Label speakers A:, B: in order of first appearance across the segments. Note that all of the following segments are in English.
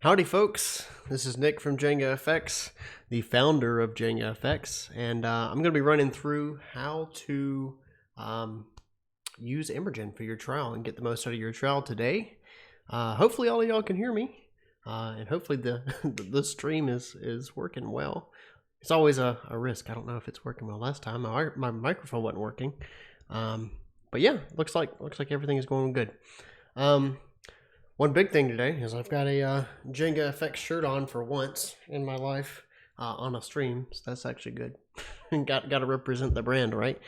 A: Howdy folks, this is Nick from Jenga FX, the founder of Jenga FX, and I'm going to be running through how to use EmberGen for your trial and get the most out of your trial today. Hopefully all of y'all can hear me, and hopefully the stream is working well. It's always a risk. I don't know if it's working well. Last time my microphone wasn't working, but yeah, looks like everything is going good. One big thing today is I've got a Jenga FX shirt on for once in my life on a stream, so that's actually good. got to represent the brand, right?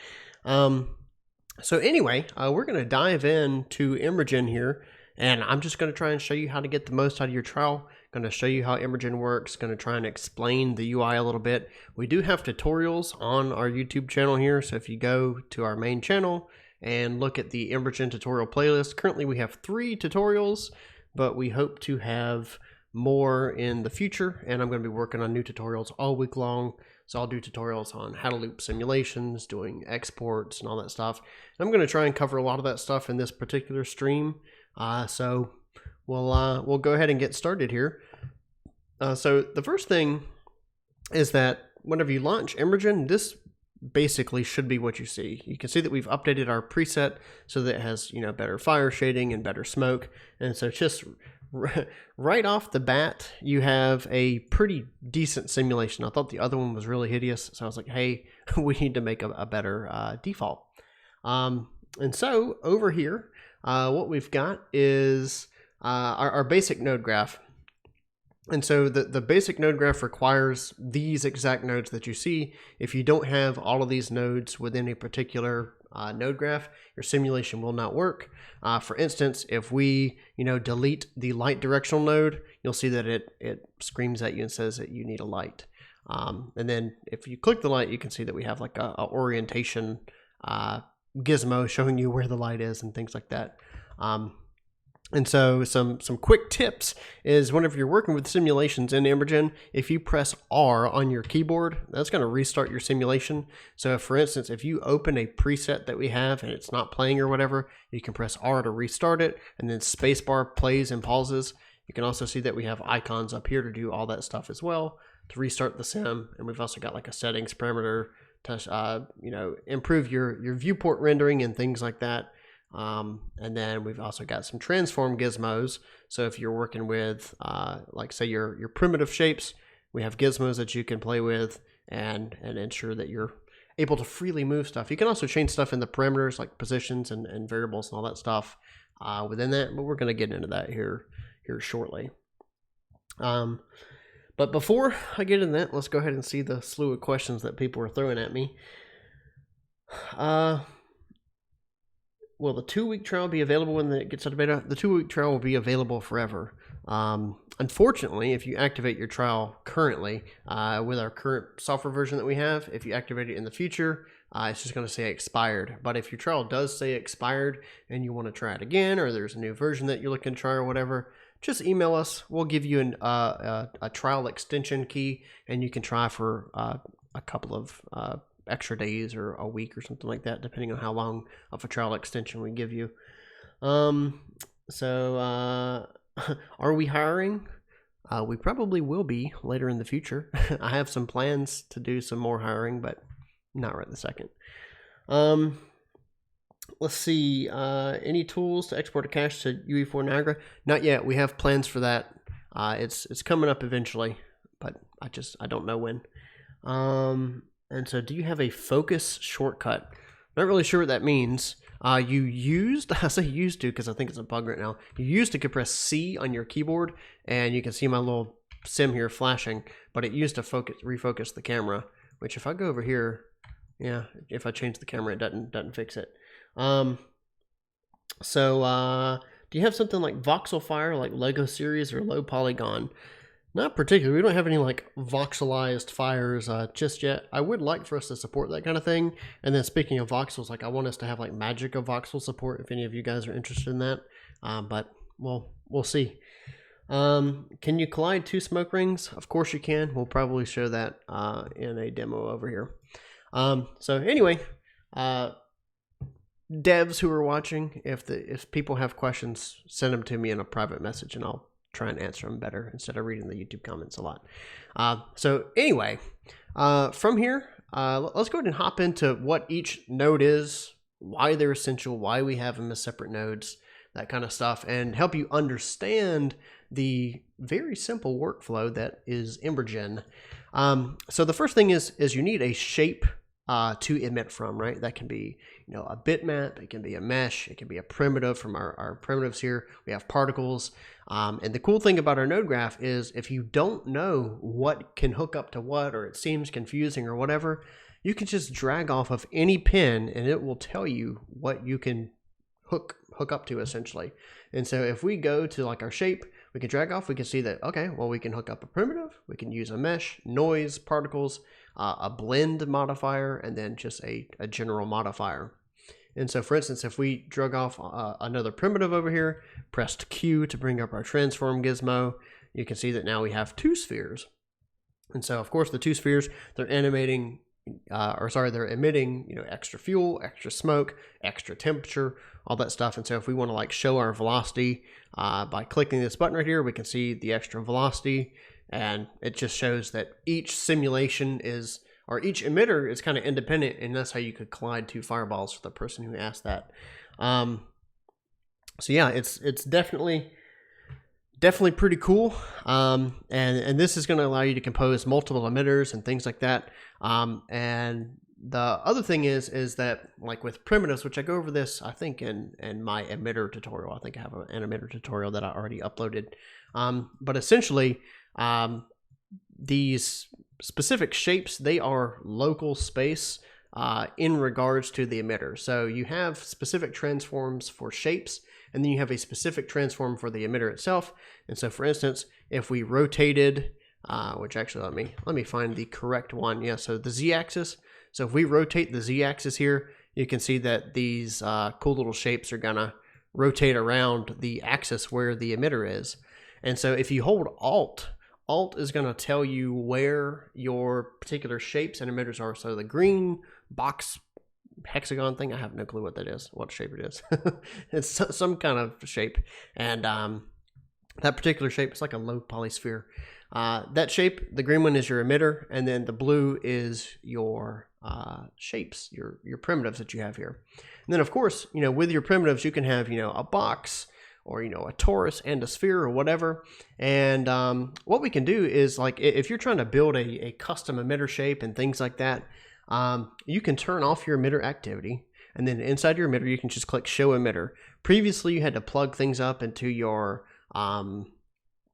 A: So anyway, we're going to dive into EmberGen here, and I'm just going to try and show you how to get the most out of your trial. Going to show you how EmberGen works, going to try and explain the UI a little bit. We do have tutorials on our YouTube channel here, so if you go to our main channel and look at the EmberGen tutorial playlist. Currently we have 3 tutorials, but we hope to have more in the future, and I'm going to be working on new tutorials all week long. So I'll do tutorials on how to loop simulations, doing exports and all that stuff. And I'm going to try and cover a lot of that stuff in this particular stream. So we'll go ahead and get started here. So the first thing is that whenever you launch EmberGen, this basically should be what you see. You can see that we've updated our preset so that it has, better fire shading and better smoke. And so just right off the bat, you have a pretty decent simulation. I thought the other one was really hideous, so I was like, hey, we need to make a better default. And so over here, what we've got is our basic node graph. And so the basic node graph requires these exact nodes that you see. If you don't have all of these nodes within a particular node graph, your simulation will not work. For instance, if we delete the light directional node, you'll see that it screams at you and says that you need a light. And then if you click the light, you can see that we have like a orientation gizmo showing you where the light is and things like that. And so some quick tips is whenever you're working with simulations in EmberGen, if you press R on your keyboard, that's going to restart your simulation. So for instance, if you open a preset that we have and it's not playing or whatever, you can press R to restart it, and then spacebar plays and pauses. You can also see that we have icons up here to do all that stuff as well, to restart the sim. And we've also got like a settings parameter to improve your viewport rendering and things like that. And then we've also got some transform gizmos. So if you're working with, like say your primitive shapes, we have gizmos that you can play with and ensure that you're able to freely move stuff. You can also change stuff in the parameters like positions and variables and all that stuff within that, but we're going to get into that here shortly. But before I get into that, let's go ahead and see the slew of questions that people are throwing at me. Will the 2-week trial be available when it gets out of beta? The 2-week trial will be available forever. Unfortunately, if you activate your trial currently with our current software version that we have, if you activate it in the future, it's just going to say expired. But if your trial does say expired and you want to try it again, or there's a new version that you're looking to try or whatever, just email us. We'll give you a trial extension key, and you can try for a couple of extra days or a week or something like that, depending on how long of a trial extension we give you. So are we hiring? We probably will be later in the future. I have some plans to do some more hiring, but not right this second. Let's see, any tools to export a cache to UE4 Niagara? Not yet. We have plans for that. It's coming up eventually, but I don't know when. And so do you have a focus shortcut? Not really sure what that means. I say used to because I think it's a bug right now. You could press C on your keyboard and you can see my little sim here flashing, but it used to refocus the camera, which if I go over here, yeah, if I change the camera, it doesn't fix it. So do you have something like voxel fire, like Lego series or low polygon? Not particularly. We don't have any like voxelized fires just yet. I would like for us to support that kind of thing. And then speaking of voxels, like I want us to have like magic of voxel support if any of you guys are interested in that. But we'll see. Can you collide 2 smoke rings? Of course you can. We'll probably show that in a demo over here. So anyway, devs who are watching, if people have questions, send them to me in a private message and I'll try and answer them better instead of reading the YouTube comments a lot. So anyway, from here, let's go ahead and hop into what each node is, why they're essential, why we have them as separate nodes, that kind of stuff, and help you understand the very simple workflow that is EmberGen. So the first thing is you need a shape to emit from, right? That can be, a bitmap, it can be a mesh, it can be a primitive from our primitives here. We have particles. And the cool thing about our node graph is if you don't know what can hook up to what, or it seems confusing or whatever, you can just drag off of any pin and it will tell you what you can hook up to essentially. And so if we go to like our shape, we can drag off, we can see that, okay, well, we can hook up a primitive, we can use a mesh, noise, particles, a blend modifier, and then just a general modifier. And so for instance, if we drag off another primitive over here, pressed Q to bring up our transform gizmo, you can see that now we have two spheres. And so of course the two spheres, they're emitting, extra fuel, extra smoke, extra temperature, all that stuff. And so if we want to like show our velocity by clicking this button right here, we can see the extra velocity, and it just shows that each simulation is, or each emitter is kind of independent, and that's how you could collide two fireballs for the person who asked that. So yeah, it's definitely pretty cool. And this is going to allow you to compose multiple emitters and things like that. And the other thing is that like with primitives, which I go over this, I think in my emitter tutorial, I think I have an emitter tutorial that I already uploaded. But essentially, these specific shapes, they are local space in regards to the emitter. So you have specific transforms for shapes, and then you have a specific transform for the emitter itself. And so for instance, if we rotated, which actually let me find the correct one. Yeah, so the z-axis. So if we rotate the z-axis here, you can see that these cool little shapes are gonna rotate around the axis where the emitter is. And so if you hold Alt is going to tell you where your particular shapes and emitters are. So the green box hexagon thing, I have no clue what that is, what shape it is. It's some kind of shape. And that particular shape is like a low polysphere. That shape, the green one is your emitter, and then the blue is your shapes, your primitives that you have here. And then of course, with your primitives, you can have, a box, or a torus and a sphere or whatever. And what we can do is, like, if you're trying to build a custom emitter shape and things like that, you can turn off your emitter activity, and then inside your emitter you can just click show emitter. Previously you had to plug things up into your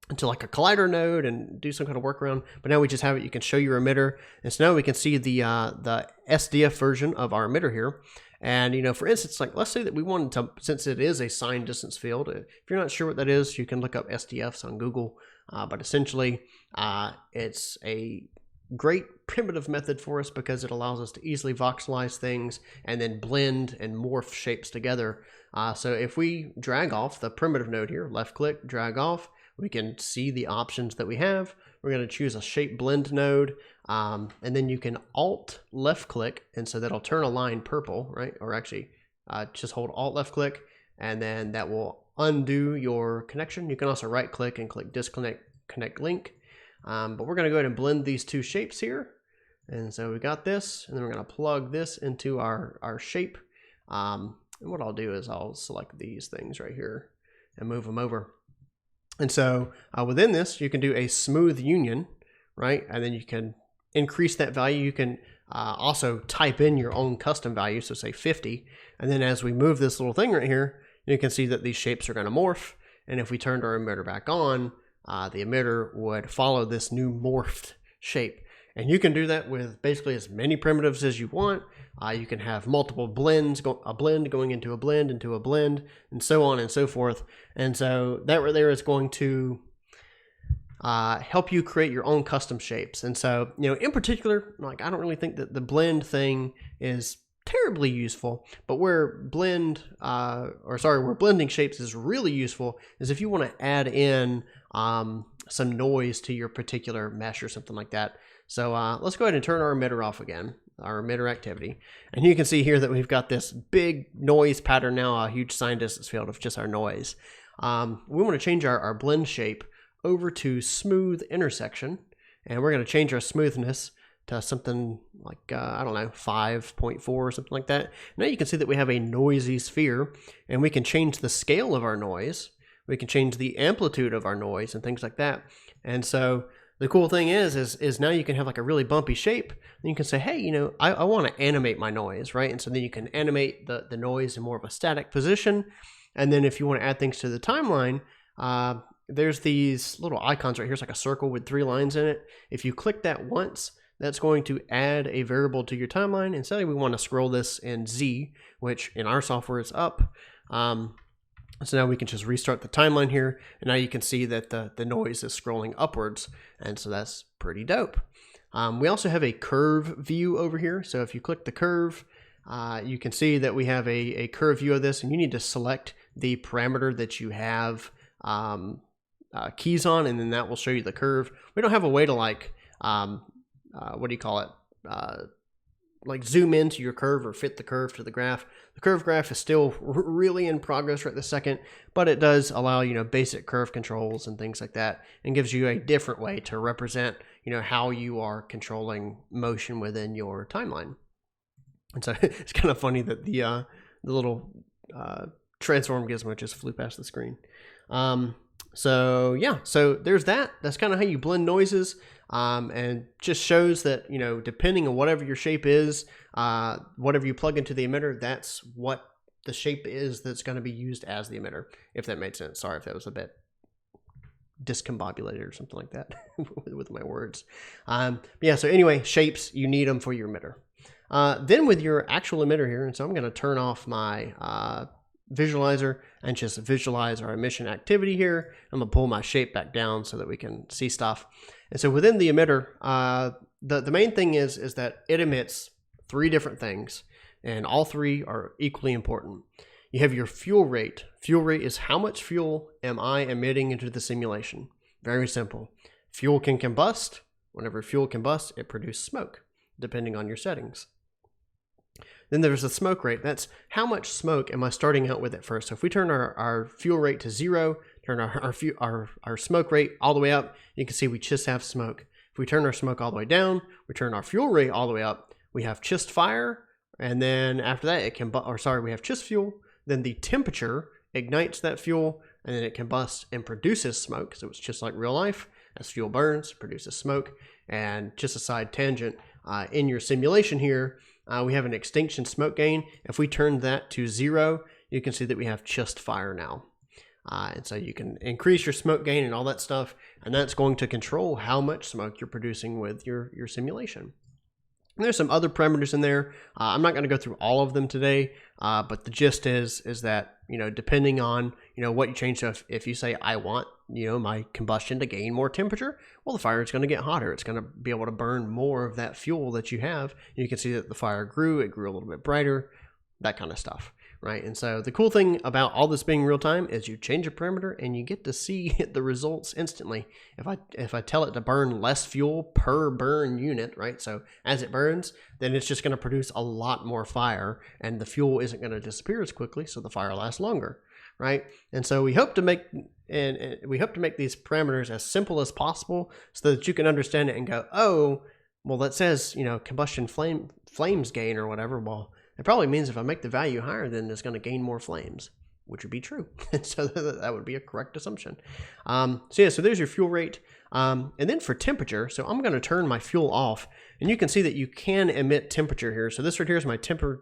A: into like a collider node and do some kind of workaround, but now we just have it. You can show your emitter, and so now we can see the SDF version of our emitter here. And for instance, like let's say that we wanted to, since it is a signed distance field, if you're not sure what that is, you can look up SDFs on Google. But essentially, it's a great primitive method for us because it allows us to easily voxelize things and then blend and morph shapes together. So if we drag off the primitive node here, left click, drag off, we can see the options that we have. We're going to choose a shape blend node, and then you can Alt left click, and so that'll turn a line purple, right? Or actually, just hold Alt left click, and then that will undo your connection. You can also right click and click disconnect connect link. But we're going to go ahead and blend these two shapes here. And so we got this, and then we're going to plug this into our shape. And what I'll do is I'll select these things right here and move them over. And so within this, you can do a smooth union, right? And then you can increase that value. You can also type in your own custom value, so say 50. And then as we move this little thing right here, you can see that these shapes are going to morph. And if we turned our emitter back on, the emitter would follow this new morphed shape. And you can do that with basically as many primitives as you want. You can have multiple blends, a blend going into a blend, and so on and so forth. And so that right there is going to help you create your own custom shapes. And so, in particular, like I don't really think that the blend thing is terribly useful, but where blending shapes is really useful is if you want to add in some noise to your particular mesh or something like that. So let's go ahead and turn our emitter off again, our emitter activity. And you can see here that we've got this big noise pattern now, a huge signed distance field of just our noise. We want to change our blend shape. over to smooth intersection, and we're going to change our smoothness to something like, I don't know, 5.4 or something like that. Now you can see that we have a noisy sphere, and we can change the scale of our noise. We can change the amplitude of our noise and things like that. And so the cool thing is now you can have like a really bumpy shape, and you can say, hey, you know, I want to animate my noise, right? And so then you can animate the noise in more of a static position. And then if you want to add things to the timeline, there's these little icons right here. It's like a circle with 3 lines in it. If you click that once, that's going to add a variable to your timeline. And say we want to scroll this in Z, which in our software is up. So now we can just restart the timeline here, and now you can see that the noise is scrolling upwards, and so that's pretty dope. We also have a curve view over here. So if you click the curve, you can see that we have a curve view of this, and you need to select the parameter that you have keys on, and then that will show you the curve. We don't have a way to like, what do you call it? Like zoom into your curve or fit the curve to the graph. The curve graph is still really in progress right this second, but it does allow, you know, basic curve controls and things like that, and gives you a different way to represent, you know, how you are controlling motion within your timeline. And so it's kind of funny that the little transform gizmo just flew past the screen. So yeah, so there's that. That's kind of how you blend noises. And just shows that, you know, depending on whatever your shape is, whatever you plug into the emitter, that's what the shape is that's going to be used as the emitter, if that made sense. Sorry if that was a bit discombobulated or something like that with my words. Yeah, so anyway, shapes, you need them for your emitter. Then with your actual emitter here, and so I'm going to turn off my visualizer and just visualize our emission activity here. I'm going to pull my shape back down so that we can see stuff. And so within the emitter, the main thing is that it emits 3 different things, and all 3 are equally important. You have your fuel rate. Fuel rate is how much fuel am I emitting into the simulation. Very simple. Fuel can combust. Whenever fuel combusts, it produces smoke, depending on your settings. Then there's the smoke rate. That's how much smoke am I starting out with at first. So if we turn our fuel rate to 0, turn our smoke rate all the way up, you can see we just have smoke. If we turn our smoke all the way down, we turn our fuel rate all the way up, we have just fire, and then after that we have just fuel. Then the temperature ignites that fuel, and then it combusts and produces smoke. So it's just like real life. As fuel burns, it produces smoke. And just a side tangent, in your simulation here, we have an extinction smoke gain. If we turn that to 0, you can see that we have just fire now. And so you can increase your smoke gain and all that stuff, and that's going to control how much smoke you're producing with your simulation. And there's some other parameters in there. I'm not going to go through all of them today, but the gist is that, you know, depending on, you know, what you change. So if you say, I want, you know, my combustion to gain more temperature, well, the fire is going to get hotter. It's going to be able to burn more of that fuel that you have. You can see that the fire grew. It grew a little bit brighter, that kind of stuff. Right, and so the cool thing about all this being real time is you change a parameter and you get to see the results instantly. If I tell it to burn less fuel per burn unit, right? So as it burns, then it's just going to produce a lot more fire, and the fuel isn't going to disappear as quickly, so the fire lasts longer, right? And so we hope to make these parameters as simple as possible so that you can understand it and go, oh, well, that says, you know, combustion flames gain or whatever. Well, it probably means if I make the value higher, then it's going to gain more flames, which would be true. So that would be a correct assumption. So there's your fuel rate. And then for temperature, so I'm going to turn my fuel off, and you can see that you can emit temperature here. So this right here is my temperature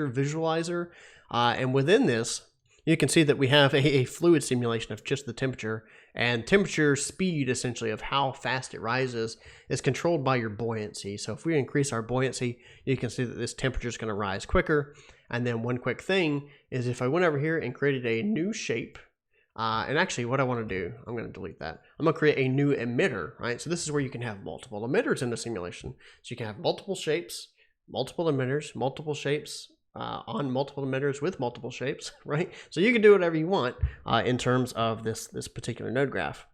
A: visualizer. And within this, you can see that we have a fluid simulation of just the temperature, and temperature speed, essentially, of how fast it rises is controlled by your buoyancy. So if we increase our buoyancy, you can see that this temperature is going to rise quicker. And then one quick thing is if I went over here and created a new shape, and actually what I want to do, I'm going to delete that. I'm going to create a new emitter, right? So this is where you can have multiple emitters in the simulation. So you can have multiple shapes, multiple emitters, multiple shapes, on multiple emitters with multiple shapes, right? So you can do whatever you want in terms of this particular node graph.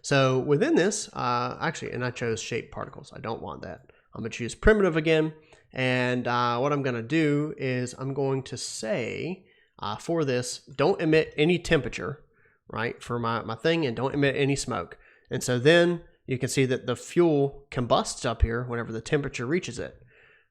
A: So within this, actually, and I chose shape particles. I don't want that. I'm going to choose primitive again. And what I'm going to do is I'm going to say for this, don't emit any temperature, right, for my thing, and don't emit any smoke. And so then you can see that the fuel combusts up here whenever the temperature reaches it.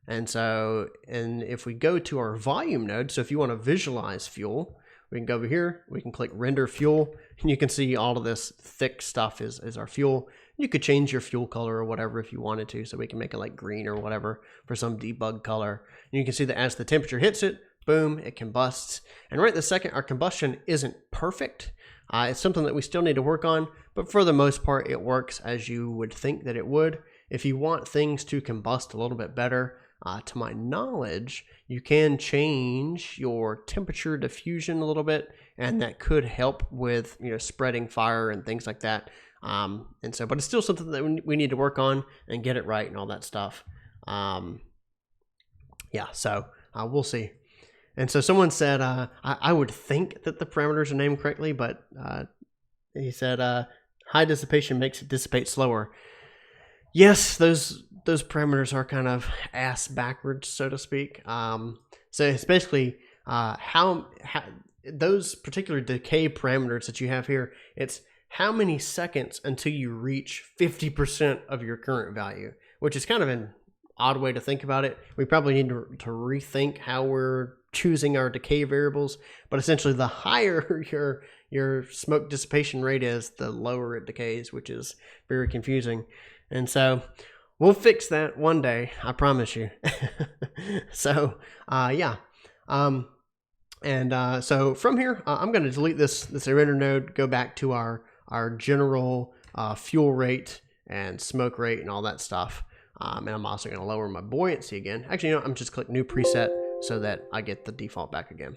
A: And so, and if we go to our volume node, so if you want to visualize fuel, we can go over here, we can click render fuel, and you can see all of this thick stuff is our fuel. You could change your fuel color or whatever if you wanted to, so we can make it like green or whatever for some debug color. And you can see that as the temperature hits it, boom, it combusts. And right this second, our combustion isn't perfect. It's something that we still need to work on, but for the most part, it works as you would think that it would. If you want things to combust a little bit better, to my knowledge, you can change your temperature diffusion a little bit, and that could help with, you know, spreading fire and things like that. And so, but it's still something that we need to work on and get it right and all that stuff. Yeah, so we'll see. And so someone said, I would think that the parameters are named correctly, but he said, high dissipation makes it dissipate slower. Yes, those parameters are kind of ass backwards, so to speak. So it's basically how those particular decay parameters that you have here, it's how many seconds until you reach 50% of your current value, which is kind of an odd way to think about it. We probably need to rethink how we're choosing our decay variables, but essentially the higher your smoke dissipation rate is, the lower it decays, which is very confusing. And so we'll fix that one day, I promise you. So yeah. So from here, I'm going to delete this emitter node, go back to our general fuel rate and smoke rate and all that stuff. And I'm also going to lower my buoyancy again. Actually, you know, I'm just click new preset so that I get the default back again.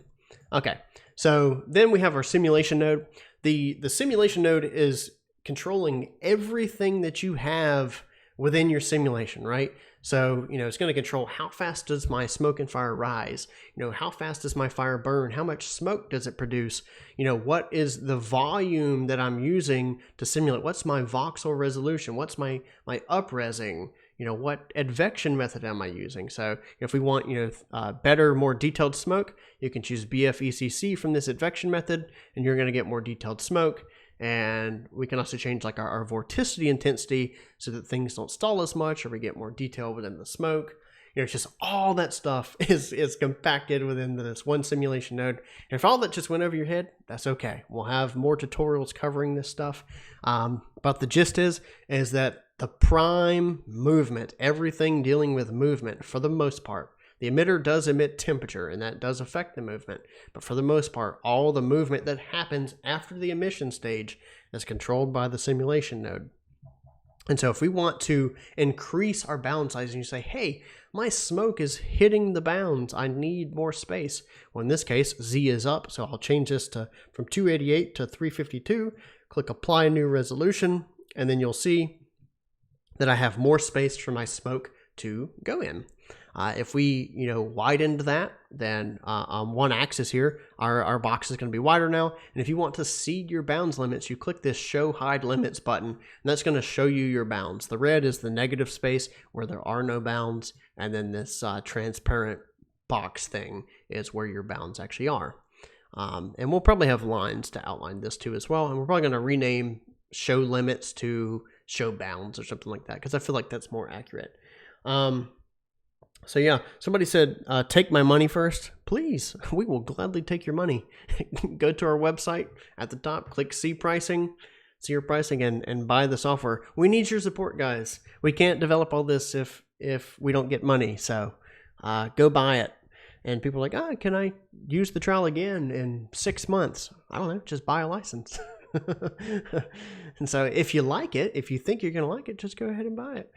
A: Okay, so then we have our simulation node. The simulation node is controlling everything that you have within your simulation, right? So, you know, it's going to control how fast does my smoke and fire rise? You know, how fast does my fire burn? How much smoke does it produce? You know, what is the volume that I'm using to simulate? What's my voxel resolution? What's my up-resing? You know, what advection method am I using? So if we want, you know, better, more detailed smoke, you can choose BFECC from this advection method, and you're going to get more detailed smoke. And we can also change like our vorticity intensity so that things don't stall as much, or we get more detail within the smoke. You know, it's just all that stuff is compacted within this one simulation node. And if all that just went over your head, that's okay. We'll have more tutorials covering this stuff. But the gist is that the prime movement, everything dealing with movement for the most part, the emitter does emit temperature, and that does affect the movement. But for the most part, all the movement that happens after the emission stage is controlled by the simulation node. And so if we want to increase our bound size, and you say, hey, my smoke is hitting the bounds, I need more space. Well, in this case, Z is up, so I'll change this from 288 to 352, click apply new resolution, and then you'll see that I have more space for my smoke to go in. If we, you know, widened that, then on one axis here, our box is going to be wider now. And if you want to seed your bounds limits, you click this show hide limits button, and that's going to show you your bounds. The red is the negative space where there are no bounds, and then this transparent box thing is where your bounds actually are. And we'll probably have lines to outline this too as well. And we're probably going to rename show limits to show bounds or something like that, because I feel like that's more accurate. So yeah, somebody said, take my money first. Please, we will gladly take your money. Go to our website at the top, click see your pricing, and buy the software. We need your support, guys. We can't develop all this if we don't get money. So go buy it. And people are like, can I use the trial again in 6 months? I don't know, just buy a license. And so if you like it, if you think you're going to like it, just go ahead and buy it.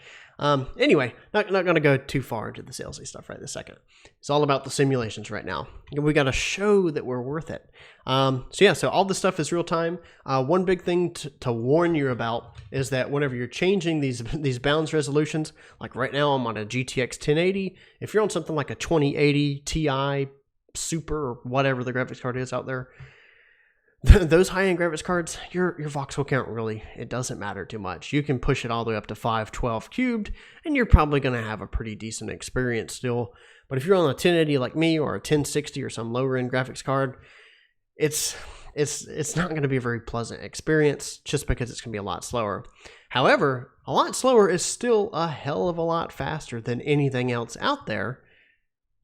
A: Anyway, not going to go too far into the salesy stuff right this second. It's all about the simulations right now. We got to show that we're worth it. So all this stuff is real time. One big thing to warn you about is that whenever you're changing these bounds resolutions, like right now I'm on a GTX 1080. If you're on something like a 2080 Ti Super or whatever the graphics card is out there, those high-end graphics cards, your voxel count really, it doesn't matter too much. You can push it all the way up to 512 cubed, and you're probably going to have a pretty decent experience still. But if you're on a 1080 like me, or a 1060 or some lower-end graphics card, it's it's not going to be a very pleasant experience just because it's going to be a lot slower. However, a lot slower is still a hell of a lot faster than anything else out there.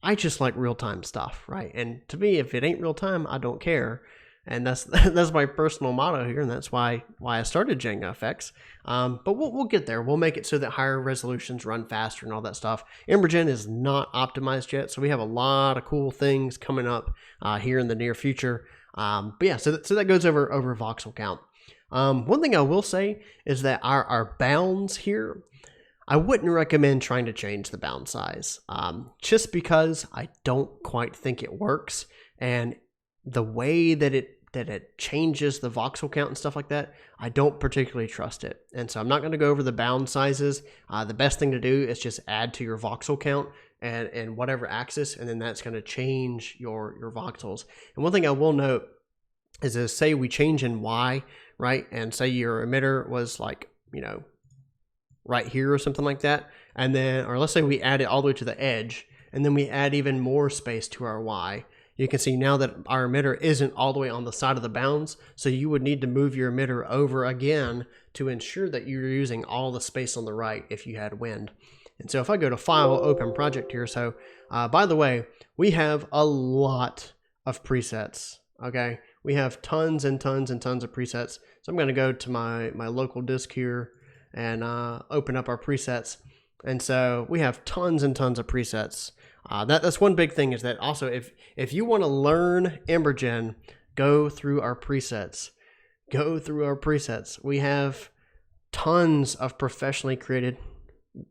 A: I just like real-time stuff, right? And to me, if it ain't real-time, I don't care. And that's my personal motto here, and that's why I started Jenga FX. But we'll get there. We'll make it so that higher resolutions run faster and all that stuff. EmberGen is not optimized yet, so we have a lot of cool things coming up here in the near future. But yeah, so that goes over voxel count. One thing I will say is that our bounds here, I wouldn't recommend trying to change the bound size, just because I don't quite think it works, and the way that it changes the voxel count and stuff like that, I don't particularly trust it. And so I'm not going to go over the bound sizes. The best thing to do is just add to your voxel count and whatever axis, and then that's going to change your voxels. And one thing I will note is say we change in Y, right? And say your emitter was like, right here or something like that. And then, or let's say we add it all the way to the edge, and then we add even more space to our Y. You can see now that our emitter isn't all the way on the side of the bounds, so you would need to move your emitter over again to ensure that you're using all the space on the right if you had wind. And so if I go to File, Open Project here, so by the way, we have a lot of presets, okay? We have tons and tons and tons of presets. So I'm going to go to my local disk here and open up our presets. And so we have tons and tons of presets. That's one big thing, is that also if you want to learn EmberGen, go through our presets. Go through our presets. We have tons of professionally created,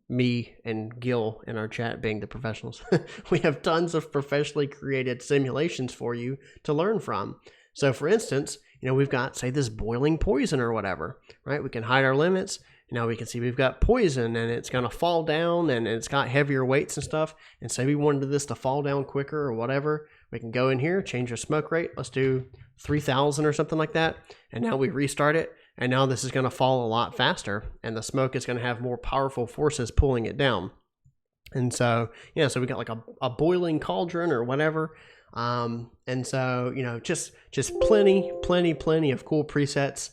A: me and Gil in our chat being the professionals. We have tons of professionally created simulations for you to learn from. So for instance, we've got, say, this boiling poison or whatever, right? We can hide our limits. Now we can see we've got poison, and it's going to fall down, and it's got heavier weights and stuff. And say we wanted this to fall down quicker or whatever, we can go in here, change our smoke rate. Let's do 3,000 or something like that. And now we restart it. And now this is going to fall a lot faster, and the smoke is going to have more powerful forces pulling it down. And so, so we got like a boiling cauldron or whatever. And so, just plenty of cool presets.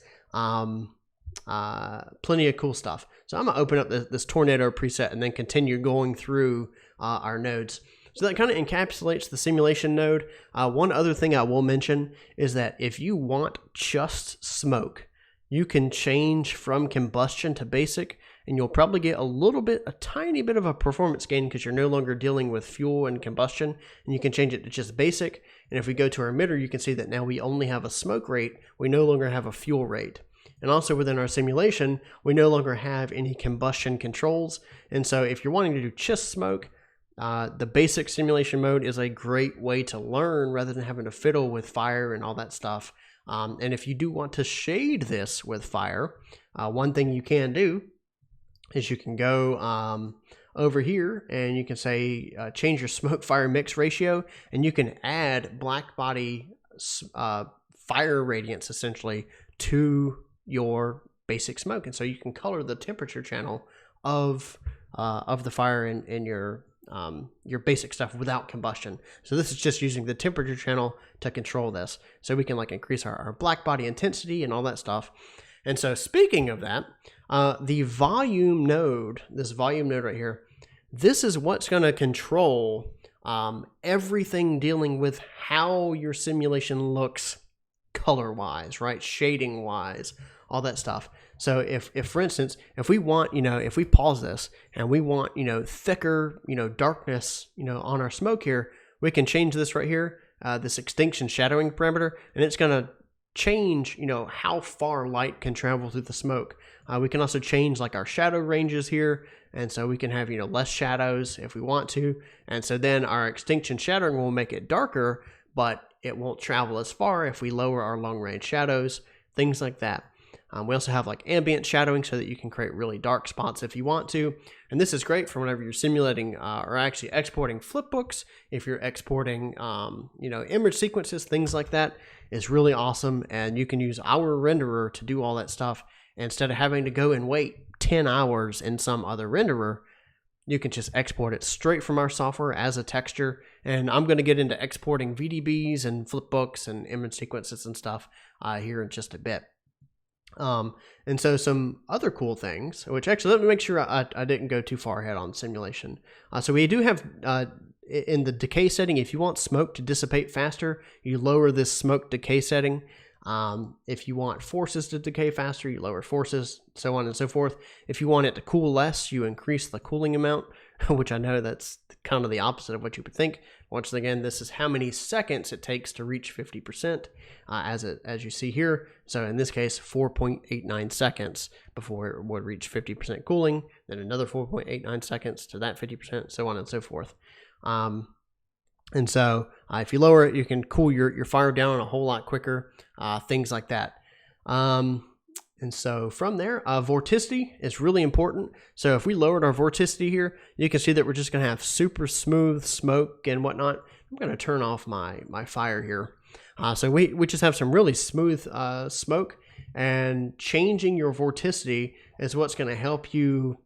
A: Plenty of cool stuff. So I'm going to open up this tornado preset and then continue going through our nodes. So that kind of encapsulates the simulation node. One other thing I will mention is that if you want just smoke, you can change from combustion to basic, and you'll probably get a tiny bit of a performance gain because you're no longer dealing with fuel and combustion, and you can change it to just basic. And if we go to our emitter, you can see that now we only have a smoke rate. We no longer have a fuel rate. And also within our simulation, we no longer have any combustion controls. And so if you're wanting to do just smoke, the basic simulation mode is a great way to learn rather than having to fiddle with fire and all that stuff. And if you do want to shade this with fire, one thing you can do is you can go over here and you can say change your smoke fire mix ratio, and you can add black body fire radiance essentially to your basic smoke. And so you can color the temperature channel of the fire in your basic stuff without combustion. So this is just using the temperature channel to control this. So we can like increase our black body intensity and all that stuff. And so speaking of that, the volume node, this volume node right here, this is what's going to control everything dealing with how your simulation looks color-wise, right? Shading-wise, all that stuff. So if for instance, if we want, if we pause this and we want, thicker, darkness, on our smoke here, we can change this right here, this extinction shadowing parameter, and it's going to change, how far light can travel through the smoke. We can also change like our shadow ranges here, and so we can have, less shadows if we want to. And so then our extinction shadowing will make it darker, but it won't travel as far if we lower our long range shadows, things like that. We also have like ambient shadowing so that you can create really dark spots if you want to. And this is great for whenever you're simulating or actually exporting flipbooks. If you're exporting, image sequences, things like that is really awesome. And you can use our renderer to do all that stuff instead of having to go and wait 10 hours in some other renderer. you can just export it straight from our software as a texture. And I'm going to get into exporting VDBs and flipbooks and image sequences and stuff here in just a bit. And so some other cool things, which actually, let me make sure I didn't go too far ahead on simulation. So we do have, in the decay setting, if you want smoke to dissipate faster, you lower this smoke decay setting. If you want forces to decay faster, you lower forces, so on and so forth. If you want it to cool less, you increase the cooling amount, which I know that's kind of the opposite of what you would think. Once again, this is how many seconds it takes to reach 50%, as you see here. So in this case, 4.89 seconds before it would reach 50% cooling, then another 4.89 seconds to that 50%, so on and so forth. And so if you lower it, you can cool your fire down a whole lot quicker, things like that. And so from there, vorticity is really important. So if we lowered our vorticity here, you can see that we're just going to have super smooth smoke and whatnot. I'm going to turn off my fire here. So we just have some really smooth smoke, and changing your vorticity is what's going to help you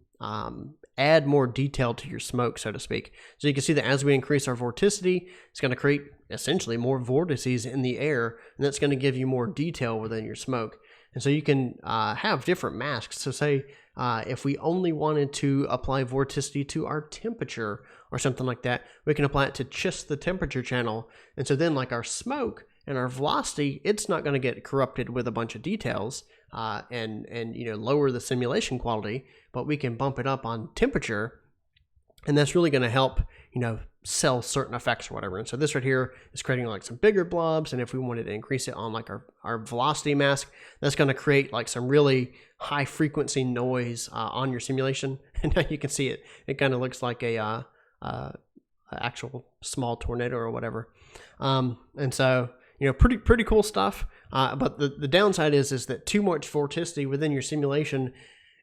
A: add more detail to your smoke, so to speak. So you can see that as we increase our vorticity, it's going to create essentially more vortices in the air, and that's going to give you more detail within your smoke. And so you can have different masks. So say if we only wanted to apply vorticity to our temperature or something like that, we can apply it to just the temperature channel. And so then like our smoke and our velocity, it's not going to get corrupted with a bunch of details and lower the simulation quality, but we can bump it up on temperature, and that's really going to help sell certain effects or whatever. And so this right here is creating like some bigger blobs, and if we wanted to increase it on like our velocity mask, that's going to create like some really high frequency noise on your simulation. And now you can see it kind of looks like a actual small tornado or whatever. And so pretty cool stuff. But the downside is that too much vorticity within your simulation,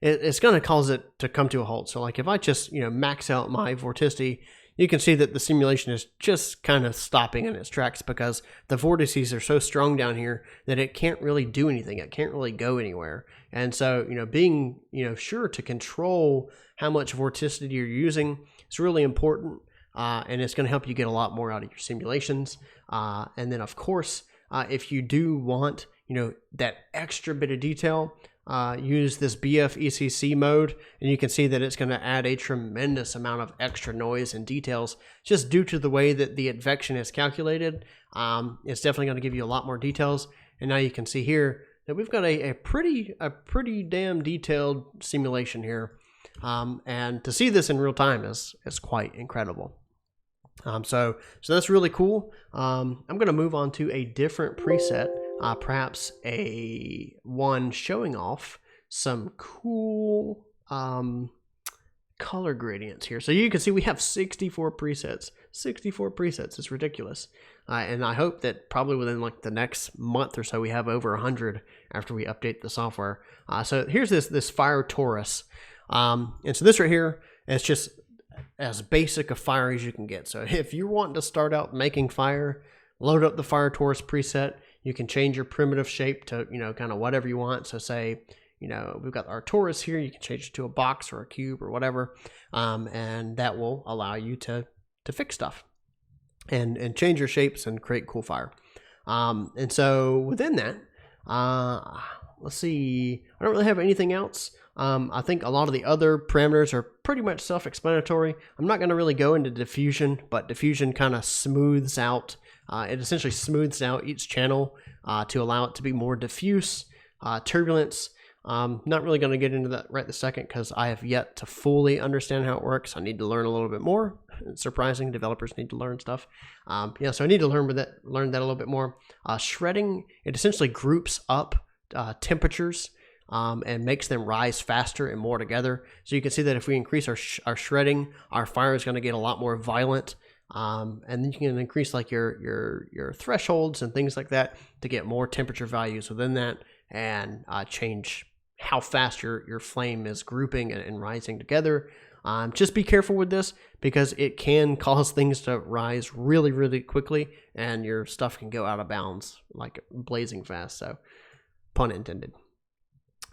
A: it's going to cause it to come to a halt. So like if I just max out my vorticity, you can see that the simulation is just kind of stopping in its tracks because the vortices are so strong down here that it can't really do anything. It can't really go anywhere. And so being sure to control how much vorticity you're using is really important, and it's going to help you get a lot more out of your simulations. And then of course, if you do want that extra bit of detail, use this BF ECC mode, and you can see that it's going to add a tremendous amount of extra noise and details just due to the way that the advection is calculated. It's definitely going to give you a lot more details, and now you can see here that we've got a pretty damn detailed simulation here, and to see this in real time is quite incredible. So that's really cool. I'm going to move on to a different preset. Perhaps a one showing off some cool color gradients here. So you can see we have 64 presets. 64 presets. It's ridiculous. And I hope that probably within like the next month or so we have over 100 after we update the software. So here's this fire torus. And so this right here is just as basic a fire as you can get. So if you're wanting to start out making fire, load up the fire torus preset. You can change your primitive shape to, kind of whatever you want. So say, we've got our torus here. You can change it to a box or a cube or whatever. And that will allow you to fix stuff and change your shapes and create cool fire. And so within that, let's see, I don't really have anything else. I think a lot of the other parameters are pretty much self-explanatory. I'm not going to really go into diffusion, but diffusion kind of smooths out. It essentially smooths out each channel to allow it to be more diffuse. Turbulence, not really going to get into that right this second because I have yet to fully understand how it works. I need to learn a little bit more. It's surprising. Developers need to learn stuff. So I need to learn that a little bit more. Shredding, it essentially groups up temperatures and makes them rise faster and more together. So you can see that if we increase our shredding, our fire is going to get a lot more violent. And then you can increase like your thresholds and things like that to get more temperature values within that, and change how fast your flame is grouping and rising together. Just be careful with this because it can cause things to rise really, really quickly, and your stuff can go out of bounds like blazing fast. So, pun intended.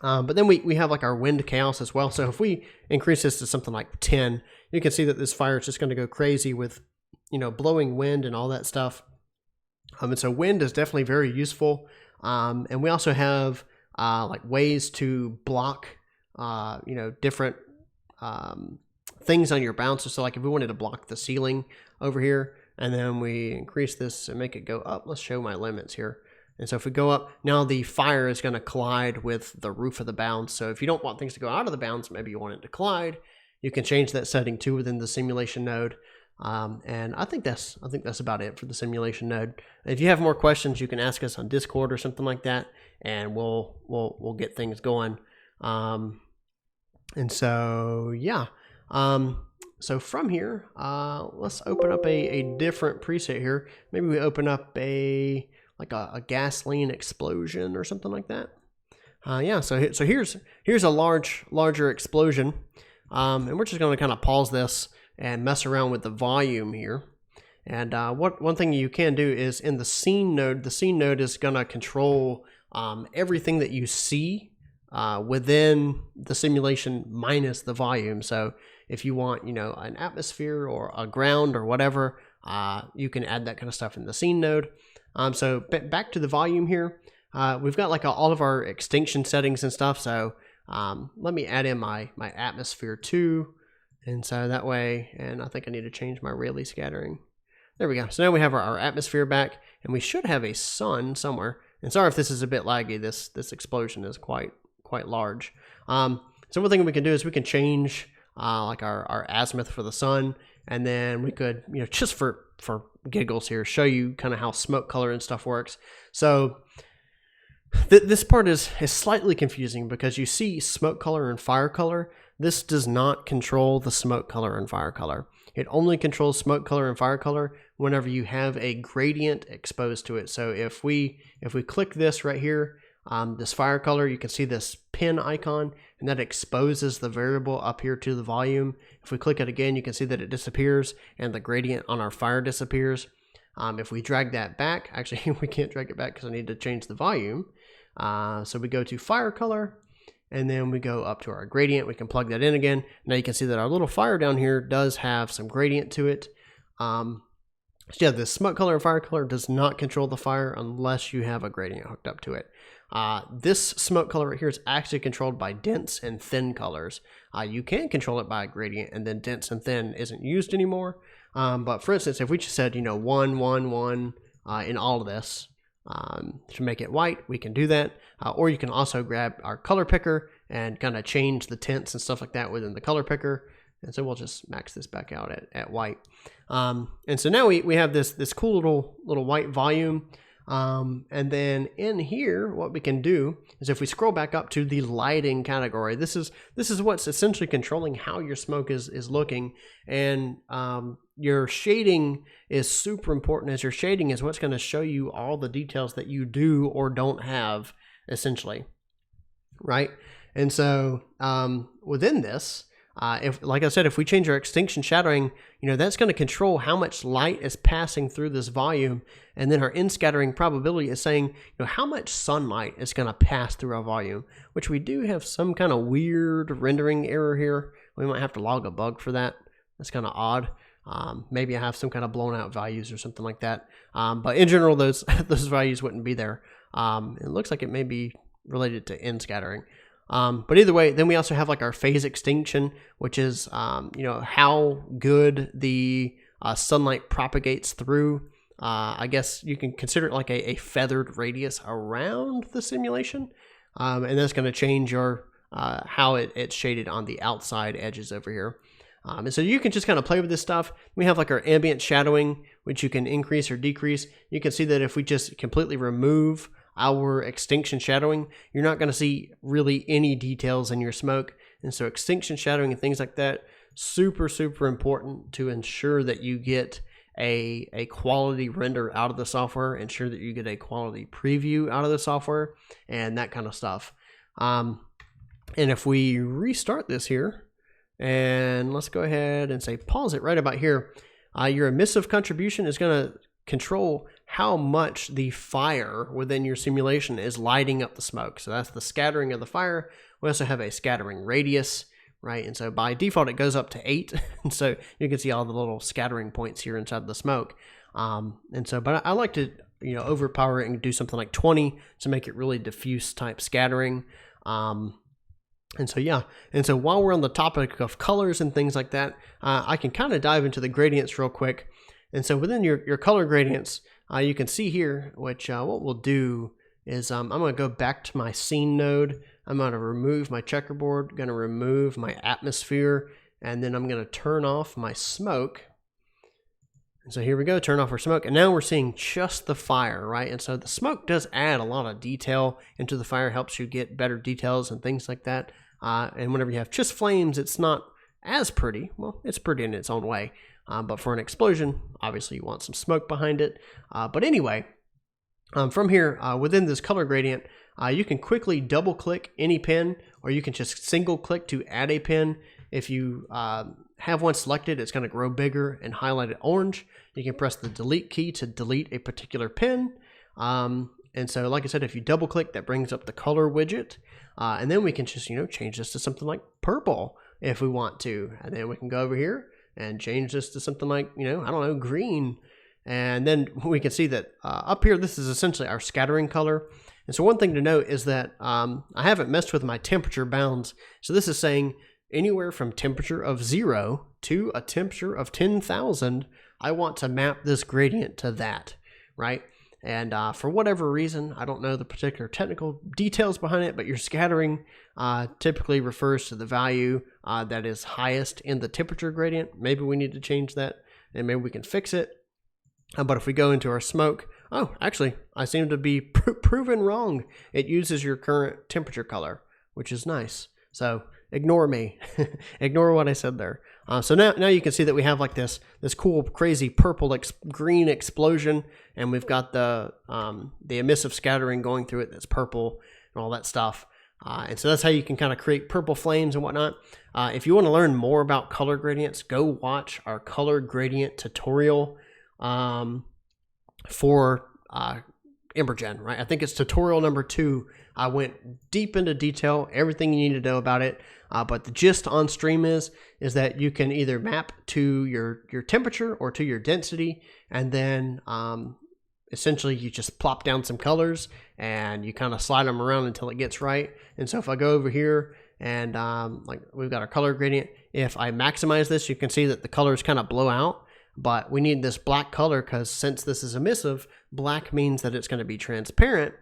A: But then we have like our wind chaos as well. So if we increase this to something like 10, you can see that this fire is just going to go crazy with, blowing wind and all that stuff. And so wind is definitely very useful. And we also have like ways to block, different things on your bouncer. So like if we wanted to block the ceiling over here, and then we increase this and make it go up, let's show my limits here. And so if we go up, now the fire is going to collide with the roof of the bounce. So if you don't want things to go out of the bounce, maybe you want it to collide, you can change that setting too within the simulation node. And I think that's about it for the simulation node. If you have more questions, you can ask us on Discord or something like that, and we'll get things going. And so yeah. So from here, let's open up a different preset here. Maybe we open up a gasoline explosion or something like that. Yeah, so here's a larger explosion. And we're just going to kind of pause this and mess around with the volume here. And one thing you can do is in the scene node is going to control everything that you see within the simulation minus the volume. So if you want, an atmosphere or a ground or whatever, you can add that kind of stuff in the scene node. So back to the volume here, we've got like all of our extinction settings and stuff. So let me add in my atmosphere too. And so that way, and I think I need to change my Rayleigh scattering. There we go. So now we have our atmosphere back, and we should have a sun somewhere. And sorry if this is a bit laggy. This explosion is quite large. So one thing we can do is we can change like our azimuth for the sun, and then we could, just for giggles here, show you kind of how smoke color and stuff works. So this part is slightly confusing because you see smoke color and fire color. This does not control the smoke color and fire color. It only controls smoke color and fire color whenever you have a gradient exposed to it. So if we click this right here, this fire color, you can see this pin icon, and that exposes the variable up here to the volume. If we click it again, you can see that it disappears and the gradient on our fire disappears. If we drag that back, actually we can't drag it back because I need to change the volume. So we go to fire color, and then we go up to our gradient. We can plug that in again. Now you can see that our little fire down here does have some gradient to it. So yeah, the smoke color and fire color does not control the fire unless you have a gradient hooked up to it. This smoke color right here is actually controlled by dense and thin colors. You can control it by a gradient, and then dense and thin isn't used anymore. But for instance, if we just said, 1, 1, 1 in all of this, to make it white, we can do that. Or you can also grab our color picker and kind of change the tints and stuff like that within the color picker. And so we'll just max this back out at white. And so now we have this cool little white volume. And then in here, what we can do is if we scroll back up to the lighting category, this is what's essentially controlling how your smoke is looking. And your shading is super important, as your shading is what's going to show you all the details that you do or don't have, essentially, right? And so within this, like I said, if we change our extinction shadowing, that's going to control how much light is passing through this volume. And then our in-scattering probability is saying, how much sunlight is going to pass through our volume, which we do have some kind of weird rendering error here. We might have to log a bug for that. That's kind of odd. Maybe I have some kind of blown out values or something like that. But in general, those values wouldn't be there. It looks like it may be related to in-scattering. But either way, then we also have like our phase extinction, which is, how good the sunlight propagates through. I guess you can consider it like a feathered radius around the simulation. And that's going to change your how it's shaded on the outside edges over here. And so you can just kind of play with this stuff. We have like our ambient shadowing, which you can increase or decrease. You can see that if we just completely remove our extinction shadowing, you're not going to see really any details in your smoke. And so extinction shadowing and things like that, super important to ensure that you get a quality render out of the software, ensure that you get a quality preview out of the software, and that kind of stuff. And if we restart this here, and let's go ahead and say pause it right about here, your emissive contribution is going to control how much the fire within your simulation is lighting up the smoke. So that's the scattering of the fire. We also have a scattering radius, right? And so by default, it goes up to 8. And so you can see all the little scattering points here inside the smoke. But I like to, overpower it and do something like 20 to make it really diffuse type scattering. And so while we're on the topic of colors and things like that, I can kind of dive into the gradients real quick. And so within your color gradients, you can see here, which what we'll do is I'm going to go back to my scene node. I'm going to remove my checkerboard, going to remove my atmosphere, and then I'm going to turn off my smoke. And so here we go, turn off our smoke, and now we're seeing just the fire, right? And so the smoke does add a lot of detail into the fire, helps you get better details and things like that. And whenever you have just flames, it's not as pretty. Well, it's pretty in its own way. But for an explosion, obviously you want some smoke behind it. But anyway, from here, within this color gradient, you can quickly double click any pin, or you can just single click to add a pin. If you have one selected, it's going to grow bigger and highlight it orange. You can press the delete key to delete a particular pin. And so, like I said, if you double click, that brings up the color widget. And then we can just, change this to something like purple if we want to. And then we can go over here and change this to something like, green. And then we can see that up here, this is essentially our scattering color. And so one thing to note is that I haven't messed with my temperature bounds. So this is saying anywhere from temperature of 0 to a temperature of 10,000, I want to map this gradient to that, right? And for whatever reason, I don't know the particular technical details behind it, but your scattering typically refers to the value that is highest in the temperature gradient. Maybe we need to change that, and maybe we can fix it. But if we go into our smoke, oh, actually, I seem to be proven wrong. It uses your current temperature color, which is nice. So ignore me. Ignore what I said there. So now you can see that we have like this cool, crazy purple green explosion, and we've got the emissive scattering going through it that's purple and all that stuff. And so that's how you can kind of create purple flames and whatnot. If you want to learn more about color gradients, go watch our color gradient tutorial for EmberGen, right? I think it's tutorial number 2. I went deep into detail, everything you need to know about it. But the gist on stream is that you can either map to your temperature or to your density, and then essentially you just plop down some colors and you kind of slide them around until it gets right. And so if I go over here and like we've got our color gradient, if I maximize this, you can see that the colors kind of blow out. But we need this black color because since this is emissive, black means that it's going to be transparent.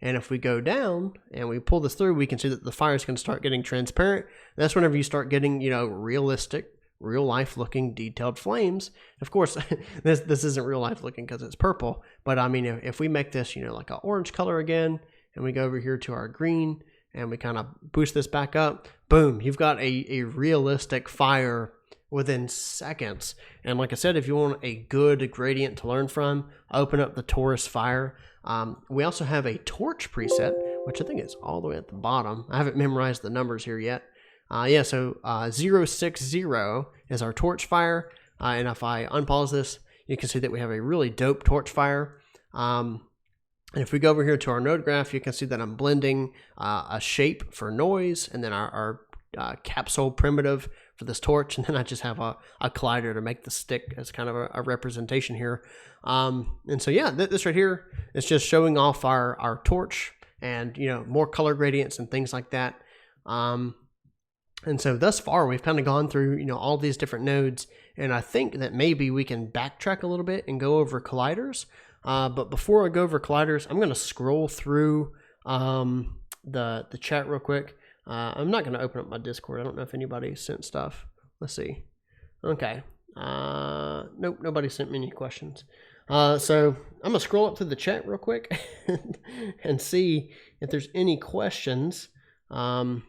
A: And if we go down and we pull this through, we can see that the fire is going to start getting transparent. And that's whenever you start getting, realistic, real life looking detailed flames. Of course, this isn't real life looking because it's purple. But I mean, if we make this, like an orange color again, and we go over here to our green and we kind of boost this back up, boom, you've got a realistic fire within seconds. And like I said, if you want a good gradient to learn from, open up the Taurus fire. We also have a torch preset, which I think is all the way at the bottom. I haven't memorized the numbers here yet. So 060 is our torch fire. And if I unpause this, you can see that we have a really dope torch fire. And if we go over here to our node graph, you can see that I'm blending a shape for noise, and then our capsule primitive for this torch, and then I just have a collider to make the stick as kind of a representation here. And so yeah, this right here is just showing off our torch and more color gradients and things like that. And so thus far we've kind of gone through all these different nodes, and I think that maybe we can backtrack a little bit and go over colliders. But before I go over colliders, I'm going to scroll through the chat real quick. I'm not going to open up my Discord. I don't know if anybody sent stuff. Let's see. Okay. Nope, nobody sent me any questions. So I'm going to scroll up through the chat real quick and see if there's any questions. And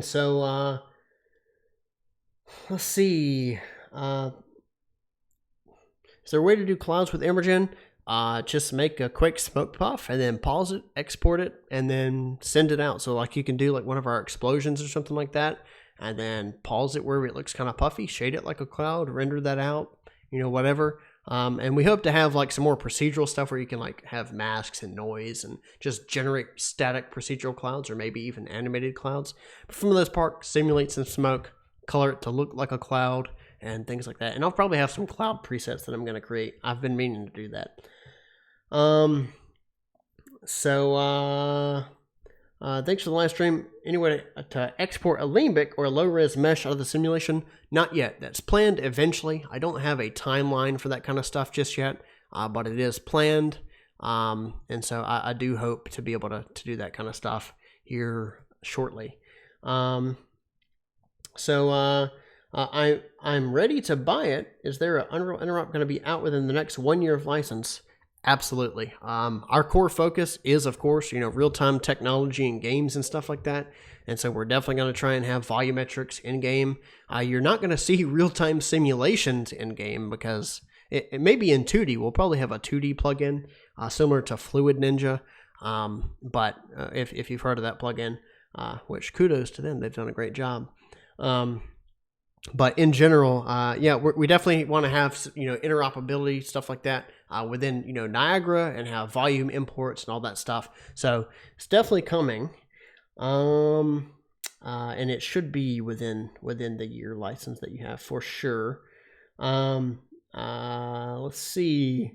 A: so let's see. Is there a way to do clouds with EmberGen? Just make a quick smoke puff and then pause it, export it, and then send it out. So like you can do like one of our explosions or something like that, and then pause it where it looks kind of puffy, shade it like a cloud, render that out, whatever. And we hope to have like some more procedural stuff where you can like have masks and noise and just generate static procedural clouds or maybe even animated clouds. But for the most part, simulate some smoke, color it to look like a cloud and things like that. And I'll probably have some cloud presets that I'm going to create. I've been meaning to do that. Thanks for the live stream. Anyway, to export a Limbic or a low-res mesh out of the simulation? Not yet. That's planned eventually. I don't have a timeline for that kind of stuff just yet, but it is planned. And so I do hope to be able to do that kind of stuff here shortly. I'm ready to buy it. Is there an Unreal Interop going to be out within the next 1 year of license? Absolutely. Our core focus is, of course, real-time technology and games and stuff like that. And so we're definitely going to try and have volumetrics in-game. You're not going to see real-time simulations in-game because it may be in 2D. We'll probably have a 2D plugin similar to Fluid Ninja. But if you've heard of that plugin, which kudos to them, they've done a great job. But in general, we definitely want to have interoperability, stuff like that within Niagara, and have volume imports and all that stuff. So it's definitely coming, and it should be within the year license that you have for sure. Let's see,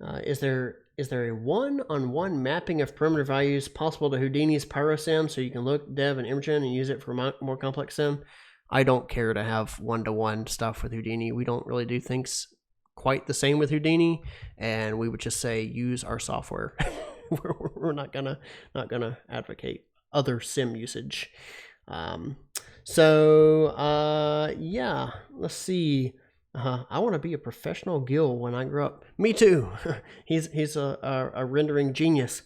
A: is there a one-on-one mapping of perimeter values possible to Houdini's PyroSim so you can look dev and EmberGen and use it for more complex sim? I don't care to have one-to-one stuff with Houdini. We don't really do things quite the same with Houdini, and we would just say use our software. We're not gonna advocate other sim usage. Let's see. I want to be a professional Gil when I grow up. Me too. He's a rendering genius.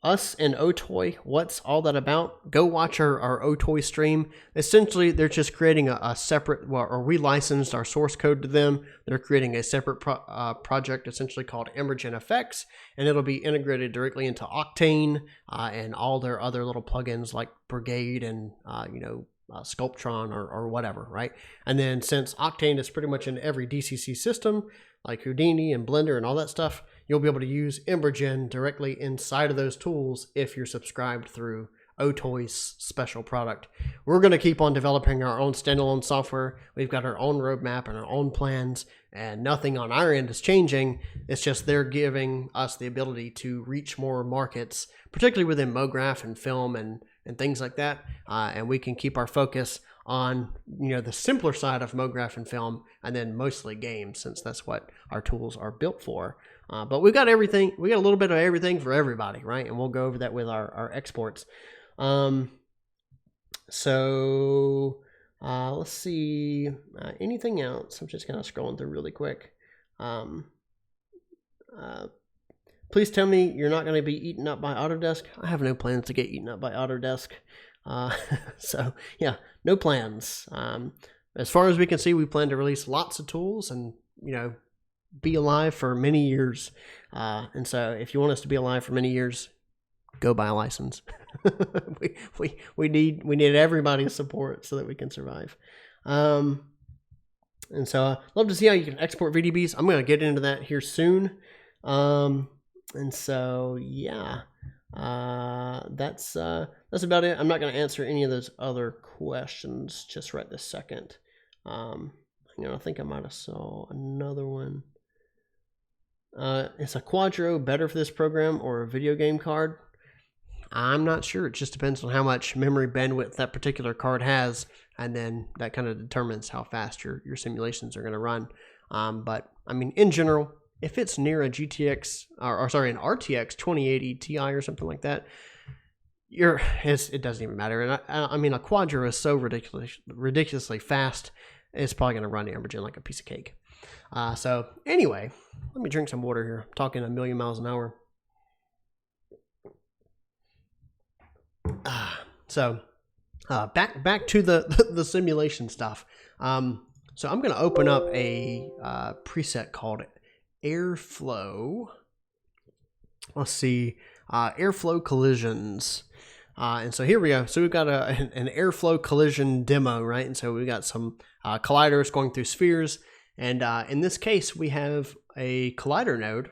A: Us and Otoy, what's all that about? Go watch our Otoy stream. Essentially, they're just creating a separate, or we licensed our source code to them. They're creating a separate project essentially called EmberGen Effects, and it'll be integrated directly into Octane and all their other little plugins like Brigade and Sculptron or whatever, right? And then since Octane is pretty much in every DCC system, like Houdini and Blender and all that stuff, you'll be able to use EmberGen directly inside of those tools if you're subscribed through Otoy's special product. We're going to keep on developing our own standalone software. We've got our own roadmap and our own plans, and nothing on our end is changing. It's just they're giving us the ability to reach more markets, particularly within MoGraph and film and things like that. And we can keep our focus on the simpler side of MoGraph and film, and then mostly games, since that's what our tools are built for. But we've got everything. We got a little bit of everything for everybody, right? And we'll go over that with our exports. Let's see. Anything else? I'm just kind of scrolling through really quick. Please tell me you're not going to be eaten up by Autodesk. I have no plans to get eaten up by Autodesk. So yeah, no plans. As far as we can see, we plan to release lots of tools and, be alive for many years. And so if you want us to be alive for many years, go buy a license. we need everybody's support so that we can survive. And so I'd love to see how you can export VDBs. I'm going to get into that here soon. And so, yeah, that's about it. I'm not going to answer any of those other questions just right this second. I think I might have saw another one. Is a Quadro better for this program or a video game card? I'm not sure. It just depends on how much memory bandwidth that particular card has, and then that kind of determines how fast your simulations are going to run. But I mean, in general, if it's near a GTX an RTX 2080 Ti or something like that, it doesn't even matter. And I mean, a Quadro is so ridiculously fast, it's probably going to run EmberGen like a piece of cake. So anyway, let me drink some water here. I'm talking a million miles an hour. Back to the simulation stuff. So I'm going to open up a preset called Airflow. Let's see, Airflow collisions. And so here we go. So we've got an airflow collision demo, right? And so we've got some colliders going through spheres. And in this case, we have a collider node.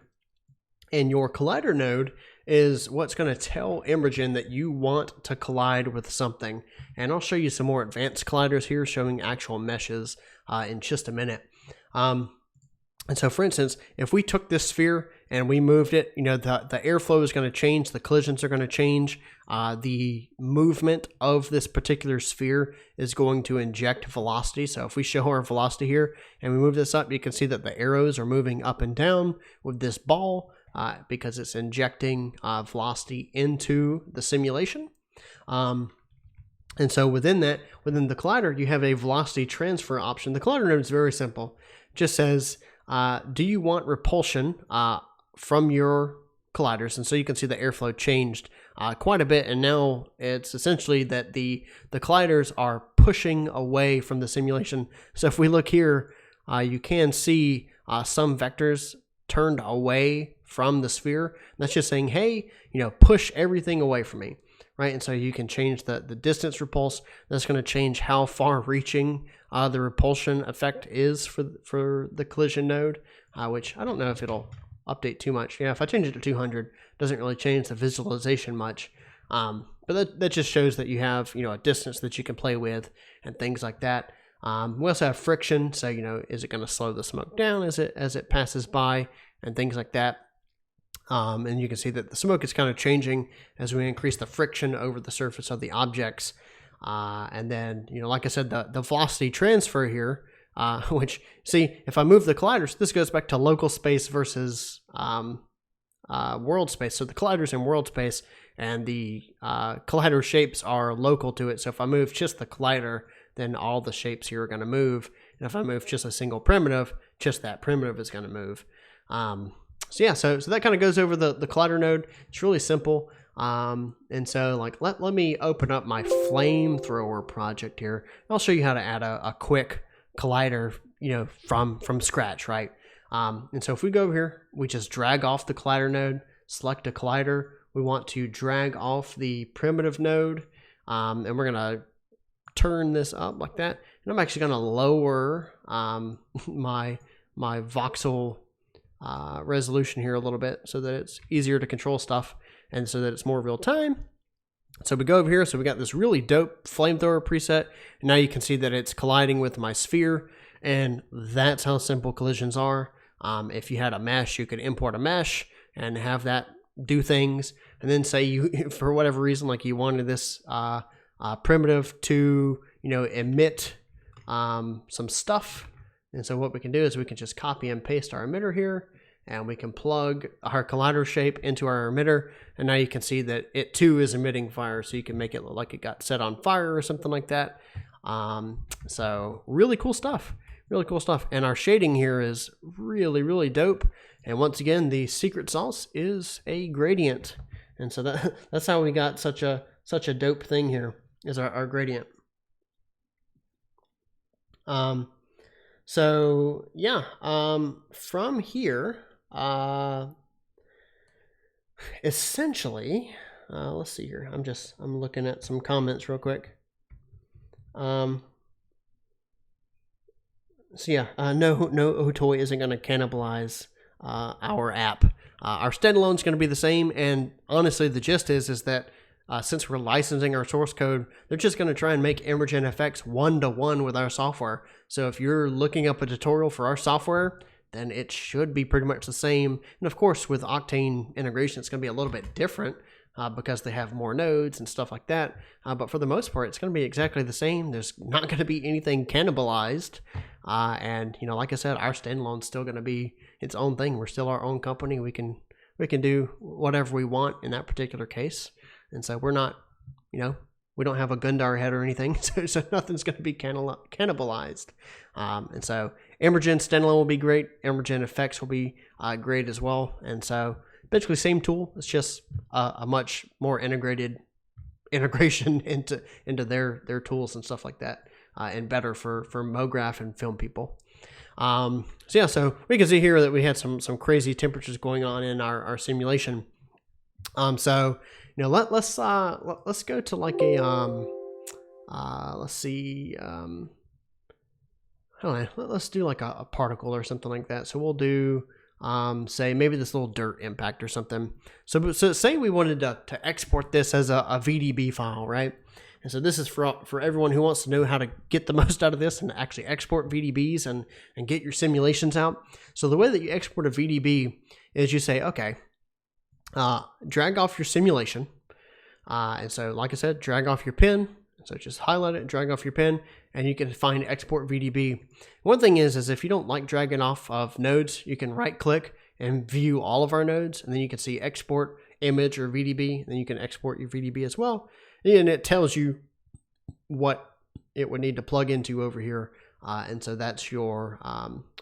A: And your collider node is what's going to tell EmberGen that you want to collide with something. And I'll show you some more advanced colliders here showing actual meshes in just a minute. And so, for instance, if we took this sphere and we moved it, you know, the airflow is going to change, the collisions are going to change, the movement of this particular sphere is going to inject velocity. So if we show our velocity here and we move this up, you can see that the arrows are moving up and down with this ball because it's injecting velocity into the simulation. And so within the collider, you have a velocity transfer option. The collider node is very simple. It just says, do you want repulsion from your colliders? And so you can see the airflow changed quite a bit, and now it's essentially that the colliders are pushing away from the simulation. So if we look here, you can see some vectors turned away from the sphere. That's just saying, hey, you know, push everything away from me, right? And so you can change the distance repulse. That's going to change how far reaching the repulsion effect is for the collision node, which I don't know if it'll update too much. Yeah, if I change it to 200, it doesn't really change the visualization much. But that just shows that you have, you know, a distance that you can play with and things like that. We also have friction, so, you know, is it going to slow the smoke down as it passes by and things like that. And you can see that the smoke is kind of changing as we increase the friction over the surface of the objects. And then, you know, like I said, the velocity transfer here, which, see, if I move the colliders, this goes back to local space versus world space. So the collider's in world space, and the collider shapes are local to it. So if I move just the collider, then all the shapes here are going to move. And if I move just a single primitive, just that primitive is going to move. So yeah, so that kind of goes over the collider node. It's really simple. And so, like, let me open up my flamethrower project here. I'll show you how to add a quick collider, you know, from scratch, right? And so if we go over here, we just drag off the collider node, select a collider. We want to drag off the primitive node, and we're gonna turn this up like that. And I'm actually gonna lower my voxel resolution here a little bit so that it's easier to control stuff and so that it's more real time. So we go over here, so we got this really dope flamethrower preset, and now you can see that it's colliding with my sphere, and that's how simple collisions are. If you had a mesh, you could import a mesh and have that do things, and then say you, for whatever reason, like you wanted this primitive to, you know, emit some stuff. And so what we can do is we can just copy and paste our emitter here, and we can plug our collider shape into our emitter, and now you can see that it too is emitting fire, so you can make it look like it got set on fire or something like that. So really cool stuff, really cool stuff. And our shading here is really, really dope. And once again, the secret sauce is a gradient. And so that's how we got such a dope thing here, is our gradient. So yeah, from here, essentially, let's see here. I'm looking at some comments real quick. So yeah, no OTOY isn't going to cannibalize our app. Our standalone is going to be the same, and honestly, the gist is that since we're licensing our source code, they're just going to try and make EmberGen FX one-to-one with our software. So if you're looking up a tutorial for our software, then it should be pretty much the same. And of course, with Octane integration, it's going to be a little bit different because they have more nodes and stuff like that. But for the most part, it's going to be exactly the same. There's not going to be anything cannibalized. And, you know, like I said, our standalone is still going to be its own thing. We're still our own company. We can do whatever we want in that particular case. And so we're not, you know, we don't have a gun to our head or anything, so nothing's going to be cannibalized. And so EmberGen standalone will be great. EmberGen FX will be great as well. And so basically same tool. It's just a much more integrated integration into their tools and stuff like that, and better for MoGraph and film people. So yeah, so we can see here that we had some crazy temperatures going on in our simulation. So let's go to like a let's see, let's do like a particle or something like that. So we'll do say maybe this little dirt impact or something. So say we wanted to export this as a VDB file, right? And so this is for everyone who wants to know how to get the most out of this and actually export VDBs and get your simulations out. So the way that you export a VDB is you say, okay, drag off your simulation. And so like I said, drag off your pen. So just highlight it, drag off your pen, and you can find export VDB. One thing is if you don't like dragging off of nodes, you can right click and view all of our nodes, and then you can see export image or VDB, and then you can export your VDB as well. And it tells you what it would need to plug into over here. And so that's your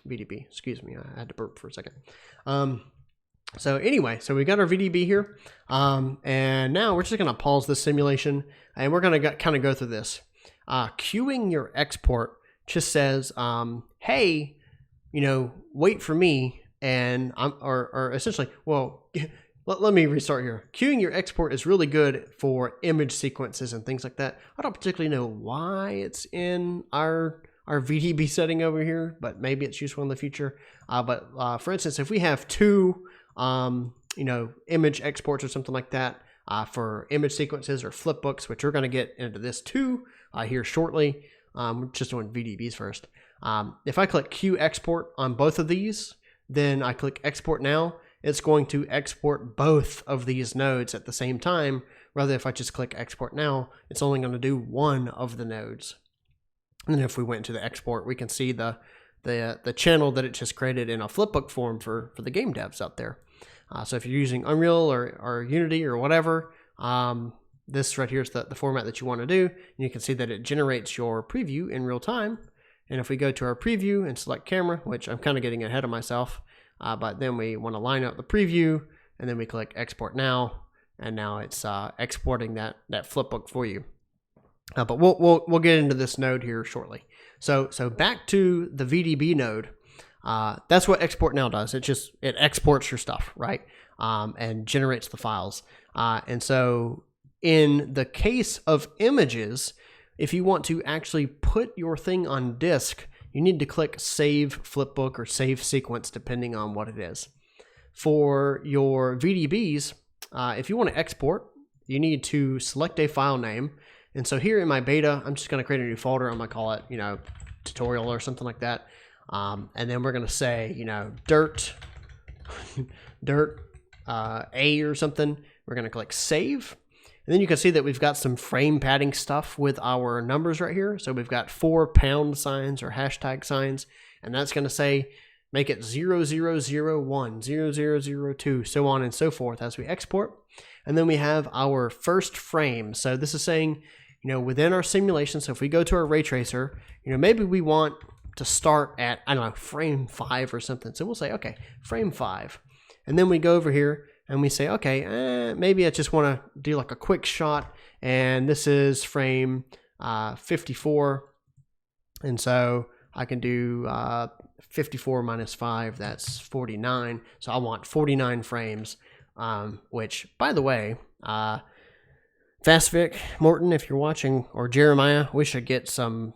A: VDB. Excuse me, I had to burp for a second. So anyway, so we got our VDB here. And now we're just going to pause this simulation, and we're going to kind of go through this. Queuing your export just says, hey, wait for me. And or essentially, well, let me restart here. Queuing your export is really good for image sequences and things like that. I don't particularly know why it's in our VDB setting over here, but maybe it's useful in the future. But for instance, if we have two, image exports or something like that for image sequences or flipbooks, which we're going to get into this too here shortly. We're just doing VDBs first. If I click Queue Export on both of these, then I click Export Now, it's going to export both of these nodes at the same time. Rather, if I just click Export Now, it's only going to do one of the nodes. And then if we went to the export, we can see the channel that it just created in a flipbook form for the game devs out there. So if you're using Unreal or Unity or whatever, this right here is the format that you want to do. And you can see that it generates your preview in real time. And if we go to our preview and select camera, which I'm kind of getting ahead of myself, but then we want to line up the preview, and then we click Export Now, and now it's exporting that flipbook for you. But we'll get into this node here shortly. So back to the VDB node. That's what Export Now does. It exports your stuff, right? And generates the files. And so in the case of images, if you want to actually put your thing on disk, you need to click Save Flipbook or Save Sequence, depending on what it is. For your VDBs, if you want to export, you need to select a file name. And so here in my beta, I'm just going to create a new folder. I'm going to call it, tutorial or something like that. And then we're going to say, dirt A or something. We're going to click Save. And then you can see that we've got some frame padding stuff with our numbers right here. So we've got 4 pound signs or hashtag signs, and that's going to say, make it 0001, 0002, so on and so forth as we export. And then we have our first frame. So this is saying, within our simulation, so if we go to our ray tracer, maybe we want to start at, frame 5 or something. So we'll say, okay, frame 5. And then we go over here and we say, okay, maybe I just want to do like a quick shot, and this is frame 54. And so I can do 54 minus 5, that's 49. So I want 49 frames, which, by the way, Fastvic, Morton, if you're watching, or Jeremiah, we should get some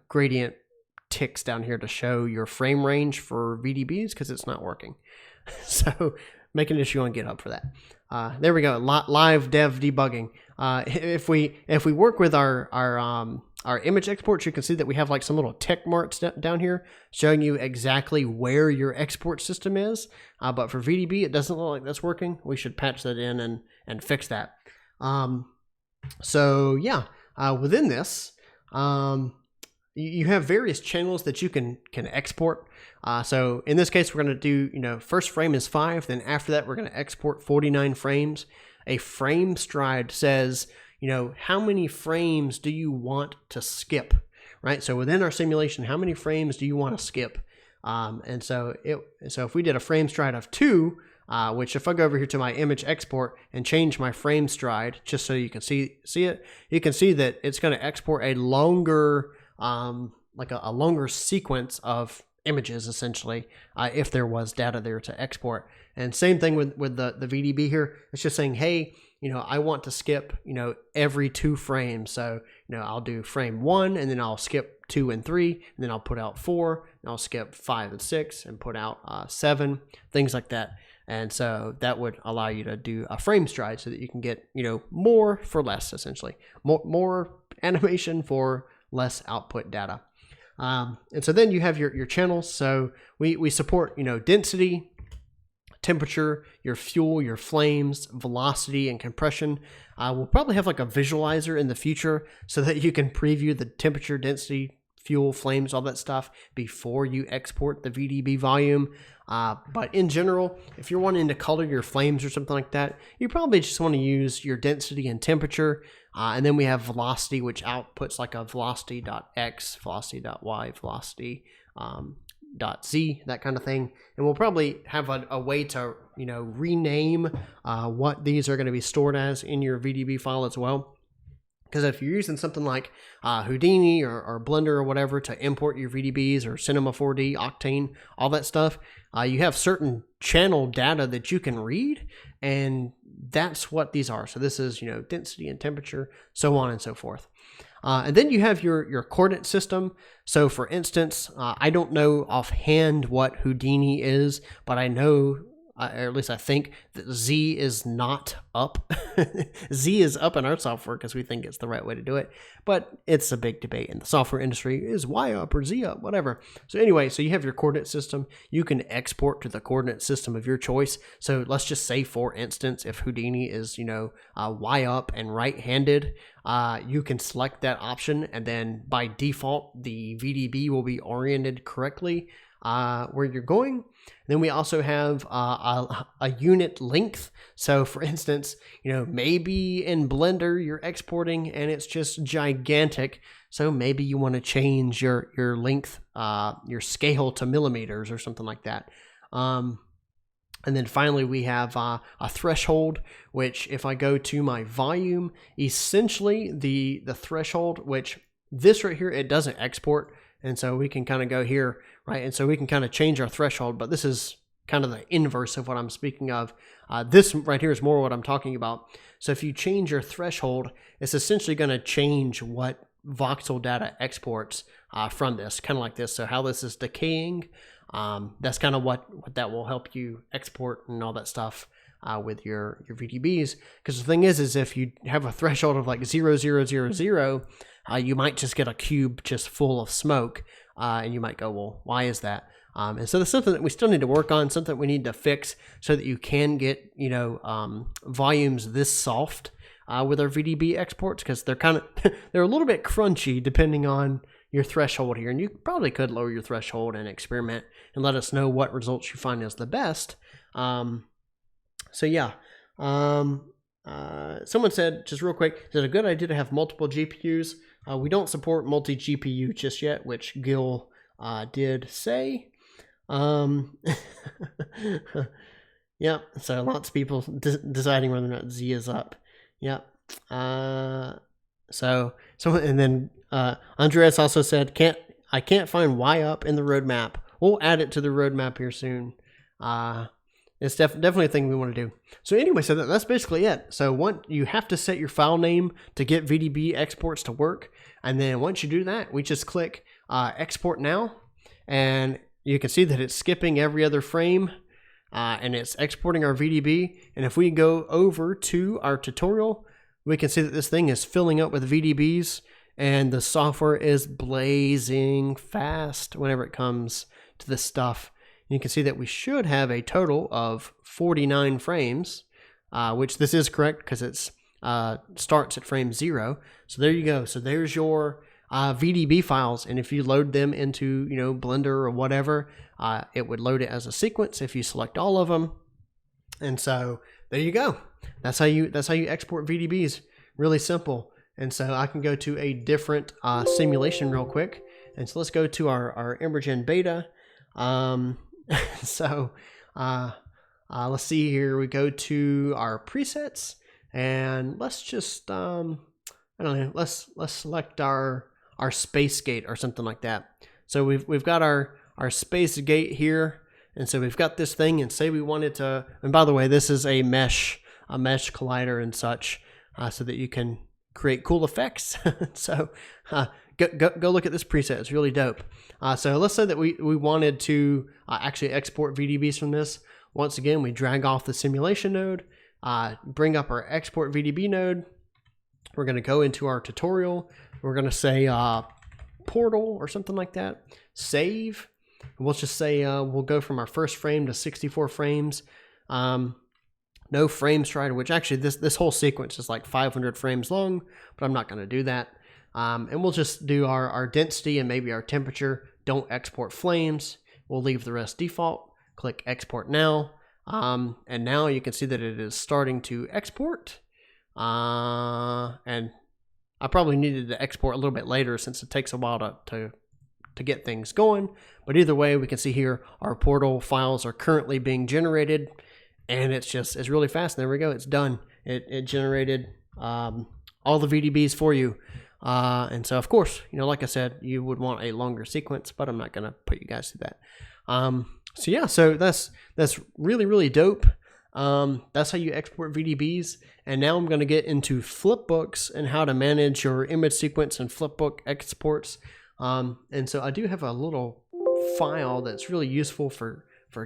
A: gradient ticks down here to show your frame range for VDBs, because it's not working. So make an issue on GitHub for that. There we go, live dev debugging. If we work with our image exports, you can see that we have like some little tick marks down here showing you exactly where your export system is. But for VDB, it doesn't look like that's working. We should patch that in and fix that. So yeah, within this, you have various channels that you can export. So in this case, we're going to do, first frame is 5. Then after that, we're going to export 49 frames. A frame stride says, how many frames do you want to skip, right? So within our simulation, how many frames do you want to skip? And so if we did a frame stride of 2, which if I go over here to my image export and change my frame stride, just so you can see it, you can see that it's going to export a longer, like a longer sequence of images essentially, if there was data there to export. And same thing with the VDB here. It's just saying, hey, I want to skip, every 2 frames. So, I'll do frame 1 and then I'll skip 2 and 3, and then I'll put out 4, and I'll skip 5 and 6 and put out 7, things like that. And so that would allow you to do a frame stride so that you can get, more for less, essentially. More animation for less output data. And so then you have your channels. So we support, density, temperature, your fuel, your flames, velocity, and compression. We'll probably have like a visualizer in the future so that you can preview the temperature, density, fuel, flames, all that stuff before you export the VDB volume. But in general, if you're wanting to color your flames or something like that, you probably just want to use your density and temperature. And then we have velocity, which outputs like a velocity.x, velocity.y, velocity .z, that kind of thing. And we'll probably have a way to, rename what these are going to be stored as in your VDB file as well. Because if you're using something like Houdini or Blender or whatever to import your VDBs, or Cinema 4D, Octane, all that stuff, you have certain channel data that you can read, and that's what these are. So this is, density and temperature, so on and so forth. And then you have your coordinate system. So for instance, I don't know offhand what Houdini is, but I know, or at least I think, that Z is not up. Z is up in our software because we think it's the right way to do it. But it's a big debate in the software industry. Is Y up or Z up? Whatever. So anyway, so you have your coordinate system. You can export to the coordinate system of your choice. So let's just say, for instance, if Houdini is, Y up and right-handed, you can select that option, and then by default, the VDB will be oriented correctly where you're going. Then we also have a unit length. So for instance, maybe in Blender you're exporting and it's just gigantic. So maybe you want to change your length, your scale to millimeters or something like that. And then finally we have a threshold, which if I go to my volume, essentially the threshold, which this right here, it doesn't export. And so we can kind of go here, right? And so we can kind of change our threshold, but this is kind of the inverse of what I'm speaking of. This right here is more what I'm talking about. So if you change your threshold, it's essentially going to change what voxel data exports from this, kind of like this. So how this is decaying, that's kind of what that will help you export and all that stuff with your VDBs. Because the thing is if you have a threshold of like 0.000, you might just get a cube just full of smoke, and you might go, well, why is that? And so that's something that we still need to work on, something we need to fix so that you can get, volumes this soft with our VDB exports, because they're they're a little bit crunchy depending on your threshold here. And you probably could lower your threshold and experiment and let us know what results you find is the best. So yeah. Someone said, just real quick, is it a good idea to have multiple GPUs? We don't support multi-GPU just yet, which Gil did say. Yep, so lots of people deciding whether or not Z is up. Yep. So and then Andreas also said, I can't find Y up in the roadmap. We'll add it to the roadmap here soon. It's definitely a thing we want to do. So anyway, so that's basically it. So you have to set your file name to get VDB exports to work. And then once you do that, we just click export now. And you can see that it's skipping every other frame. And it's exporting our VDB. And if we go over to our tutorial, we can see that this thing is filling up with VDBs. And the software is blazing fast whenever it comes to this stuff. You can see that we should have a total of 49 frames, which this is correct because it starts at frame 0. So there you go. So there's your VDB files, and if you load them into Blender or whatever, it would load it as a sequence if you select all of them. And so there you go. That's how you export VDBs. Really simple. And so I can go to a different simulation real quick. And so let's go to our EmberGen Beta. So let's see here. We go to our presets, and let's just I don't know. Let's select our space gate or something like that. So we've got our our space gate here. And so we've got this thing, and say we wanted to, and by the way, this is a mesh collider and such, so that you can create cool effects. So go look at this preset. It's really dope. So let's say that we wanted to actually export VDBs from this. Once again, we drag off the simulation node, bring up our export VDB node. We're going to go into our tutorial. We're going to say portal or something like that. Save. And we'll just say we'll go from our first frame to 64 frames. No frame strider, which actually this whole sequence is like 500 frames long, but I'm not going to do that. And we'll just do our density and maybe our temperature. Don't export flames. We'll leave the rest default. Click export now. And now you can see that it is starting to export. And I probably needed to export a little bit later since it takes a while to get things going. But either way, we can see here our portal files are currently being generated, and it's really fast. There we go. It's done. It generated all the VDBs for you. And so, of course, like I said, you would want a longer sequence, but I'm not going to put you guys through that. So yeah, so that's really, really dope. That's how you export VDBs. And now I'm going to get into flipbooks and how to manage your image sequence and flipbook exports. And so I do have a little file that's really useful for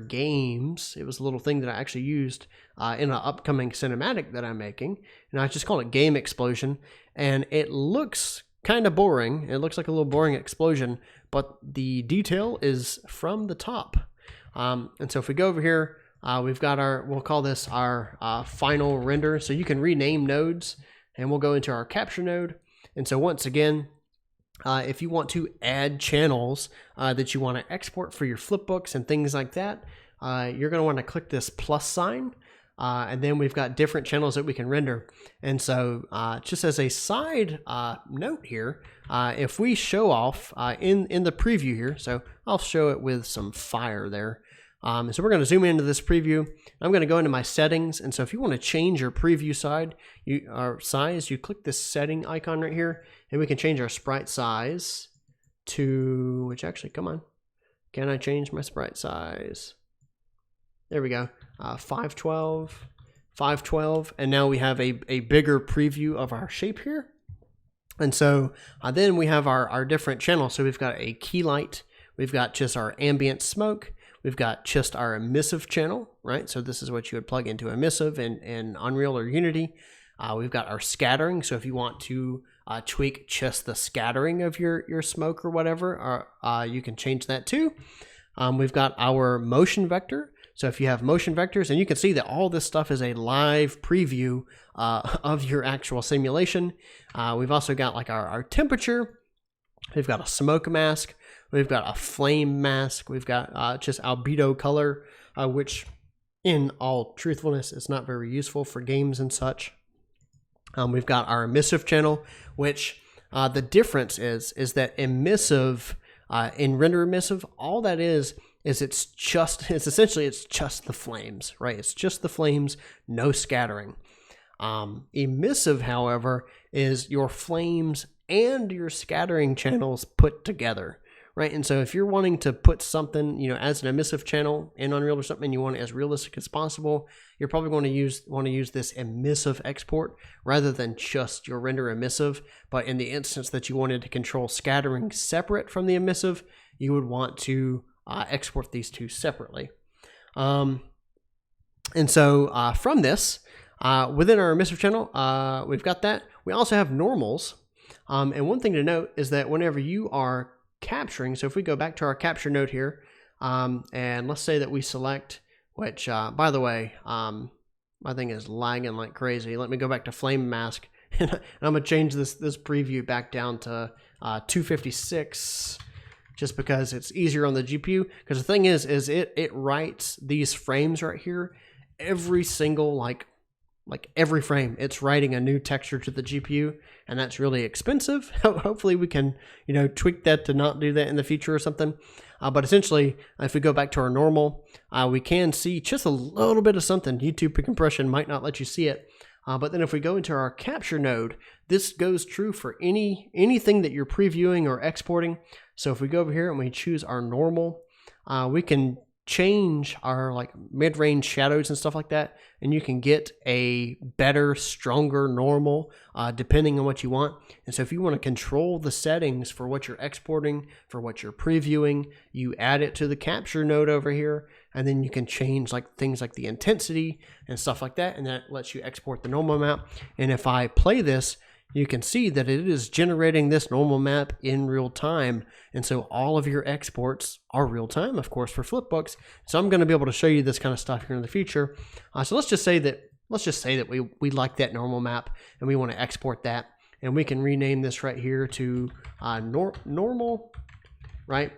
A: games. It was a little thing that I actually used in an upcoming cinematic that I'm making, and I just call it Game Explosion. And it looks kind of boring. It looks like a little boring explosion, but the detail is from the top. And so if we go over here, we've got we'll call this our final render. So you can rename nodes, and we'll go into our capture node. And so once again, if you want to add channels that you want to export for your flipbooks and things like that, you're going to want to click this plus sign. And then we've got different channels that we can render. And so just as a side note here, if we show off in the preview here, so I'll show it with some fire there. So we're going to zoom into this preview. I'm going to go into my settings. And so if you want to change your preview size, you click this setting icon right here, and we can change our sprite size to, which actually, come on. Can I change my sprite size? There we go. 512. And now we have a bigger preview of our shape here. And so then we have our different channels. So we've got a key light. We've got just our ambient smoke. We've got just our emissive channel, right? So this is what you would plug into emissive in Unreal or Unity. We've got our scattering. So if you want to tweak just the scattering of your smoke or whatever, you can change that too. We've got our motion vector. So if you have motion vectors, and you can see that all this stuff is a live preview of your actual simulation. We've also got like our temperature. We've got a smoke mask. We've got a flame mask. We've got just albedo color, which in all truthfulness is not very useful for games and such. We've got our emissive channel, which the difference is that emissive, in render emissive, all that is it's essentially just the flames, right? It's just the flames, no scattering. Emissive, however, is your flames and your scattering channels put together, right? And so if you're wanting to put something, as an emissive channel in Unreal or something, you want it as realistic as possible, you're probably going to want to use this emissive export rather than just your render emissive. But in the instance that you wanted to control scattering separate from the emissive, you would want to export these two separately. And so from this, within our emissive channel, we've got that. We also have normals. And one thing to note is that whenever you are capturing, so if we go back to our capture node here, and let's say that we select, which by the way, my thing is lagging like crazy. Let me go back to flame mask, and I'm gonna change this preview back down to 256, just because it's easier on the GPU. Because the thing is it writes these frames right here every single like every frame. It's writing a new texture to the GPU, and that's really expensive. Hopefully we can tweak that to not do that in the future or something. But essentially, if we go back to our normal, we can see just a little bit of something. YouTube compression might not let you see it. But then if we go into our capture node, this goes true for anything that you're previewing or exporting. So if we go over here and we choose our normal, we can change our like mid-range shadows and stuff like that, and you can get a better, stronger normal depending on what you want. And so if you want to control the settings for what you're exporting, for what you're previewing, you add it to the capture node over here, and then you can change like things like the intensity and stuff like that, and that lets you export the normal map. And if I play this, you can see that it is generating this normal map in real time. And so all of your exports are real time, of course, for flipbooks. So I'm going to be able to show you this kind of stuff here in the future. So let's just say that we like that normal map and we want to export that. And we can rename this right here to normal, right?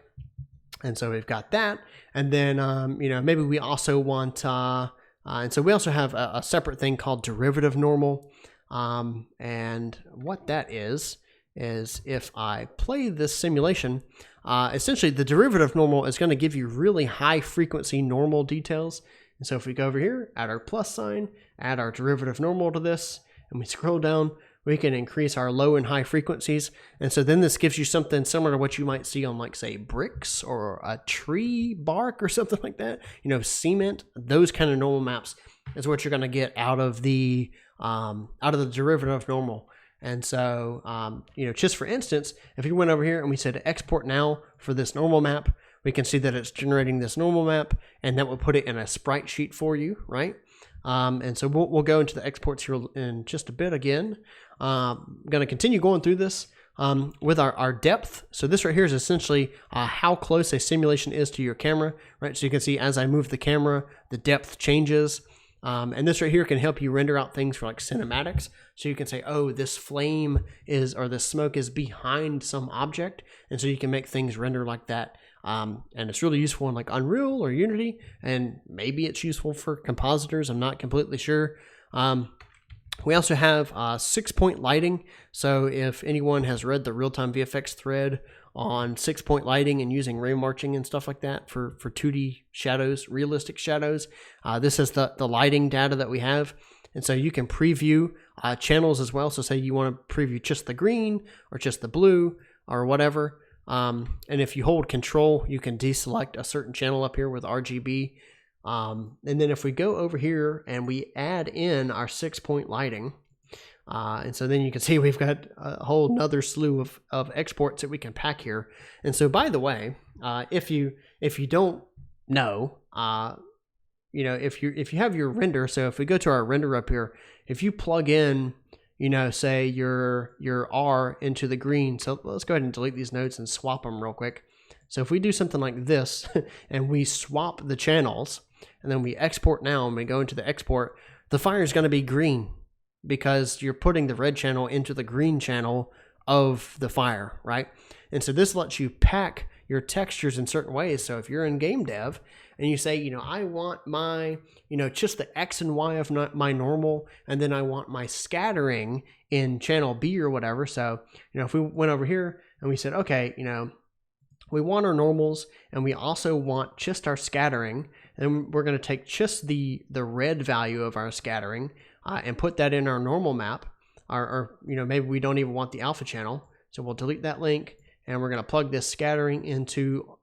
A: And so we've got that. And then, maybe we also want, and so we also have a separate thing called derivative normal. And what that is if I play this simulation, essentially the derivative normal is going to give you really high frequency normal details. And so if we go over here, add our plus sign, add our derivative normal to this, and we scroll down, we can increase our low and high frequencies. And so then this gives you something similar to what you might see on like say bricks or a tree bark or something like that, cement. Those kind of normal maps is what you're going to get out of the derivative normal. And so, just for instance, if you went over here and we said export now for this normal map, we can see that it's generating this normal map, and that will put it in a sprite sheet for you, right? And so we'll go into the exports here in just a bit again. I'm going to continue going through this with our depth. So this right here is essentially how close a simulation is to your camera, right? So you can see as I move the camera, the depth changes. And this right here can help you render out things for like cinematics. So you can say, oh, this flame is, or this smoke is behind some object. And so you can make things render like that. And it's really useful in like Unreal or Unity, and maybe it's useful for compositors. I'm not completely sure. We also have 6-point lighting. So if anyone has read the real-time VFX thread on 6-point lighting and using ray marching and stuff like that for 2D shadows, realistic shadows, this is the lighting data that we have. And so you can preview channels as well. So say you want to preview just the green or just the blue or whatever. And if you hold control, you can deselect a certain channel up here with RGB. And then if we go over here and we add in our 6-point lighting, and so then you can see we've got a whole nother slew of exports that we can pack here. And so, by the way, if you don't know, if you have your render, so if we go to our render up here, if you plug in, say your R into the green, so let's go ahead and delete these nodes and swap them real quick. So if we do something like this and we swap the channels and then we export now and we go into the export, the fire is going to be green because you're putting the red channel into the green channel of the fire, right? And so this lets you pack your textures in certain ways. So if you're in game dev and you say, I want my, just the X and Y of my normal, and then I want my scattering in channel B or whatever. So, if we went over here and we said, okay, we want our normals and we also want just our scattering, and we're going to take just the red value of our scattering and put that in our normal map, or maybe we don't even want the alpha channel. So we'll delete that link. And we're going to plug this scattering into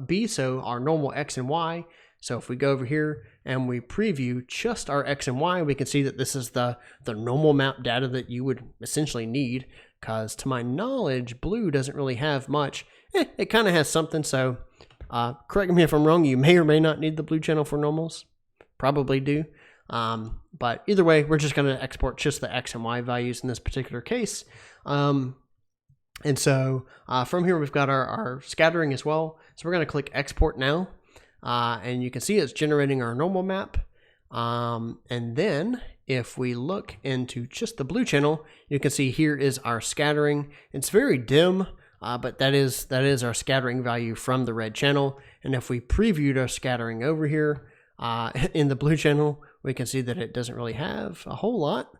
A: B, so our normal X and Y. So if we go over here and we preview just our X and Y, we can see that this is the normal map data that you would essentially need, because to my knowledge, blue doesn't really have much. It kind of has something, so correct me if I'm wrong, you may or may not need the blue channel for normals. Probably do. But either way, we're just going to export just the X and Y values in this particular case. And so from here, we've got our scattering as well. So we're going to click export now. And you can see it's generating our normal map. And then if we look into just the blue channel, you can see here is our scattering. It's very dim, but that is our scattering value from the red channel. And if we previewed our scattering over here in the blue channel, we can see that it doesn't really have a whole lot,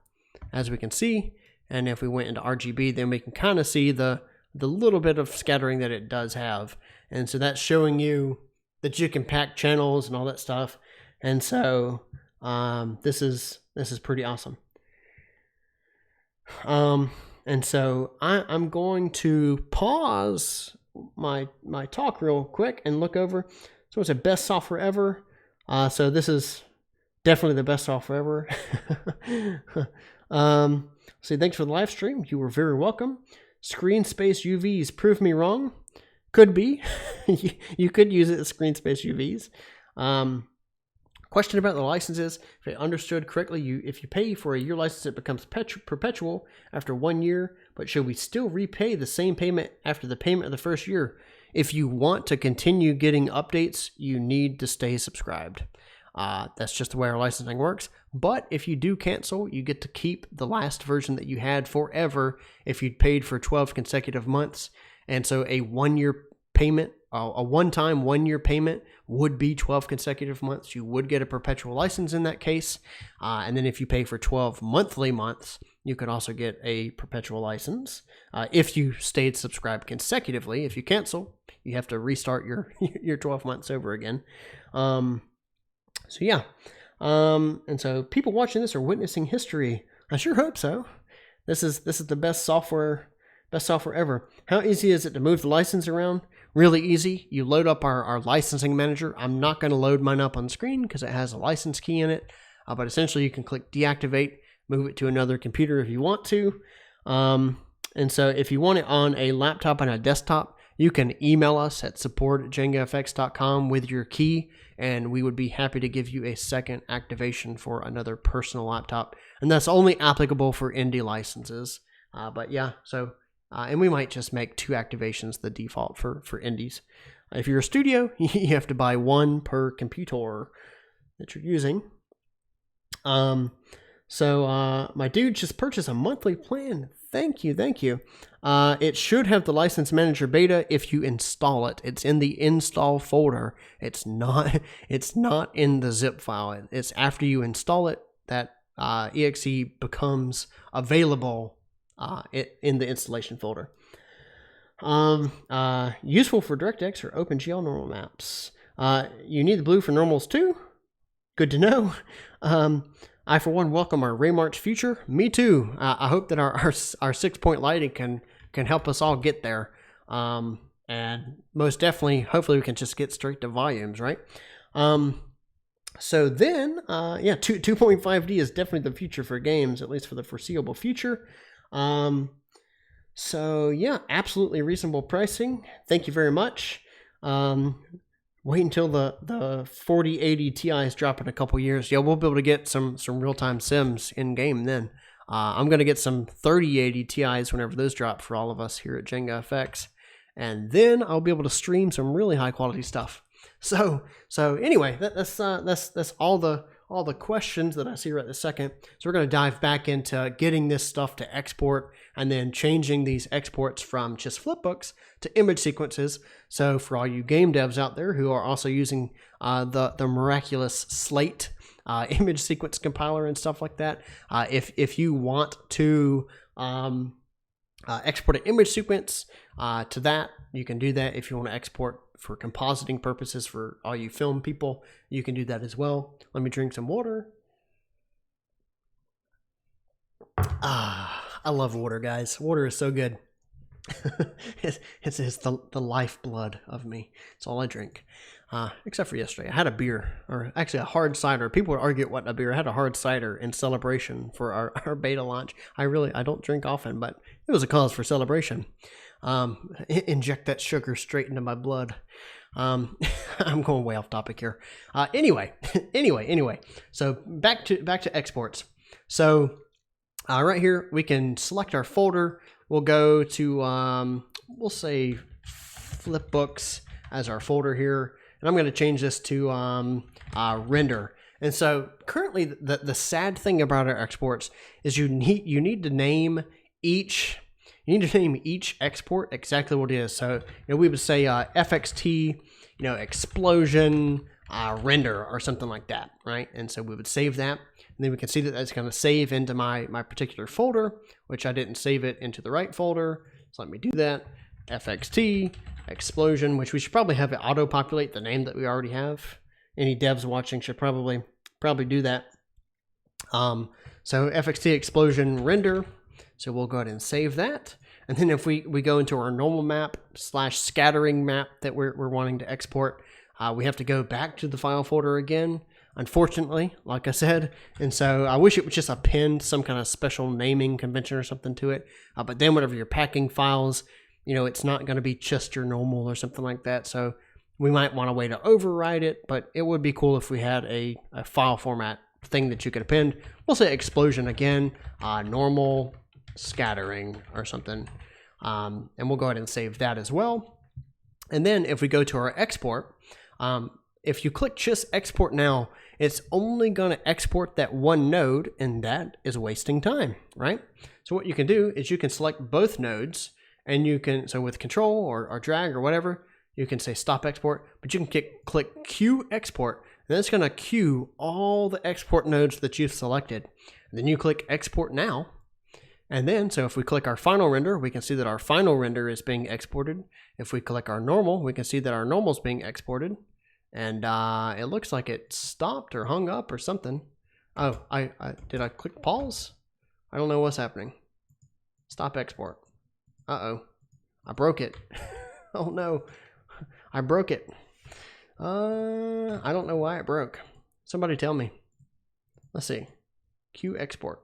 A: as we can see. And if we went into RGB, then we can kind of see the little bit of scattering that it does have. And so that's showing you that you can pack channels and all that stuff. And so this is pretty awesome. And so I'm going to pause my talk real quick and look over. So it's a best software ever. So this is definitely the best software ever. So thanks for the live stream. You were very welcome. Screen space UVs prove me wrong. Could be. You could use it as screen space UVs. Question about the licenses. If I understood correctly, if you pay for a year license, it becomes perpetual after 1 year. But should we still repay the same payment after the payment of the first year? If you want to continue getting updates, you need to stay subscribed. That's just the way our licensing works. But if you do cancel, you get to keep the last version that you had forever if you'd paid for 12 consecutive months. And so a 1 year payment, a one-time 1 year payment would be 12 consecutive months. You would get a perpetual license in that case. And then if you pay for 12 monthly months, you could also get a perpetual license. If you stayed subscribed consecutively, if you cancel, you have to restart your 12 months over again. So yeah, and so people watching this are witnessing history. I sure hope so. This is the best software ever. How easy is it to move the license around? Really easy. You load up our licensing manager. I'm not going to load mine up on screen because it has a license key in it. But essentially, you can click deactivate, move it to another computer if you want to. And so if you want it on a laptop and a desktop, you can email us at support@jengafx.com with your key, and we would be happy to give you a second activation for another personal laptop. And that's only applicable for indie licenses. But yeah, so, and we might just make 2 activations the default for indies. If you're a studio, you have to buy 1 per computer that you're using. So my dude just purchased a monthly plan. Thank you. It should have the License Manager Beta if you install it. It's in the install folder. It's not in the zip file. It's after you install it that exe becomes available in the installation folder. Useful for DirectX or OpenGL normal maps. You need the blue for normals too? Good to know. I, for one, welcome our Raymarch future. Me too. I hope that our 6-point lighting can help us all get there. And most definitely, hopefully we can just get straight to volumes, right? So then, 2.5D is definitely the future for games, at least for the foreseeable future. So yeah, absolutely reasonable pricing. Thank you very much. Wait until the 4080 Ti's drop in a couple years. Yeah, we'll be able to get some real-time sims in game then. I'm going to get some 3080 Ti's whenever those drop for all of us here at Jenga FX. And then I'll be able to stream some really high quality stuff. So anyway, that's all the questions that I see right this second. So we're going to dive back into getting this stuff to export and then changing these exports from just flipbooks to image sequences. So for all you game devs out there who are also using the miraculous Slate image sequence compiler and stuff like that, if you want to export an image sequence to that, you can do that. If you want to export for compositing purposes for all you film people, you can do that as well. Let me drink some water. I love water, guys. Water is so good. it's the lifeblood of me. It's all I drink. Except for yesterday. I had a beer, or actually a hard cider. People would argue what a beer. I had a hard cider in celebration for our beta launch. I don't drink often, but it was a cause for celebration. Inject that sugar straight into my blood. I'm going way off topic here. Anyway. So back to exports. So right here we can select our folder. We'll go to we'll say flipbooks as our folder here, and I'm going to change this to render. And so currently the sad thing about our exports is you need to name each. You need to name each export exactly what it is. So we would say FXT, explosion render or something like that, right? And so we would save that, and then we can see that that's going to save into my particular folder, which I didn't save it into the right folder. So let me do that. FXT explosion, which we should probably have it auto-populate the name that we already have. Any devs watching should probably do that. So FXT explosion render. So we'll go ahead and save that. And then if we go into our normal map / scattering map that we're wanting to export, we have to go back to the file folder again, unfortunately, like I said. And so I wish it was just append some kind of special naming convention or something to it. But then whenever you're packing files, you know, it's not going to be just your normal or something like that. So we might want a way to override it, but it would be cool if we had a file format thing that you could append. We'll say explosion again, normal scattering or something. And we'll go ahead and save that as well. And then if we go to our export, if you click just export now, it's only going to export that one node, and that is wasting time, right? So what you can do is you can select both nodes, and you can, so with control or drag or whatever, you can say stop export, but you can click queue export, and it's going to queue all the export nodes that you've selected. And then you click export now. And then, so if we click our final render, we can see that our final render is being exported. If we click our normal, we can see that our normal is being exported. And it looks like it stopped or hung up or something. Oh, did I click pause? I don't know what's happening. Stop export. Uh-oh, I broke it. Oh no, I broke it. I don't know why it broke. Somebody tell me. Let's see. Queue export.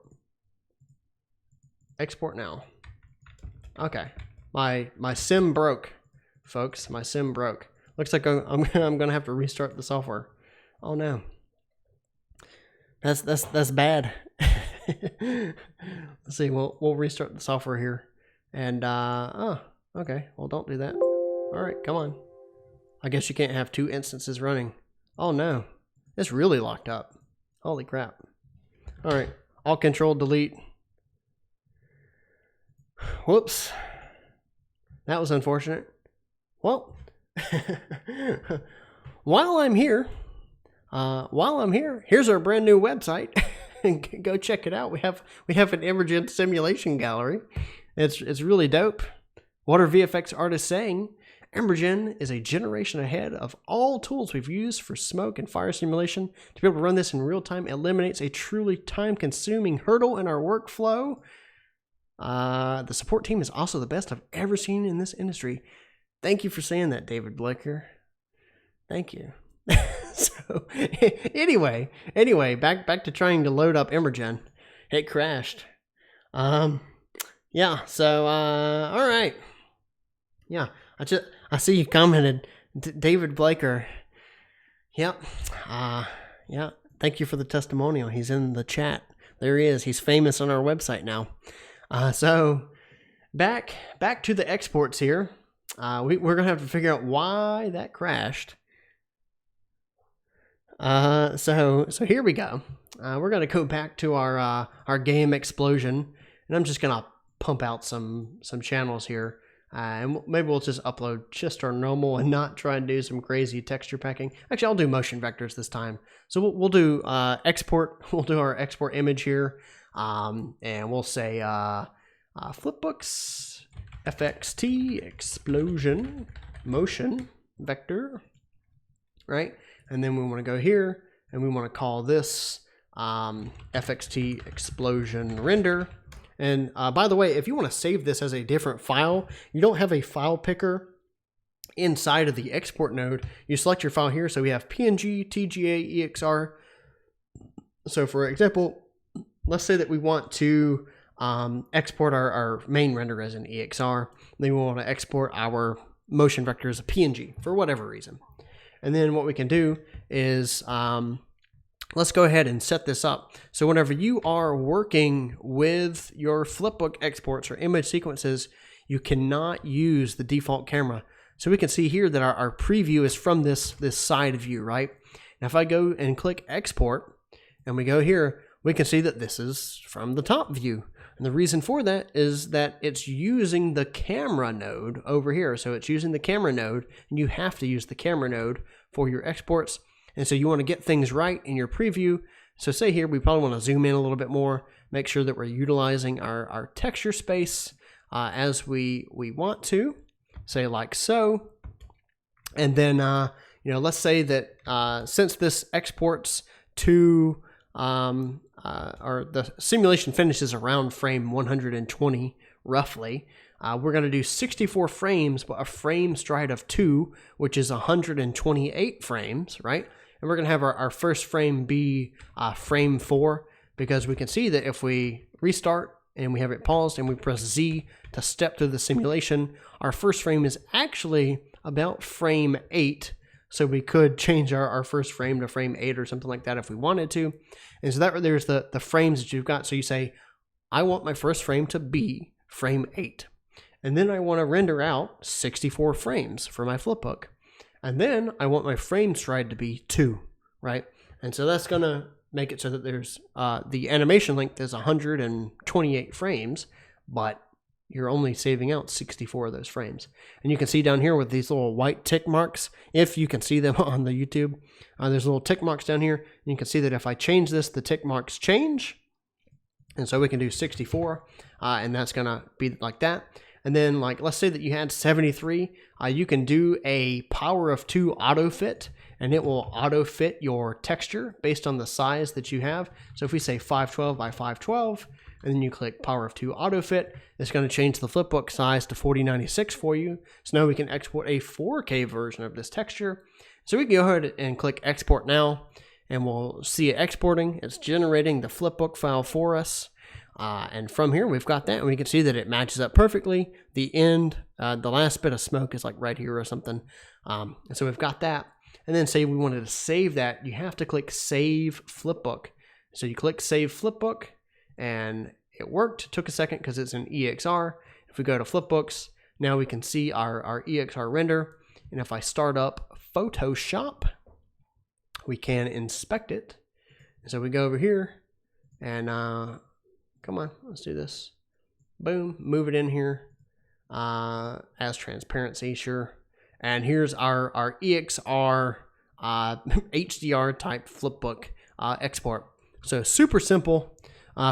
A: Export now. Okay, my sim broke, folks. My sim broke. Looks like I'm gonna have to restart the software. Oh no. That's bad. Let's see. We'll restart the software here. And oh, okay. Well, don't do that. All right, come on. I guess you can't have two instances running. Oh no, it's really locked up. Holy crap. All right, Alt Control Delete. Whoops. That was unfortunate. Well, while I'm here, here's our brand new website. Go check it out. We have an EmberGen simulation gallery. It's really dope. What are VFX artists saying? EmberGen is a generation ahead of all tools we've used for smoke and fire simulation. To be able to run this in real time eliminates a truly time-consuming hurdle in our workflow. The support team is also the best I've ever seen in this industry. Thank you for saying that, David Blaker. Thank you. So anyway, back to trying to load up EmberGen. It crashed. Yeah, so all right. Yeah, I see you commented, David Blaker. Yep. Yeah. Thank you for the testimonial. He's in the chat. There he is. He's famous on our website now. So back to the exports here. We're gonna have to figure out why that crashed. So here we go. We're gonna go back to our game explosion, and I'm just gonna pump out some channels here. And maybe we'll just upload just our normal and not try and do some crazy texture packing. Actually, I'll do motion vectors this time. So we'll do export. We'll do our export image here. And we'll say flipbooks FXT explosion motion vector, right? And then we want to go here and we want to call this FXT explosion render. And by the way, if you want to save this as a different file, you don't have a file picker inside of the export node. You select your file here. So we have PNG, TGA, EXR. So for example, let's say that we want to export our main render as an EXR. Then we want to export our motion vector as a PNG for whatever reason. And then what we can do is let's go ahead and set this up. So whenever you are working with your flipbook exports or image sequences, you cannot use the default camera. So we can see here that our preview is from this side view, right? Now if I go and click export and we go here, we can see that this is from the top view. And the reason for that is that it's using the camera node over here. So it's using the camera node, and you have to use the camera node for your exports. And so you want to get things right in your preview. So say here, we probably want to zoom in a little bit more, make sure that we're utilizing our texture space as we want to, say like so. And then, let's say that since this exports to, or the simulation finishes around frame 120, roughly. We're going to do 64 frames, but a frame stride of 2, which is 128 frames, right? And we're going to have our first frame be frame 4, because we can see that if we restart and we have it paused and we press Z to step through the simulation, our first frame is actually about frame 8. So we could change our first frame to frame 8 or something like that if we wanted to. And so that there's the frames that you've got. So you say, I want my first frame to be frame 8. And then I want to render out 64 frames for my flipbook. And then I want my frame stride to be 2, right? And so that's going to make it so that there's the animation length is 128 frames, but you're only saving out 64 of those frames. And you can see down here with these little white tick marks, if you can see them on the YouTube, there's little tick marks down here. And you can see that if I change this, the tick marks change. And so we can do 64, and that's going to be like that. And then, like, let's say that you had 73, you can do a power of 2 auto fit, and it will auto fit your texture based on the size that you have. So if we say 512 by 512, and then you click power of 2 auto fit, it's going to change the flipbook size to 4096 for you. So now we can export a 4K version of this texture. So we can go ahead and click export now, and we'll see it exporting. It's generating the flipbook file for us. And from here, we've got that, and we can see that it matches up perfectly. The end, the last bit of smoke is like right here or something. And so we've got that. And then say we wanted to save that, you have to click Save Flipbook. So you click Save Flipbook, and it worked. It took a second because it's an EXR. If we go to Flipbooks, now we can see our EXR render. And if I start up Photoshop, we can inspect it. So we go over here, and come on, let's do this. Boom, move it in here as transparency, sure. And here's our EXR HDR type flipbook export. So super simple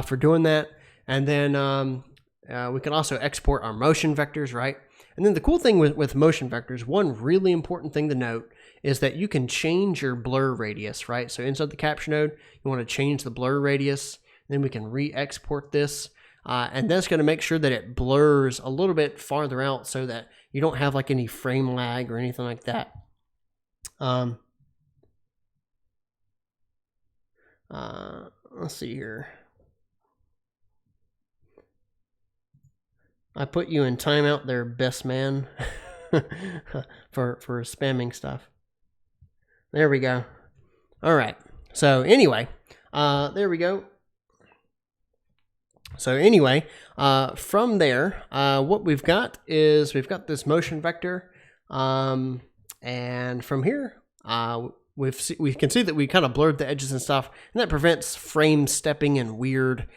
A: for doing that. And then we can also export our motion vectors, right? And then the cool thing with motion vectors, one really important thing to note is that you can change your blur radius, right? So inside the capture node, you want to change the blur radius. Then we can re-export this, and that's going to make sure that it blurs a little bit farther out so that you don't have like any frame lag or anything like that. Let's see here. I put you in timeout there, best man, for spamming stuff. There we go. All right. So anyway, there we go. So anyway, from there, what we've got is we've got this motion vector, and from here, we can see that we kind of blurred the edges and stuff, and that prevents frame stepping and weird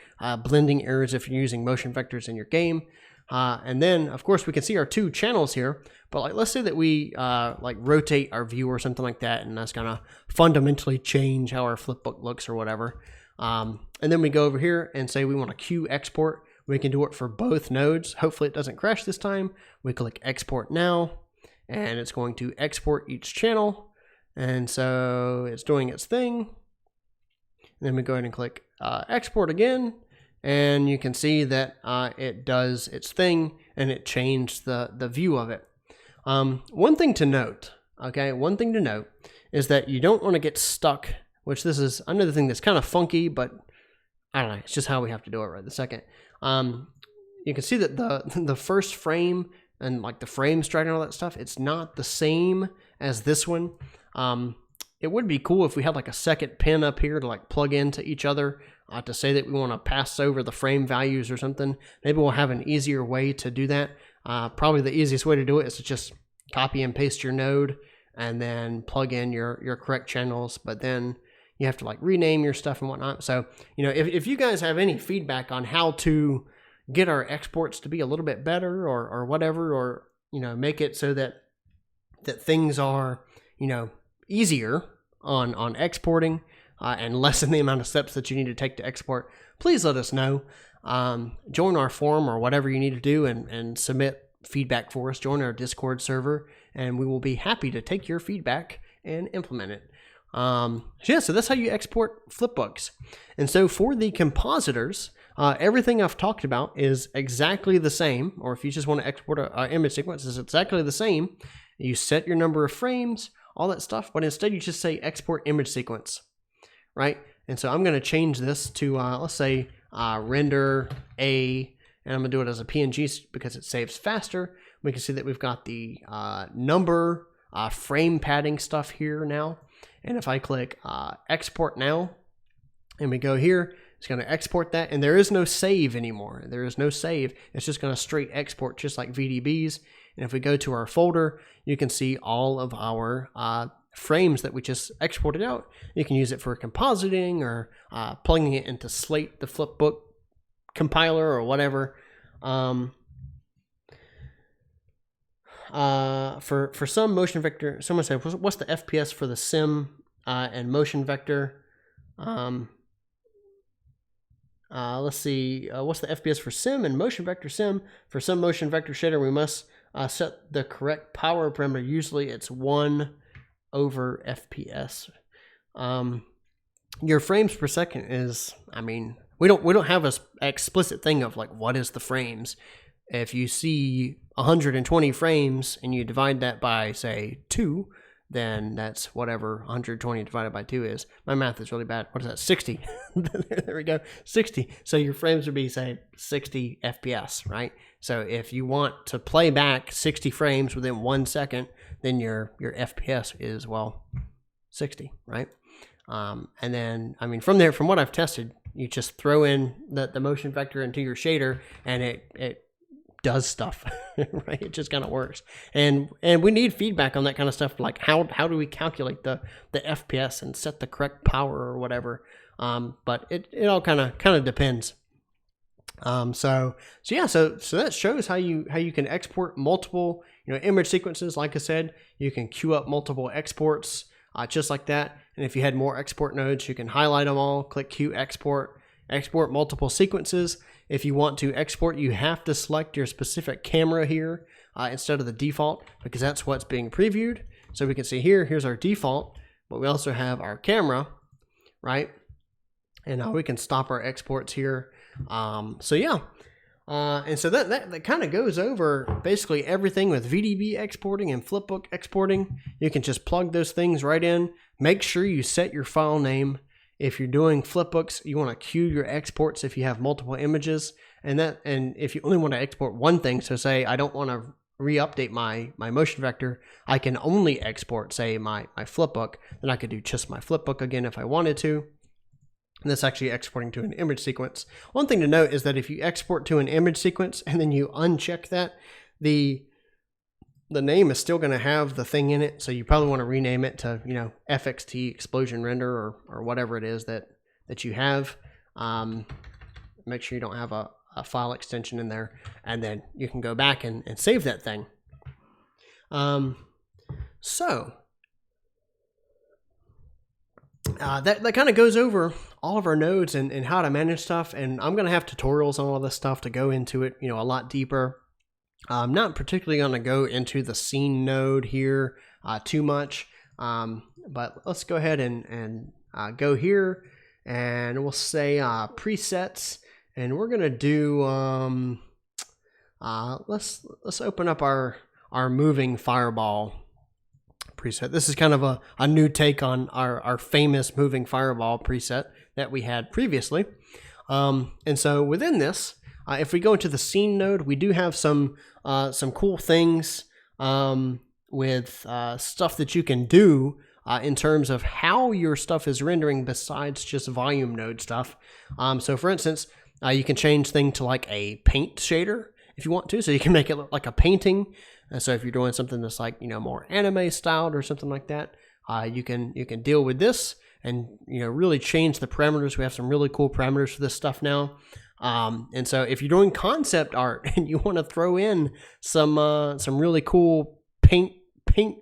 A: blending errors if you're using motion vectors in your game. And then, of course, we can see our 2 channels here, but like let's say that we like rotate our view or something like that, and that's gonna fundamentally change how our flipbook looks or whatever. And then we go over here and say we want to queue export. We can do it for both nodes. Hopefully it doesn't crash this time. We click export now, and it's going to export each channel. And so it's doing its thing. And then we go ahead and click export again, and you can see that it does its thing, and it changed the view of it. One thing to note, okay, one thing to note is that you don't want to get stuck, which this is another thing that's kind of funky, but I don't know, it's just how we have to do it right this second. You can see that the first frame and like the frame stride and all that stuff, it's not the same as this one. It would be cool if we had like a second pin up here to like plug into each other to say that we want to pass over the frame values or something. Maybe we'll have an easier way to do that. Probably the easiest way to do it is to just copy and paste your node and then plug in your correct channels, but then you have to like rename your stuff and whatnot. So, you know, if you guys have any feedback on how to get our exports to be a little bit better or whatever, or, you know, make it so that things are, you know, easier on exporting and lessen the amount of steps that you need to take to export, please let us know. Join our forum or whatever you need to do and submit feedback for us. Join our Discord server, and we will be happy to take your feedback and implement it. So that's how you export flipbooks. And so for the compositors, everything I've talked about is exactly the same, or if you just want to export an image sequence, it's exactly the same. You set your number of frames, all that stuff, but instead you just say export image sequence, right? And so I'm going to change this to, let's say, render A, and I'm going to do it as a PNG because it saves faster. We can see that we've got the number, frame padding stuff here now. And if I click export now, and we go here, it's going to export that, and there is no save anymore. There is no save. It's just going to straight export just like VDBs. And if we go to our folder, you can see all of our frames that we just exported out. You can use it for compositing or plugging it into Slate, the flipbook compiler, or whatever. For some motion vector, someone said, what's the FPS for the sim and motion vector? Let's see, what's the FPS for sim and motion vector sim? For some motion vector shader, we must set the correct power parameter. Usually it's 1 over FPS. Your frames per second is, I mean, we don't have an explicit thing of like, what is the frames? If you see 120 frames and you divide that by, say, 2, then that's whatever 120 divided by 2 is. My math is really bad. What is that? 60. There we go. 60. So your frames would be, say, 60 FPS, right? So if you want to play back 60 frames within 1 second, then your FPS is, well, 60, right? And then, I mean, from there, from what I've tested, you just throw in the motion vector into your shader, and it does stuff, right? It just kind of works. And we need feedback on that kind of stuff, like how do we calculate the FPS and set the correct power or whatever. But it all kind of depends. So that shows how you can export multiple, image sequences. Like I said, you can queue up multiple exports just like that. And if you had more export nodes, you can highlight them all, click queue export multiple sequences. If you want to export, you have to select your specific camera here instead of the default, because that's what's being previewed. So we can see here's our default, but we also have our camera, right? And we can stop our exports here. And so that kind of goes over basically everything with VDB exporting and flipbook exporting. You can just plug those things right in. Make sure you set your file name. If you're doing flipbooks, you want to queue your exports if you have multiple images, and if you only want to export one thing, so say I don't want to re-update my motion vector, I can only export, say, my flipbook, then I could do just my flipbook again if I wanted to. And that's actually exporting to an image sequence. One thing to note is that if you export to an image sequence and then you uncheck that, the name is still going to have the thing in it, so you probably want to rename it to, FXT explosion render or whatever it is that you have. Make sure you don't have a file extension in there, and then you can go back and save that thing. That kind of goes over all of our nodes and how to manage stuff, and I'm going to have tutorials on all this stuff to go into it, a lot deeper. I'm not particularly going to go into the scene node here too much, but let's go ahead and go here, and we'll say presets, and we're going to do let's open up our moving fireball preset. This is kind of a new take on our famous moving fireball preset that we had previously. And so within this, if we go into the scene node, we do have some cool things with stuff that you can do in terms of how your stuff is rendering besides just volume node stuff. So for instance, you can change things to like a paint shader if you want to, so you can make it look like a painting. So if you're doing something that's like, more anime styled or something like that, you can deal with this and, really change the parameters. We have some really cool parameters for this stuff now. And so if you're doing concept art and you want to throw in some really cool paint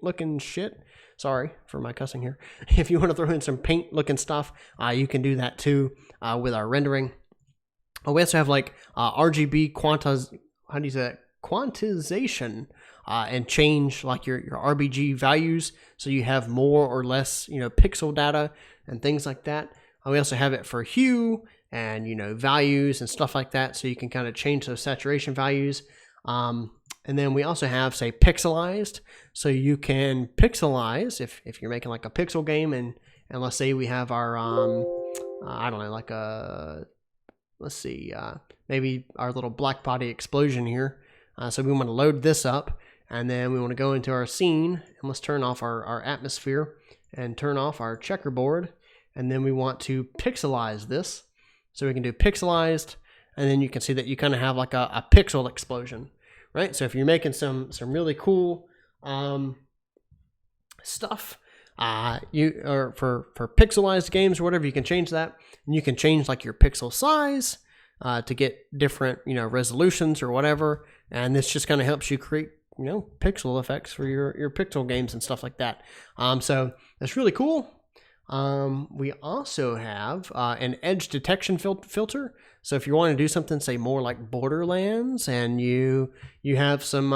A: looking shit, sorry for my cussing here. If you want to throw in some paint looking stuff, you can do that too with our rendering. We also have like RGB quantization and change like your RGB values, so you have more or less pixel data and things like that. We also have it for hue and values and stuff like that, so you can kind of change those saturation values. And then we also have, say, pixelized, so you can pixelize if you're making like a pixel game, and let's say we have our I don't know, like a, let's see, maybe our little black body explosion here. So we want to load this up, and then we want to go into our scene, and let's turn off our atmosphere and turn off our checkerboard, and then we want to pixelize this. So we can do pixelized, and then you can see that you kind of have like a pixel explosion, right? So if you're making some really cool stuff, or for pixelized games or whatever, you can change that, and you can change like your pixel size to get different resolutions or whatever, and this just kind of helps you create pixel effects for your pixel games and stuff like that. So that's really cool. We also have an edge detection filter. So if you want to do something, say more like Borderlands, and you have some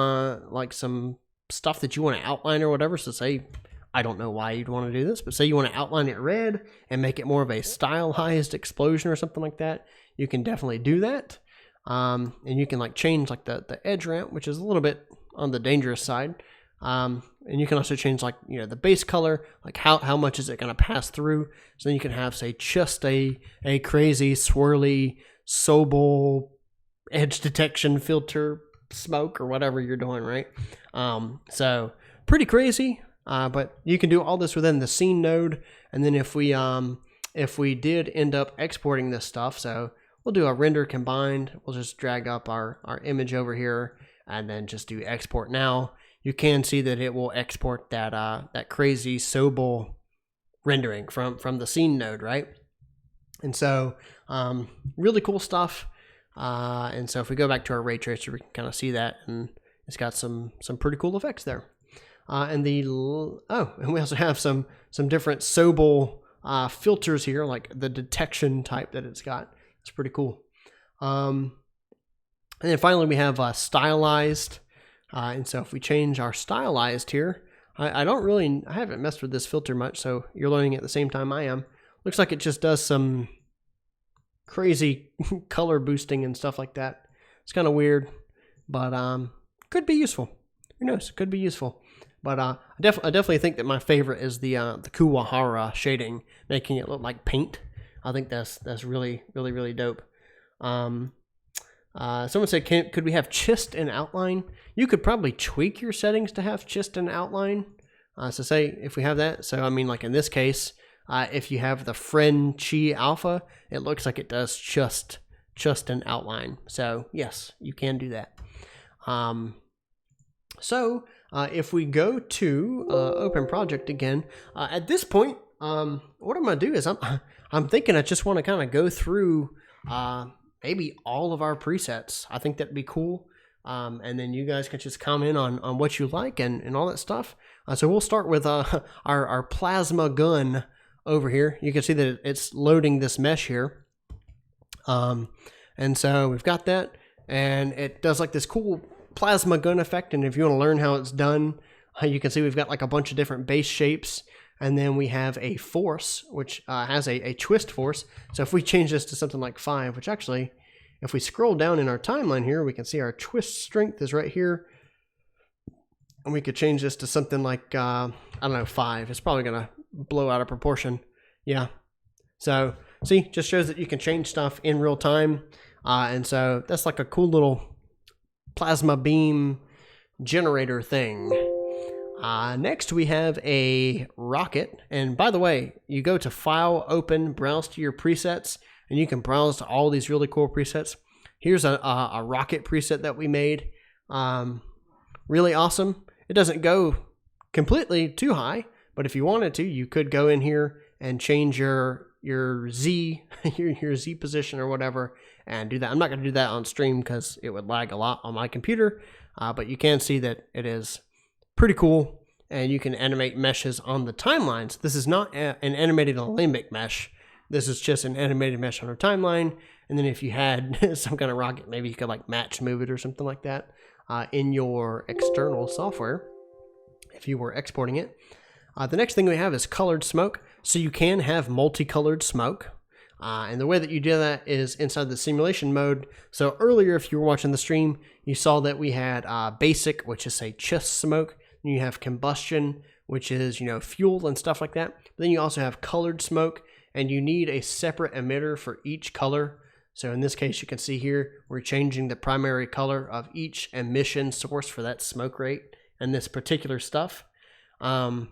A: like some stuff that you want to outline or whatever, so say, I don't know why you'd want to do this, but say you want to outline it red and make it more of a stylized explosion or something like that, you can definitely do that. And you can like change like the edge ramp, which is a little bit on the dangerous side. And you can also change like the base color, like how much is it going to pass through. So then you can have, say, just a crazy swirly Sobel edge detection filter smoke or whatever you're doing, right? So pretty crazy. But you can do all this within the scene node, and then if we did end up exporting this stuff, so we'll do a render combined, we'll just drag up our image over here, and then just do export now. You can see that it will export that crazy Sobel rendering from the scene node, right? And so really cool stuff. And so if we go back to our ray tracer, we can kind of see that, and it's got some pretty cool effects there. And we also have some different Sobel filters here, like the detection type that it's got. It's pretty cool. And then finally we have stylized. And so if we change our stylized here, I haven't messed with this filter much, so you're learning at the same time I am. Looks like it just does some crazy color boosting and stuff like that. It's kind of weird, but could be useful. Who knows? Could be useful. But I definitely think that my favorite is the Kuwahara shading, making it look like paint. I think that's really dope. Someone said, could we have chist and outline? You could probably tweak your settings to have chist and outline. So say if we have that, so I mean like in this case, if you have the Friend Chi Alpha, it looks like it does just an outline. So yes, you can do that. If we go to open project again, at this point, what I'm gonna do is I'm thinking I just want to kind of go through maybe all of our presets. I think that'd be cool. And then you guys can just comment on what you like and all that stuff. So we'll start with our plasma gun over here. You can see that it's loading this mesh here. And so we've got that, and it does like this cool plasma gun effect. And if you want to learn how it's done, you can see we've got like a bunch of different base shapes, and then we have a force which has a twist force. So if we change this to something like 5, which actually, if we scroll down in our timeline here, we can see our twist strength is right here, and we could change this to something like I don't know, 5. It's probably gonna blow out of proportion. Yeah, so see, just shows that you can change stuff in real time. And so that's like a cool little plasma beam generator thing. Next we have a rocket, and by the way, you go to File, Open, Browse to your presets, and you can browse to all these really cool presets. Here's a rocket preset that we made. Really awesome. It doesn't go completely too high, but if you wanted to, you could go in here and change your Z your Z position or whatever and do that. I'm not going to do that on stream because it would lag a lot on my computer, but you can see that it is pretty cool, and you can animate meshes on the timelines. This is not an animated Alembic mesh. This is just an animated mesh on our timeline. And then if you had some kind of rocket, maybe you could like match move it or something like that in your external software if you were exporting it. The next thing we have is colored smoke. So you can have multicolored smoke. And the way that you do that is inside the simulation mode. So earlier, if you were watching the stream, you saw that we had basic, which is say chest smoke. And you have combustion, which is, you know, fuel and stuff like that. But then you also have colored smoke, and you need a separate emitter for each color. So in this case, you can see here, we're changing the primary color of each emission source for that smoke rate and this particular stuff. In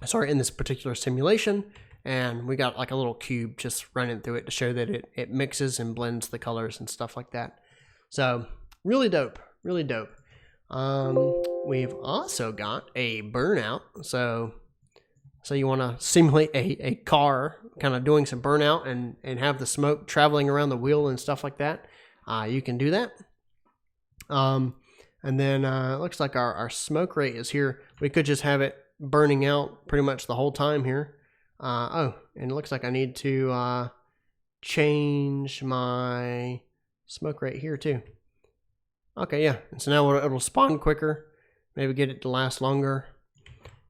A: this particular simulation. And we got like a little cube just running through it to show that it mixes and blends the colors and stuff like that. So really dope, really dope. We've also got a burnout. So you want to simulate a car kind of doing some burnout and have the smoke traveling around the wheel and stuff like that. You can do that. And then it looks like our smoke rate is here. We could just have it burning out pretty much the whole time here. And it looks like I need to change my smoke rate here too. Okay, yeah. And so now it'll spawn quicker. Maybe get it to last longer.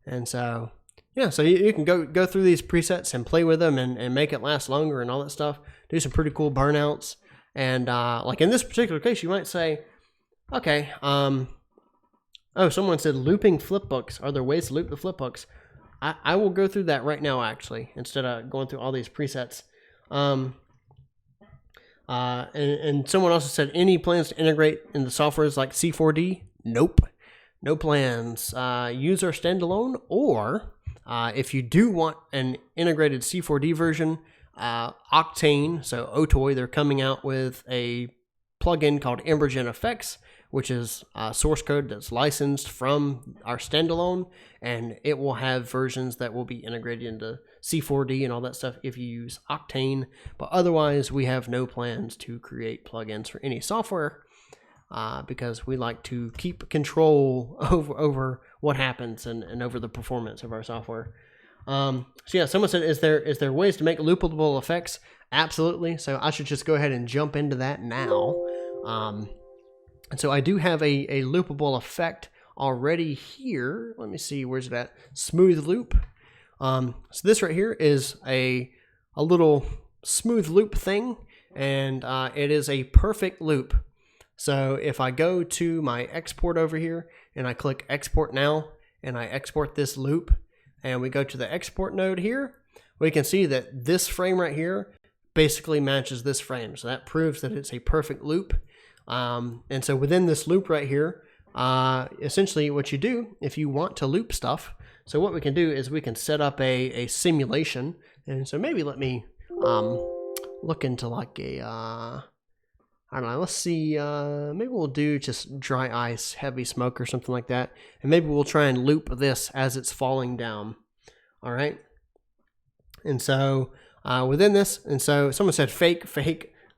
A: And so, yeah, so you can go through these presets and play with them and make it last longer and all that stuff. Do some pretty cool burnouts. And like in this particular case, you might say, okay, oh, someone said looping flipbooks. Are there ways to loop the flipbooks? I will go through that right now, actually, instead of going through all these presets. And someone also said, any plans to integrate in the softwares like C4D? Nope. No plans. Use our standalone, or if you do want an integrated C4D version, Octane, so Otoy, they're coming out with a plugin called EmberGen Effects, which is source code that's licensed from our standalone, and it will have versions that will be integrated into C4D and all that stuff if you use Octane. But otherwise, we have no plans to create plugins for any software because we like to keep control over what happens and over the performance of our software. So yeah, someone said, is there ways to make loopable effects? Absolutely. So I should just go ahead and jump into that now. And so I do have a loopable effect already here. Let me see, where's it at? Smooth loop. So this right here is a little smooth loop thing, and it is a perfect loop. So if I go to my export over here and I click export now and I export this loop and we go to the export node here, we can see that this frame right here basically matches this frame. So that proves that it's a perfect loop. And so within this loop right here, essentially what you do if you want to loop stuff, so what we can do is we can set up a simulation. And so maybe let me look into like a I don't know, let's see, maybe we'll do just dry ice, heavy smoke or something like that. And maybe we'll try and loop this as it's falling down. All right. And so within this, and so someone said fake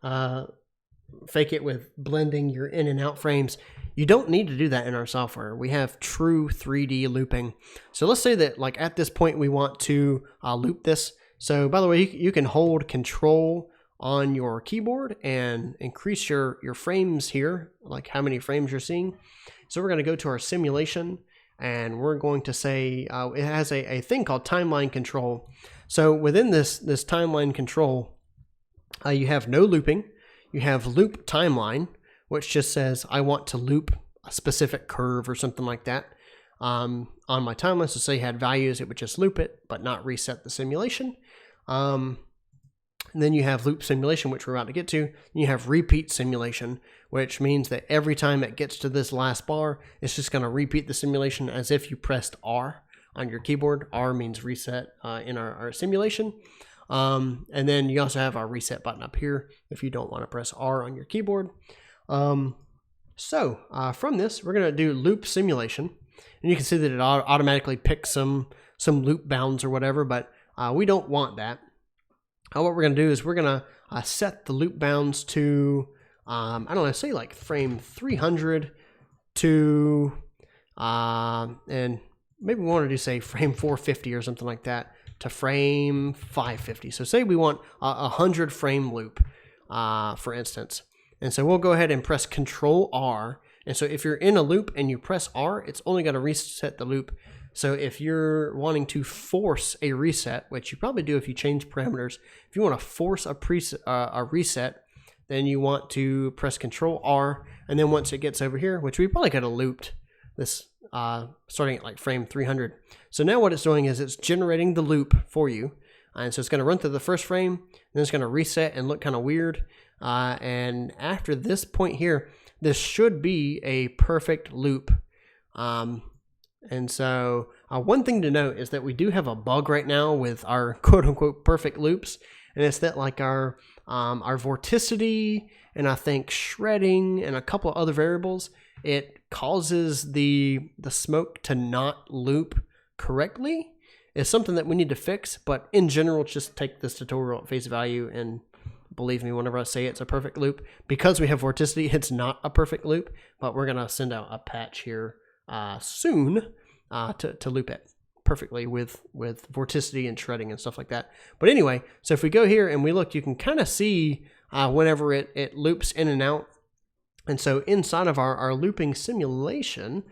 A: it with blending your in and out frames. You don't need to do that in our software. We have true 3D looping. So let's say that like at this point we want to loop this. So by the way, you can hold control on your keyboard and increase your frames here, like how many frames you're seeing. So we're going to go to our simulation and we're going to say it has a thing called timeline control. So within this timeline control, you have no looping. You have loop timeline, which just says I want to loop a specific curve or something like that on my timeline. So say you had values, it would just loop it, but not reset the simulation. And then you have loop simulation, which we're about to get to. And you have repeat simulation, which means that every time it gets to this last bar, it's just going to repeat the simulation as if you pressed R on your keyboard. R means reset in our simulation. And then you also have our reset button up here if you don't want to press R on your keyboard. From this, we're going to do loop simulation. And you can see that it automatically picks some loop bounds or whatever, but we don't want that. What we're going to do is we're going to set the loop bounds to, I don't know, say like frame 300 to, and maybe we want to do say frame 450 or something like that to frame 550. So say we want a 100 frame loop, for instance. And so we'll go ahead and press Control R. And so if you're in a loop and you press R, it's only going to reset the loop So if you're wanting to force a reset, which you probably do if you change parameters, if you want to force a reset, then you want to press Control R, and then once it gets over here, which we probably could have looped this starting at like frame 300. So now what it's doing is it's generating the loop for you, and so it's going to run through the first frame, then it's going to reset and look kind of weird. And after this point here, this should be a perfect loop. And so one thing to note is that we do have a bug right now with our quote-unquote perfect loops, and it's that like our vorticity and I think shredding and a couple of other variables, it causes the smoke to not loop correctly. It's something that we need to fix, but in general, just take this tutorial at face value, and believe me, whenever I say it's a perfect loop, because we have vorticity, it's not a perfect loop, but we're gonna send out a patch here soon to loop it perfectly with vorticity and shredding and stuff like that. But anyway, so if we go here and we look, you can kind of see whenever it loops in and out. And so inside of our looping simulation,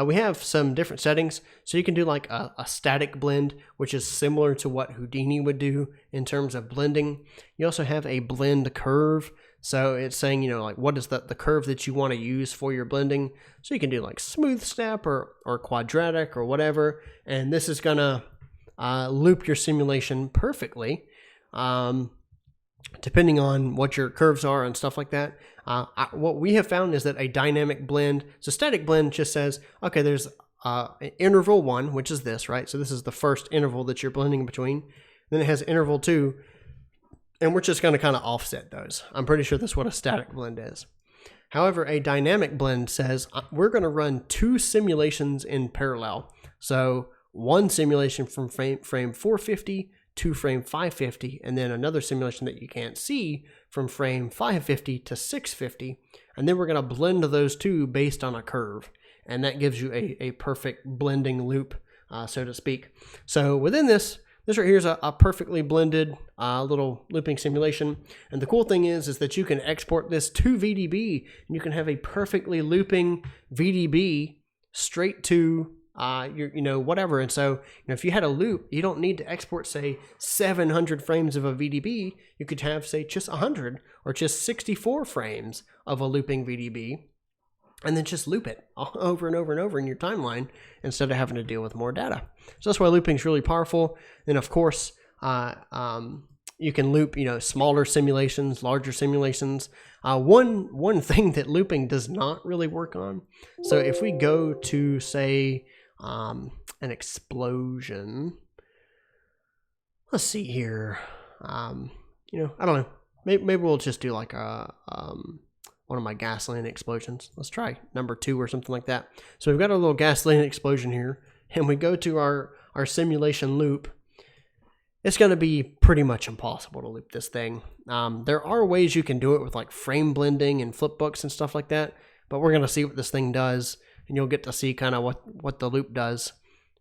A: we have some different settings. So you can do like a static blend, which is similar to what Houdini would do in terms of blending. You also have a blend curve. So it's saying, you know, like what is the curve that you want to use for your blending. So you can do like smooth step or quadratic or whatever. And this is going to loop your simulation perfectly, depending on what your curves are and stuff like that. What we have found is that a dynamic blend, so static blend just says, okay, there's interval 1, which is this, right? So this is the first interval that you're blending between. Then it has interval 2, and we're just going to kind of offset those. I'm pretty sure that's what a static blend is. However, a dynamic blend says we're going to run 2 simulations in parallel. So one simulation from frame 450 to frame 550, and then another simulation that you can't see from frame 550 to 650, and then we're going to blend those two based on a curve, and that gives you a perfect blending loop, so to speak. So within this right here is a perfectly blended little looping simulation, and the cool thing is that you can export this to VDB, and you can have a perfectly looping VDB straight to whatever. And so, if you had a loop, you don't need to export, say, 700 frames of a VDB. You could have, say, just 100 or just 64 frames of a looping VDB, and then just loop it over and over and over in your timeline instead of having to deal with more data. So that's why looping is really powerful. And of course, you can loop, smaller simulations, larger simulations. One thing that looping does not really work on. So if we go to, say, an explosion, let's see here. I don't know. Maybe we'll just do like one of my gasoline explosions. Let's try number 2 or something like that. So we've got a little gasoline explosion here, and we go to our simulation loop. It's going to be pretty much impossible to loop this thing. There are ways you can do it with like frame blending and flipbooks and stuff like that, but we're going to see what this thing does, and you'll get to see kind of what the loop does.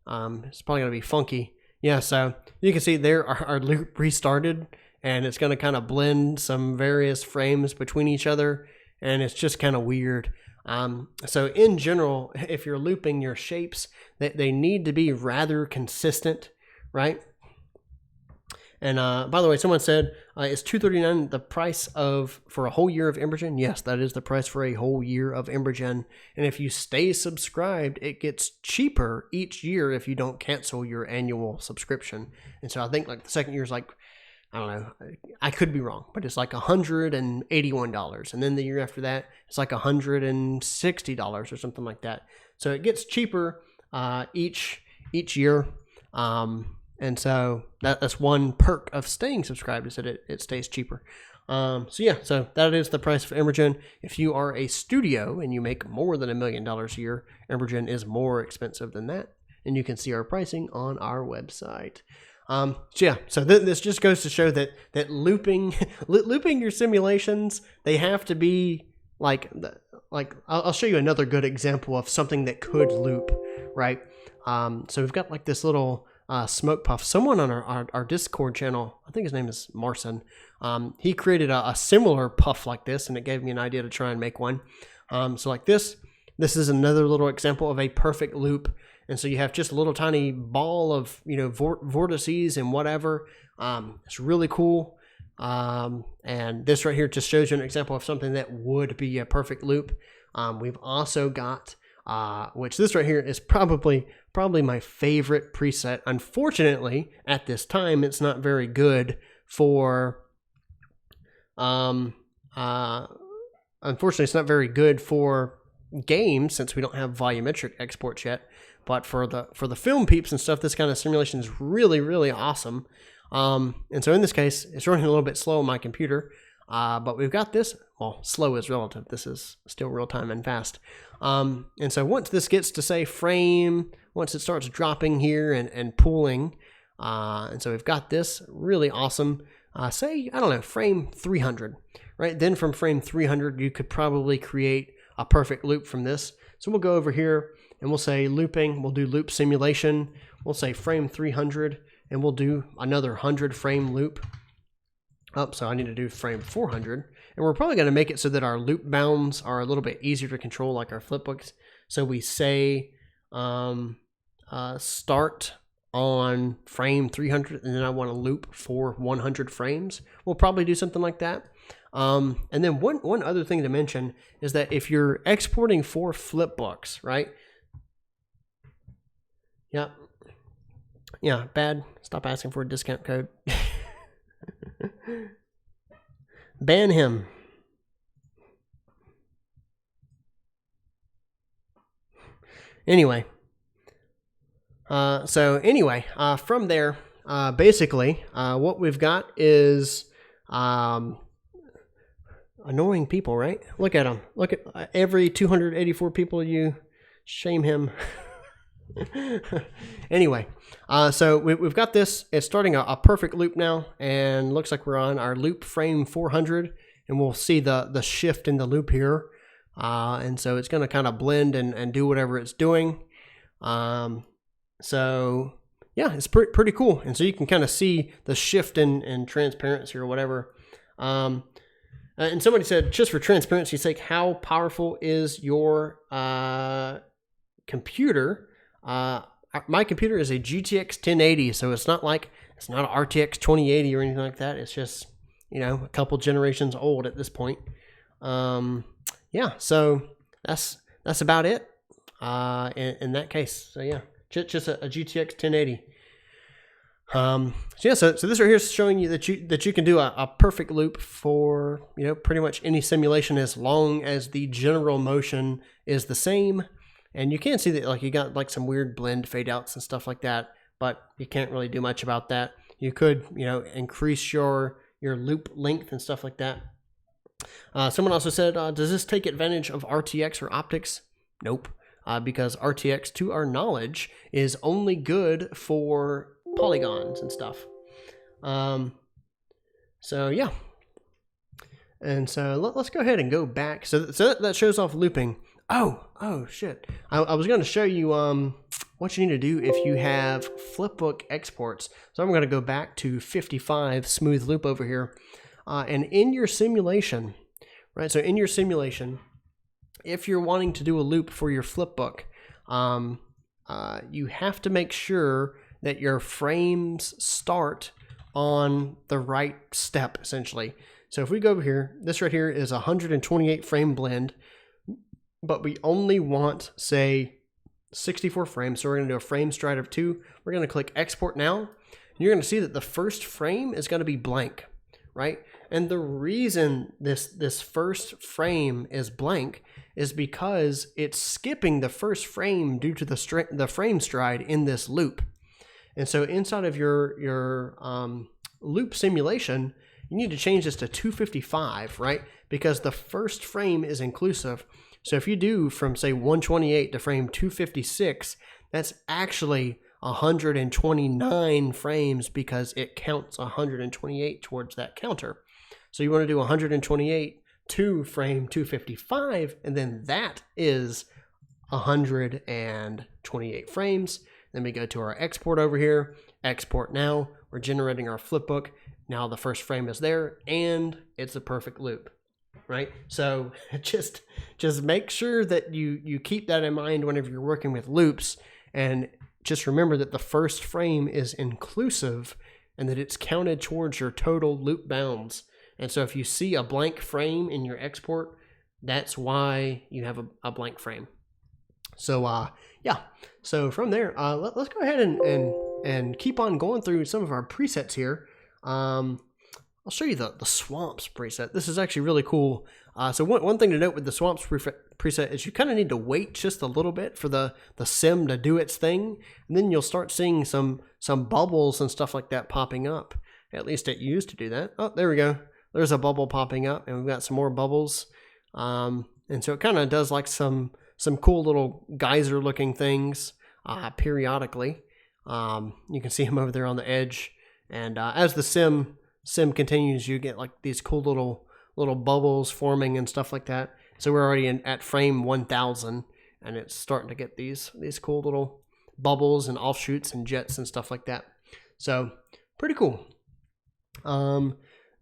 A: It's probably going to be funky. Yeah, so you can see there our loop restarted, and it's going to kind of blend some various frames between each other, and it's just kind of weird. So in general, if you're looping your shapes, they need to be rather consistent, right? And by the way, someone said, is $239 the price for a whole year of EmberGen? Yes, that is the price for a whole year of EmberGen. And if you stay subscribed, it gets cheaper each year if you don't cancel your annual subscription. And so I think like the second year is like, I don't know, I could be wrong, but it's like $181. And then the year after that, it's like $160 or something like that. So it gets cheaper each year. And so that's one perk of staying subscribed, is that it stays cheaper. So that is the price of EmberGen. If you are a studio and you make more than $1 million a year, EmberGen is more expensive than that. And you can see our pricing on our website. So this just goes to show that looping your simulations, they have to be like I'll show you another good example of something that could loop, right? So we've got like this little smoke puff. Someone on our Discord channel, I think his name is Marson, he created a similar puff like this, and it gave me an idea to try and make one. So like this is another little example of a perfect loop. And so you have just a little tiny ball of, you know, vortices and whatever. It's really cool. And this right here just shows you an example of something that would be a perfect loop. We've also got, which this right here is probably my favorite preset. Unfortunately, at this time, it's not very good for, unfortunately, it's not very good for games since we don't have volumetric exports yet. But for the film peeps and stuff, this kind of simulation is really, really awesome. And so in this case, it's running a little bit slow on my computer, but we've got this. Well, slow is relative. This is still real time and fast. And so once this gets to say frame, once it starts dropping here and pooling, and so we've got this really awesome, say, I don't know, frame 300, right? Then from frame 300, you could probably create a perfect loop from this. So we'll go over here and we'll say looping, we'll do loop simulation. We'll say frame 300 and we'll do another 100 frame loop. Oh, so I need to do frame 400. And we're probably going to make it so that our loop bounds are a little bit easier to control, like our flipbooks. So we say start on frame 300, and then I want to loop for 100 frames. We'll probably do something like that. And then one other thing to mention is that if you're exporting for flipbooks, right? Yeah, bad. Stop asking for a discount code. Ban him. Anyway. From there, basically, what we've got is annoying people, right? Look at them. Look at every 284 people you shame him. Anyway, so we've got this. It's starting a perfect loop now, and looks like we're on our loop frame 400, and we'll see the shift in the loop here. And so it's going to kind of blend and do whatever it's doing. So yeah, it's pretty cool. And so you can kind of see the shift in transparency or whatever. And somebody said, just for transparency's sake, how powerful is your computer? My computer is a GTX 1080, so it's not an RTX 2080 or anything like that. It's just, you know, a couple generations old at this point. Yeah, so that's about it in that case. So yeah, just a GTX 1080. So this right here is showing you that you can do a perfect loop for, you know, pretty much any simulation as long as the general motion is the same. And you can see that, like, you got like some weird blend fade outs and stuff like that, but you can't really do much about that. You could, you know, increase your loop length and stuff like that. Someone also said, does this take advantage of RTX or optics? Nope, because RTX, to our knowledge, is only good for polygons and stuff. So yeah, and so let's go ahead and go back. So that shows off looping. Oh shit! I was going to show you what you need to do if you have flipbook exports. So I'm going to go back to 55 smooth loop over here, and in your simulation, right? So in your simulation, if you're wanting to do a loop for your flipbook, you have to make sure that your frames start on the right step, essentially. So if we go over here, this right here is a 128 frame blend, but we only want, say, 64 frames. So we're going to do a frame stride of 2. We're going to click export now. And you're going to see that the first frame is going to be blank, right? And the reason this first frame is blank is because it's skipping the first frame due to the frame stride in this loop. And so inside of your loop simulation, you need to change this to 255, right? Because the first frame is inclusive. So if you do from, say, 128 to frame 256, that's actually 129 frames because it counts 128 towards that counter. So you want to do 128 to frame 255, and then that is 128 frames. Then we go to our export over here, export now. We're generating our flipbook. Now the first frame is there, and it's a perfect loop. Right? So just make sure that you keep that in mind whenever you're working with loops, And just remember that the first frame is inclusive and that it's counted towards your total loop bounds. And so if you see a blank frame in your export, that's why you have a blank frame. So yeah, so from there, let's go ahead and keep on going through some of our presets here. I'll show you the swamps preset. This is actually really cool. So one thing to note with the swamps preset is you kind of need to wait just a little bit for the sim to do its thing, and then you'll start seeing some bubbles and stuff like that popping up. At least it used to do that. Oh, there we go. There's a bubble popping up, and we've got some more bubbles. And so it kind of does like some cool little geyser looking things periodically. You can see them over there on the edge, and as the sim continues, you get like these cool little bubbles forming and stuff like that. So we're already at frame 1000, and it's starting to get these cool little bubbles and offshoots and jets and stuff like that. So pretty cool.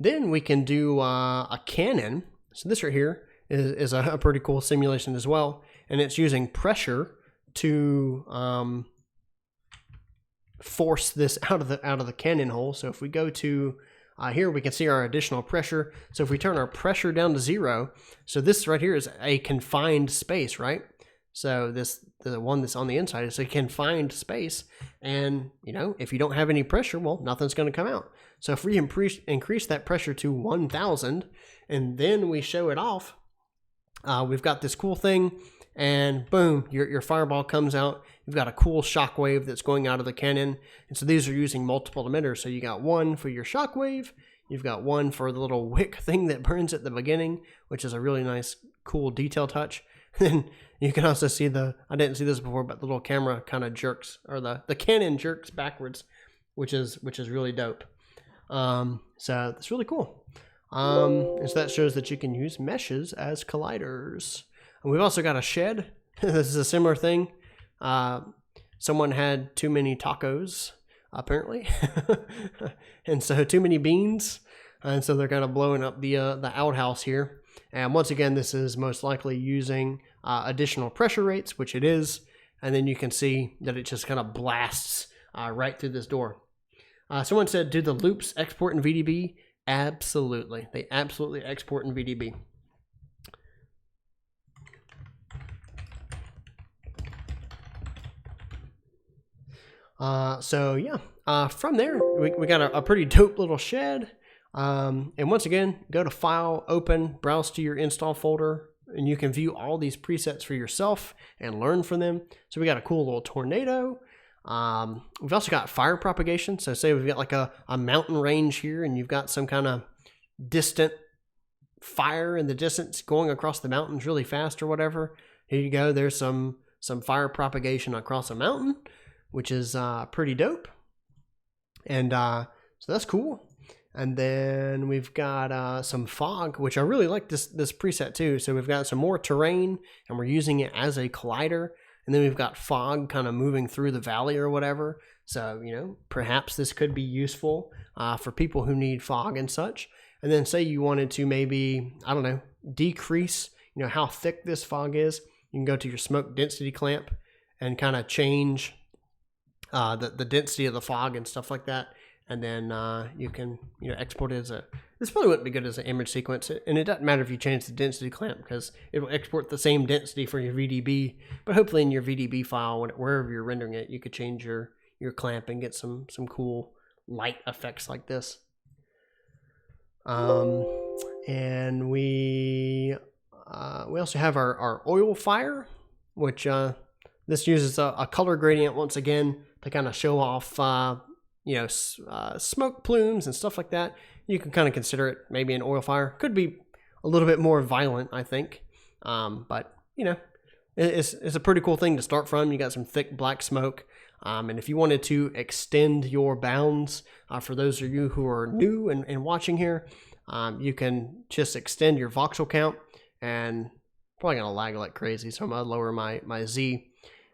A: Then we can do a cannon. So this right here is a pretty cool simulation as well, and it's using pressure to force this out of the cannon hole. So if we go to here, we can see our additional pressure. So if we turn our pressure down to 0, so this right here is a confined space, right? So the one that's on the inside is a confined space, and if you don't have any pressure, well, nothing's going to come out. So if we increase that pressure to 1000, and then we show it off, we've got this cool thing, and boom, your fireball comes out. You've got a cool shockwave that's going out of the cannon, and so these are using multiple emitters. So you got one for your shockwave, you've got one for the little wick thing that burns at the beginning, which is a really nice, cool detail touch. Then you can also see I didn't see this before, but the little camera kind of jerks, or the cannon jerks backwards, which is really dope. So it's really cool. And so that shows that you can use meshes as colliders. And we've also got a shed. This is a similar thing. Someone had too many tacos, apparently, and so too many beans, and so they're kind of blowing up the outhouse here. And once again, this is most likely using additional pressure rates, which it is, and then you can see that it just kind of blasts right through this door. Someone said, do the loops export in VDB? Absolutely. They absolutely export in VDB. So yeah, from there, we got a pretty dope little shed. And once again, go to File, Open, browse to your install folder, and you can view all these presets for yourself and learn from them. So we got a cool little tornado. We've also got fire propagation. So say we've got like a mountain range here, and you've got some kind of distant fire in the distance going across the mountains really fast or whatever. Here you go. There's some fire propagation across a mountain, which is pretty dope. And so that's cool. And then we've got some fog, which I really like this preset too. So we've got some more terrain, and we're using it as a collider. And then we've got fog kind of moving through the valley or whatever. So, perhaps this could be useful for people who need fog and such. And then say you wanted to maybe, I don't know, decrease, how thick this fog is. You can go to your smoke density clamp and kind of change the density of the fog and stuff like that. And then you can export it as this probably wouldn't be good as an image sequence, and it doesn't matter if you change the density clamp because it will export the same density for your VDB, but hopefully in your VDB file, wherever you're rendering it, you could change your clamp and get some cool light effects like this. And we also have our oil fire, which this uses a color gradient once again to kind of show off smoke plumes and stuff like that. You can kind of consider it maybe an oil fire. Could be a little bit more violent, I think. But it's a pretty cool thing to start from. You got some thick black smoke. And if you wanted to extend your bounds, for those of you who are new and watching here, you can just extend your voxel count, and probably gonna lag like crazy, so I'm gonna lower my Z.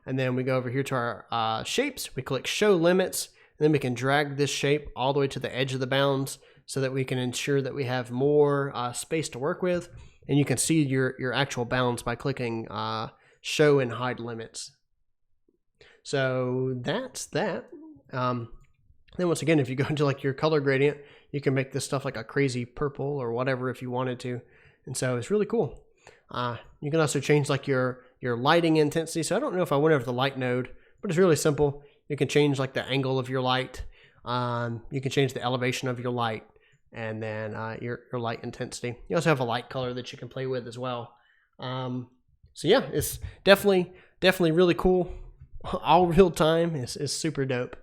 A: And then we go over here to our shapes. We click show limits, and then we can drag this shape all the way to the edge of the bounds so that we can ensure that we have more space to work with. And you can see your actual bounds by clicking show and hide limits. So that's that. Then once again, if you go into like your color gradient, you can make this stuff like a crazy purple or whatever if you wanted to. And so it's really cool. You can also change like your lighting intensity. So I don't know if I went over the light node, but it's really simple. You can change like the angle of your light. You can change the elevation of your light, and then your light intensity. You also have a light color that you can play with as well. So yeah, it's definitely really cool. All real time is super dope.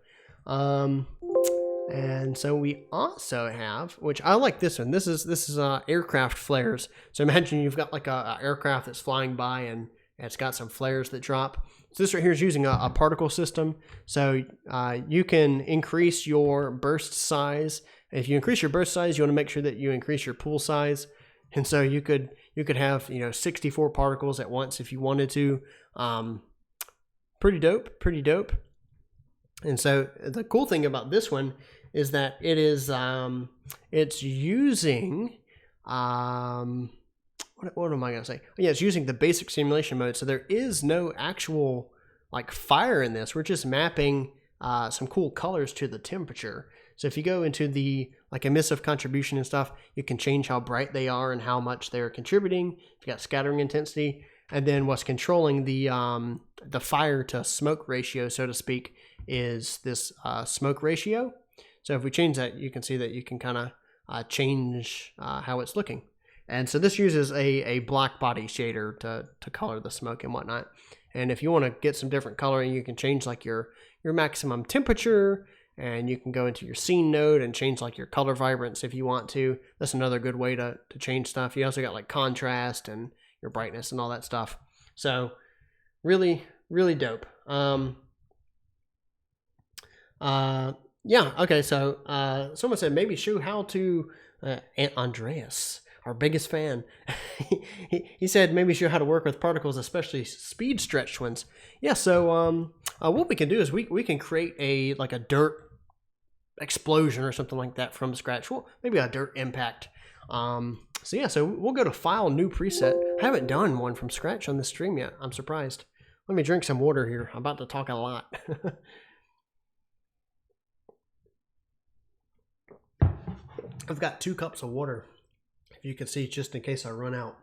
A: And so we also have, which I like this one. This is aircraft flares. So imagine you've got like a aircraft that's flying by and it's got some flares that drop. So this right here is using a particle system. So you can increase your burst size. If you increase your burst size, you want to make sure that you increase your pool size. And so you could have 64 particles at once if you wanted to. Pretty dope. And so the cool thing about this one is that it is it's using what am I gonna say? Yeah, it's using the basic simulation mode. So there is no actual like fire in this. We're just mapping some cool colors to the temperature. So if you go into the like emissive contribution and stuff, you can change how bright they are and how much they're contributing. If you got scattering intensity, and then what's controlling the fire to smoke ratio, so to speak, is this smoke ratio. So if we change that, you can see that you can kind of change how it's looking. And so this uses a black body shader to color the smoke and whatnot. And if you want to get some different coloring, you can change like your maximum temperature, and you can go into your scene node and change like your color vibrance if you want to. That's another good way to change stuff. You also got like contrast and your brightness and all that stuff. So really dope. Yeah, okay, so someone said maybe show how to Andreas, our biggest fan. he said maybe show how to work with particles, especially speed stretched ones. Yeah, so what we can do is we can create a dirt explosion or something like that from scratch. Well, maybe a dirt impact. So yeah, so we'll go to File, New Preset. I haven't done one from scratch on this stream yet. I'm surprised. Let me drink some water here. I'm about to talk a lot. I've got 2 cups of water, if you can see, just in case I run out.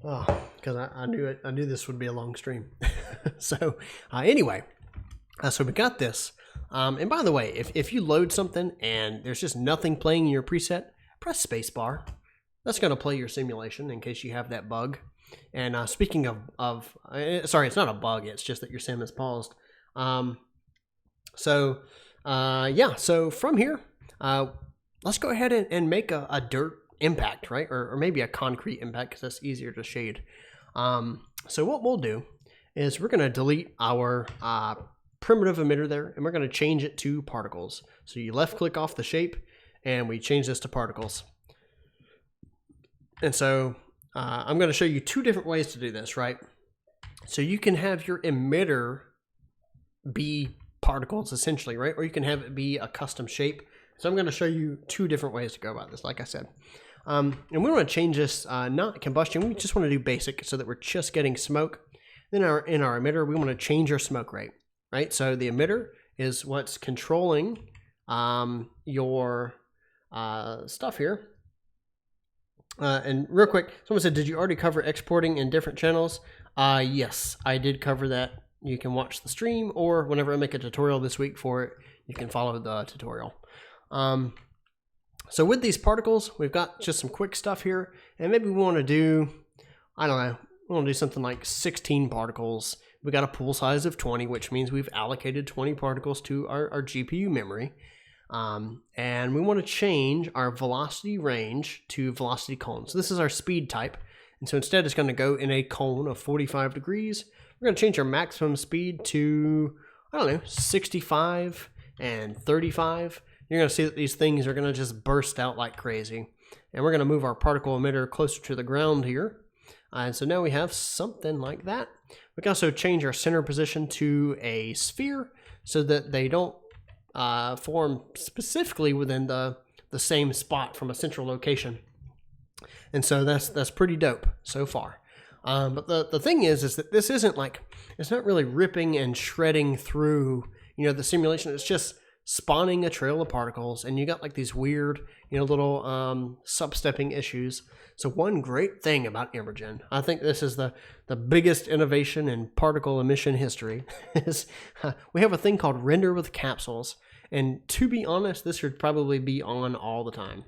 A: Oh, because I knew this would be a long stream. So anyway, so we got this. And by the way, if you load something and there's just nothing playing in your preset, press spacebar. That's going to play your simulation in case you have that bug. And speaking of sorry, it's not a bug. It's just that your sim is paused. Yeah, so from here, let's go ahead and make a dirt impact, right? Or maybe a concrete impact, because that's easier to shade. So what we'll do is we're going to delete our primitive emitter there, and we're going to change it to particles. So you left click off the shape, and we change this to particles. And so I'm going to show you 2 different ways to do this, right? So you can have your emitter be particles, essentially, right? Or you can have it be a custom shape. So I'm going to show you 2 different ways to go about this, like I said. And we want to change this, not combustion. We just want to do basic so that we're just getting smoke. Then in our emitter, we want to change our smoke rate, right? So the emitter is what's controlling your stuff here. And real quick, someone said, did you already cover exporting in different channels? Yes, I did cover that. You can watch the stream, or whenever I make a tutorial this week for it, you can follow the tutorial. So with these particles, we've got just some quick stuff here, and maybe we want to do, I don't know, we want to do something like 16 particles. We got a pool size of 20, which means we've allocated 20 particles to our GPU memory. And we want to change our velocity range to velocity cone. So this is our speed type. And so instead it's going to go in a cone of 45 degrees. We're going to change our maximum speed to, I don't know, 65 and 35. You're going to see that these things are going to just burst out like crazy. And we're going to move our particle emitter closer to the ground here. And so now we have something like that. We can also change our center position to a sphere so that they don't form specifically within the same spot from a central location. And so that's pretty dope so far. But the thing is that this isn't like, it's not really ripping and shredding through, the simulation. It's just spawning a trail of particles, and you got like these weird, little substepping issues. So one great thing about EmberGen, I think this is the biggest innovation in particle emission history, is we have a thing called render with capsules. And to be honest, this should probably be on all the time.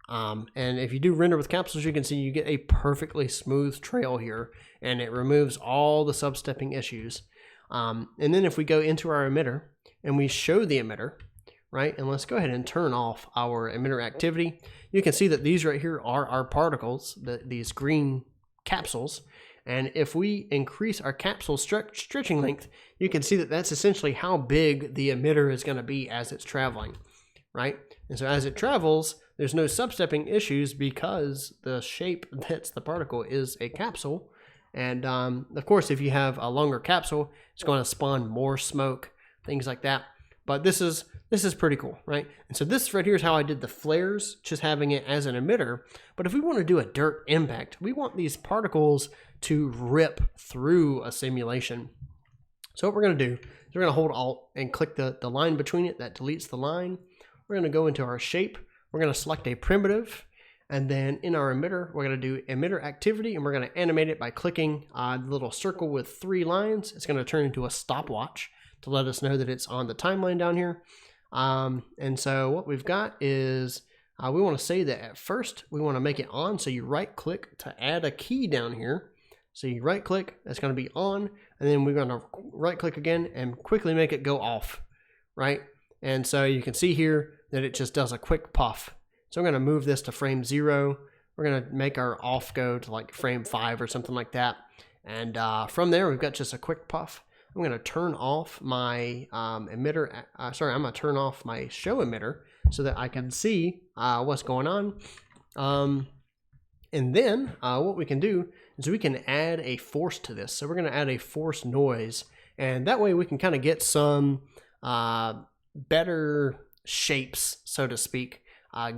A: And if you do render with capsules, you can see you get a perfectly smooth trail here, and it removes all the substepping issues. And then if we go into our emitter and we show the emitter, right, and let's go ahead and turn off our emitter activity, you can see that these right here are our particles, these green capsules. And if we increase our capsule stretching length, you can see that that's essentially how big the emitter is going to be as it's traveling, right? And so as it travels, there's no substepping issues because the shape that's the particle is a capsule. And of course, if you have a longer capsule, it's going to spawn more smoke, things like that. But this is pretty cool, right? And so this right here is how I did the flares, just having it as an emitter. But if we want to do a dirt impact, we want these particles to rip through a simulation. So what we're going to do is we're going to hold Alt and click the line between it that deletes the line. We're going to go into our shape. We're going to select a primitive. And then in our emitter, we're going to do emitter activity, and we're going to animate it by clicking the little circle with 3 lines. It's going to turn into a stopwatch to let us know that it's on the timeline down here. And so what we've got is we want to say that at first we want to make it on. So you right click to add a key down here. So you right click, that's going to be on, and then we're going to right click again and quickly make it go off, right? And so you can see here that it just does a quick puff. So I'm going to move this to frame 0. We're going to make our off go to like frame 5 or something like that. And from there, we've got just a quick puff. I'm going to turn off my emitter. I'm going to turn off my show emitter so that I can see what's going on. And then what we can do is we can add a force to this. So we're going to add a force noise. And that way we can kind of get some better shapes, so to speak,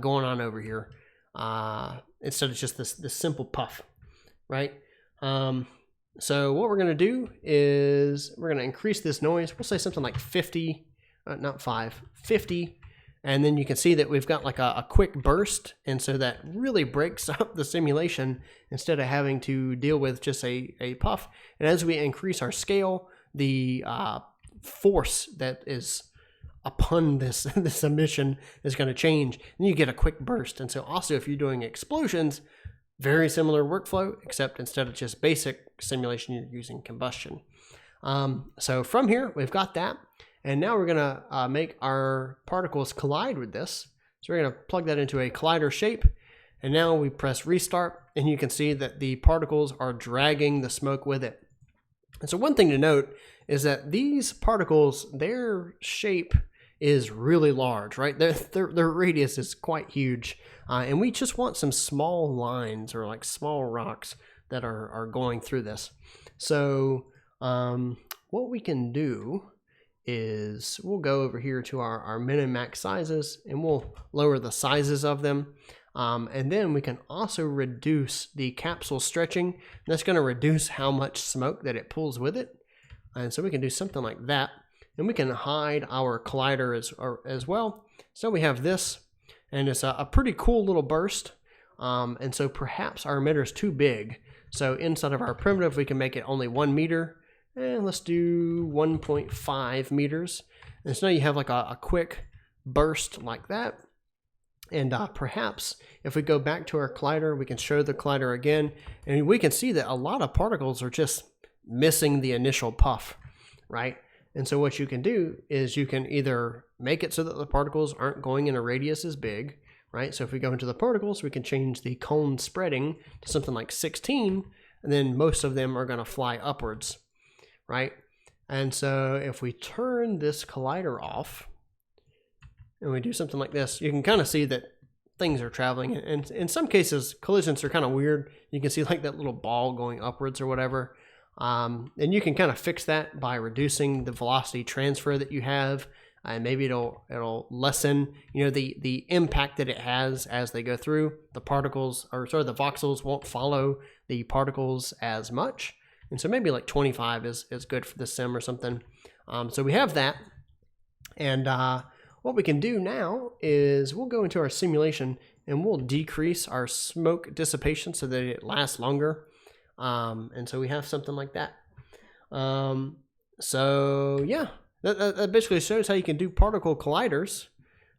A: going on over here. Instead of just this simple puff, right? So what we're going to do is we're going to increase this noise. We'll say something like 50, not 5, 50. And then you can see that we've got like a quick burst. And so that really breaks up the simulation instead of having to deal with just a puff. And as we increase our scale, the force that is upon this emission is going to change. And you get a quick burst. And so also if you're doing explosions, very similar workflow, except instead of just basic simulation, you're using combustion. So from here, we've got that. And now we're going to make our particles collide with this. So we're going to plug that into a collider shape. And now we press restart, and you can see that the particles are dragging the smoke with it. And so one thing to note is that these particles, their shape is really large, right? Their radius is quite huge. And we just want some small lines or like small rocks that are going through this. So what we can do is we'll go over here to our min and max sizes, and we'll lower the sizes of them. And then we can also reduce the capsule stretching. That's going to reduce how much smoke that it pulls with it. And so we can do something like that. And we can hide our collider as well. So we have this, and it's a pretty cool little burst. And so perhaps our emitter is too big. So inside of our primitive, we can make it only 1 meter. And let's do 1.5 meters. And so now you have like a quick burst like that. And perhaps if we go back to our collider, we can show the collider again. And we can see that a lot of particles are just missing the initial puff, right? And so what you can do is you can either make it so that the particles aren't going in a radius as big, right? So if we go into the particles, we can change the cone spreading to something like 16, and then most of them are going to fly upwards, right? And so if we turn this collider off and we do something like this, you can kind of see that things are traveling. And in some cases, collisions are kind of weird. You can see like that little ball going upwards or whatever. And you can kind of fix that by reducing the velocity transfer that you have, and maybe it'll lessen, the impact that it has as they go through. The particles, or sorry, the voxels won't follow the particles as much. And so maybe like 25 is good for the sim or something. So we have that. And what we can do now is we'll go into our simulation and we'll decrease our smoke dissipation so that it lasts longer. And so we have something like that. So yeah, that basically shows how you can do particle colliders.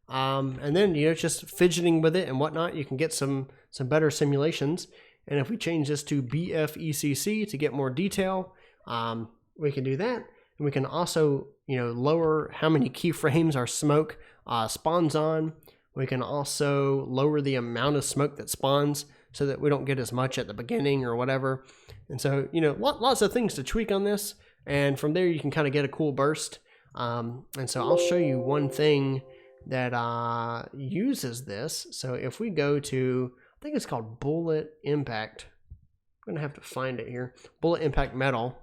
A: And then, just fidgeting with it and whatnot, you can get some better simulations. And if we change this to BFECC to get more detail, we can do that. And we can also, lower how many keyframes our smoke spawns on. We can also lower the amount of smoke that spawns so that we don't get as much at the beginning or whatever. And so, lots of things to tweak on this. And from there, you can kind of get a cool burst. And so I'll show you one thing that uses this. So if we go to, I think it's called Bullet Impact. I'm gonna have to find it here. Bullet Impact Metal.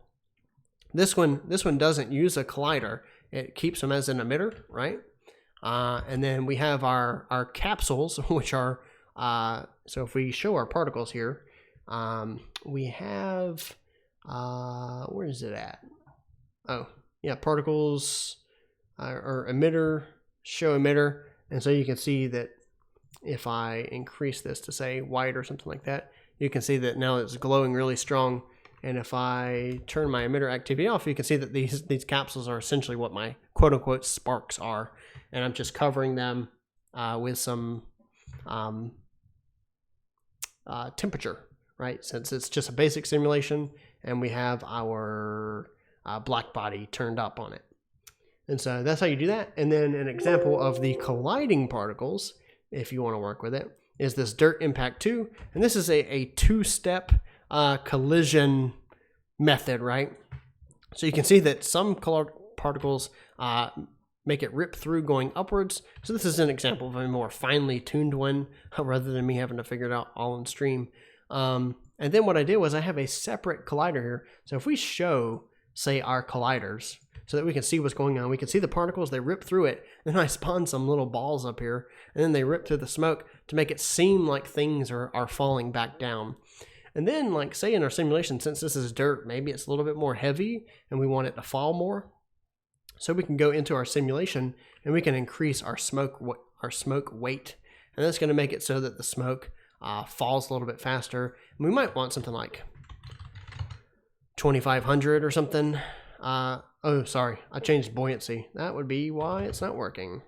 A: This one doesn't use a collider. It keeps them as an emitter, right? And then we have our capsules, which are so if we show our particles here, we have where is it at? Oh yeah, particles or emitter. Show emitter, and so you can see that if I increase this to say white or something like that, you can see that now it's glowing really strong. And if I turn my emitter activity off, you can see that these capsules are essentially what my quote-unquote sparks are, and I'm just covering them with some temperature, right? Since it's just a basic simulation and we have our black body turned up on it. And so that's how you do that. And then an example of the colliding particles, if you want to work with it, is this Dirt Impact 2. And this is a two-step collision method, right? So you can see that some particles make it rip through going upwards. So this is an example of a more finely tuned one rather than me having to figure it out all in stream. And then what I did was I have a separate collider here. So if we show, say, our colliders, so that we can see what's going on. We can see the particles, they rip through it. Then I spawn some little balls up here, and then they rip through the smoke to make it seem like things are falling back down. And then, like, say in our simulation, since this is dirt, maybe it's a little bit more heavy, and we want it to fall more. So we can go into our simulation, and we can increase our smoke weight. And that's going to make it so that the smoke falls a little bit faster. And we might want something like 2,500 or something. Oh, sorry, I changed buoyancy. That would be why it's not working.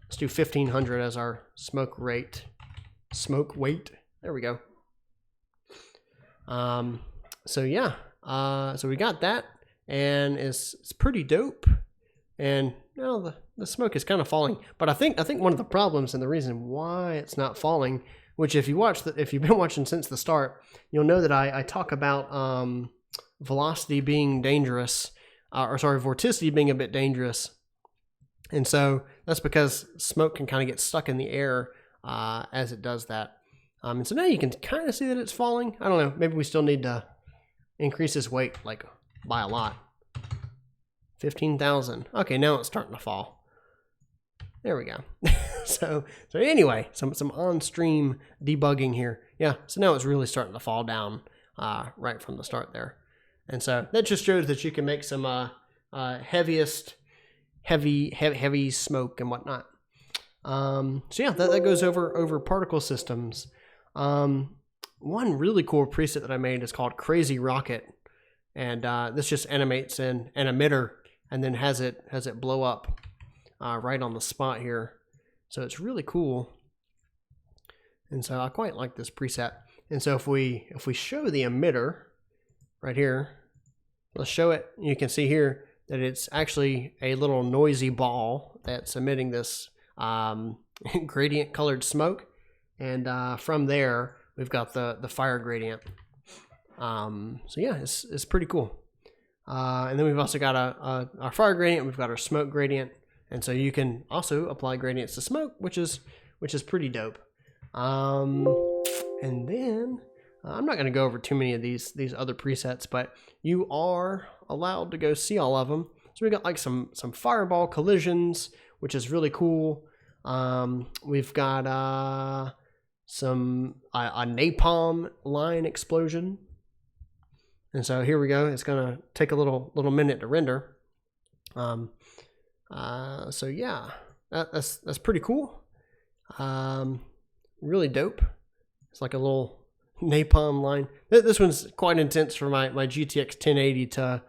A: Let's do 1,500 as our smoke weight. There we go. So yeah, so we got that, and it's pretty dope. And the smoke is kind of falling, but I think one of the problems and the reason why it's not falling, which if you've been watching since the start, you'll know that I talk about velocity being dangerous. Vorticity being a bit dangerous. And so that's because smoke can kind of get stuck in the air as it does that. And so now you can kind of see that it's falling. I don't know, maybe we still need to increase this weight like by a lot. 15,000. Okay, now it's starting to fall. There we go. so anyway, some on-stream debugging here. Yeah, so now it's really starting to fall down right from the start there. And so that just shows that you can make some heavy smoke and whatnot. So yeah, that goes over particle systems. One really cool preset that I made is called Crazy Rocket, and this just animates an emitter and then has it blow up right on the spot here. So it's really cool. And so I quite like this preset. And so if we show the emitter right here, let's show it. You can see here that it's actually a little noisy ball that's emitting this gradient colored smoke. And from there, we've got the fire gradient. So yeah, it's pretty cool. And then we've also got our fire gradient, we've got our smoke gradient. And so you can also apply gradients to smoke, which is pretty dope. And then I'm not going to go over too many of these other presets, but you are allowed to go see all of them. So we got like some fireball collisions, which is really cool. We've got a napalm line explosion. And so here we go. It's gonna take a little minute to render. So yeah, that's pretty cool. Really dope. It's like a little napalm line. This one's quite intense for my GTX 1080 to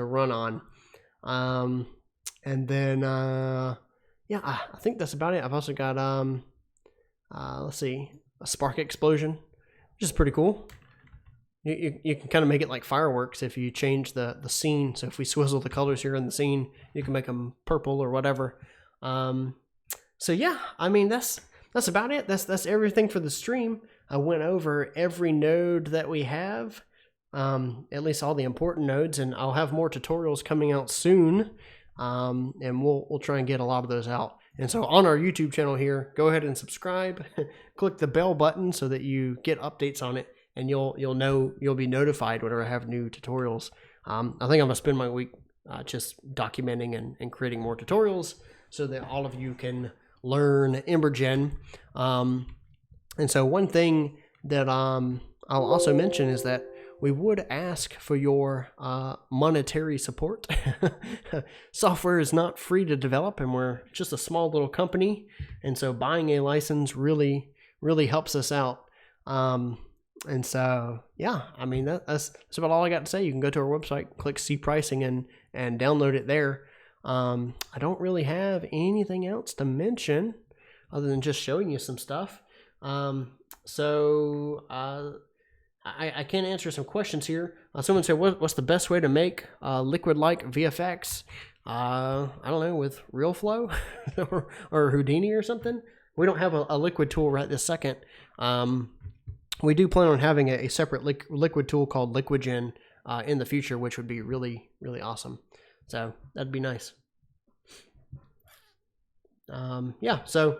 A: run on. And then yeah, I think that's about it. I've also got let's see, a spark explosion, which is pretty cool. You can kind of make it like fireworks if you change the scene. So if we swizzle the colors here in the scene, you can make them purple or whatever. So yeah, I mean, that's about it. That's everything for the stream. I went over every node that we have, at least all the important nodes, and I'll have more tutorials coming out soon. And we'll try and get a lot of those out. And so on our YouTube channel here, go ahead and subscribe, click the bell button so that you get updates on it, and you'll be notified whenever I have new tutorials. I think I'm gonna spend my week just documenting and creating more tutorials so that all of you can learn EmberGen. And so one thing that I'll also mention is that we would ask for your monetary support. Software is not free to develop, and we're just a small little company, and so buying a license really helps us out. And so yeah, I mean, that's about all I got to say. You can go to our website, click see pricing, and download it there. I don't really have anything else to mention other than just showing you some stuff. I can answer some questions here. Someone said, what's the best way to make liquid-like VFX? I don't know, with RealFlow or Houdini or something? We don't have a liquid tool right this second. We do plan on having a separate liquid tool called EmberGen in the future, which would be really awesome. So that'd be nice. Yeah, so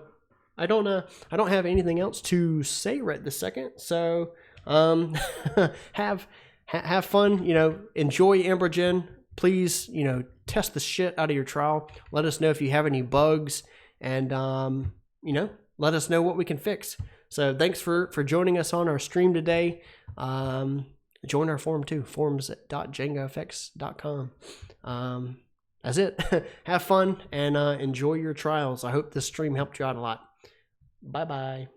A: I don't have anything else to say right this second. So have fun, enjoy EmberGen. Please, test the shit out of your trial. Let us know if you have any bugs, and let us know what we can fix. So thanks for joining us on our stream today. Join our forum too, forums.jengafx.com. That's it. Have fun and enjoy your trials. I hope this stream helped you out a lot. Bye-bye.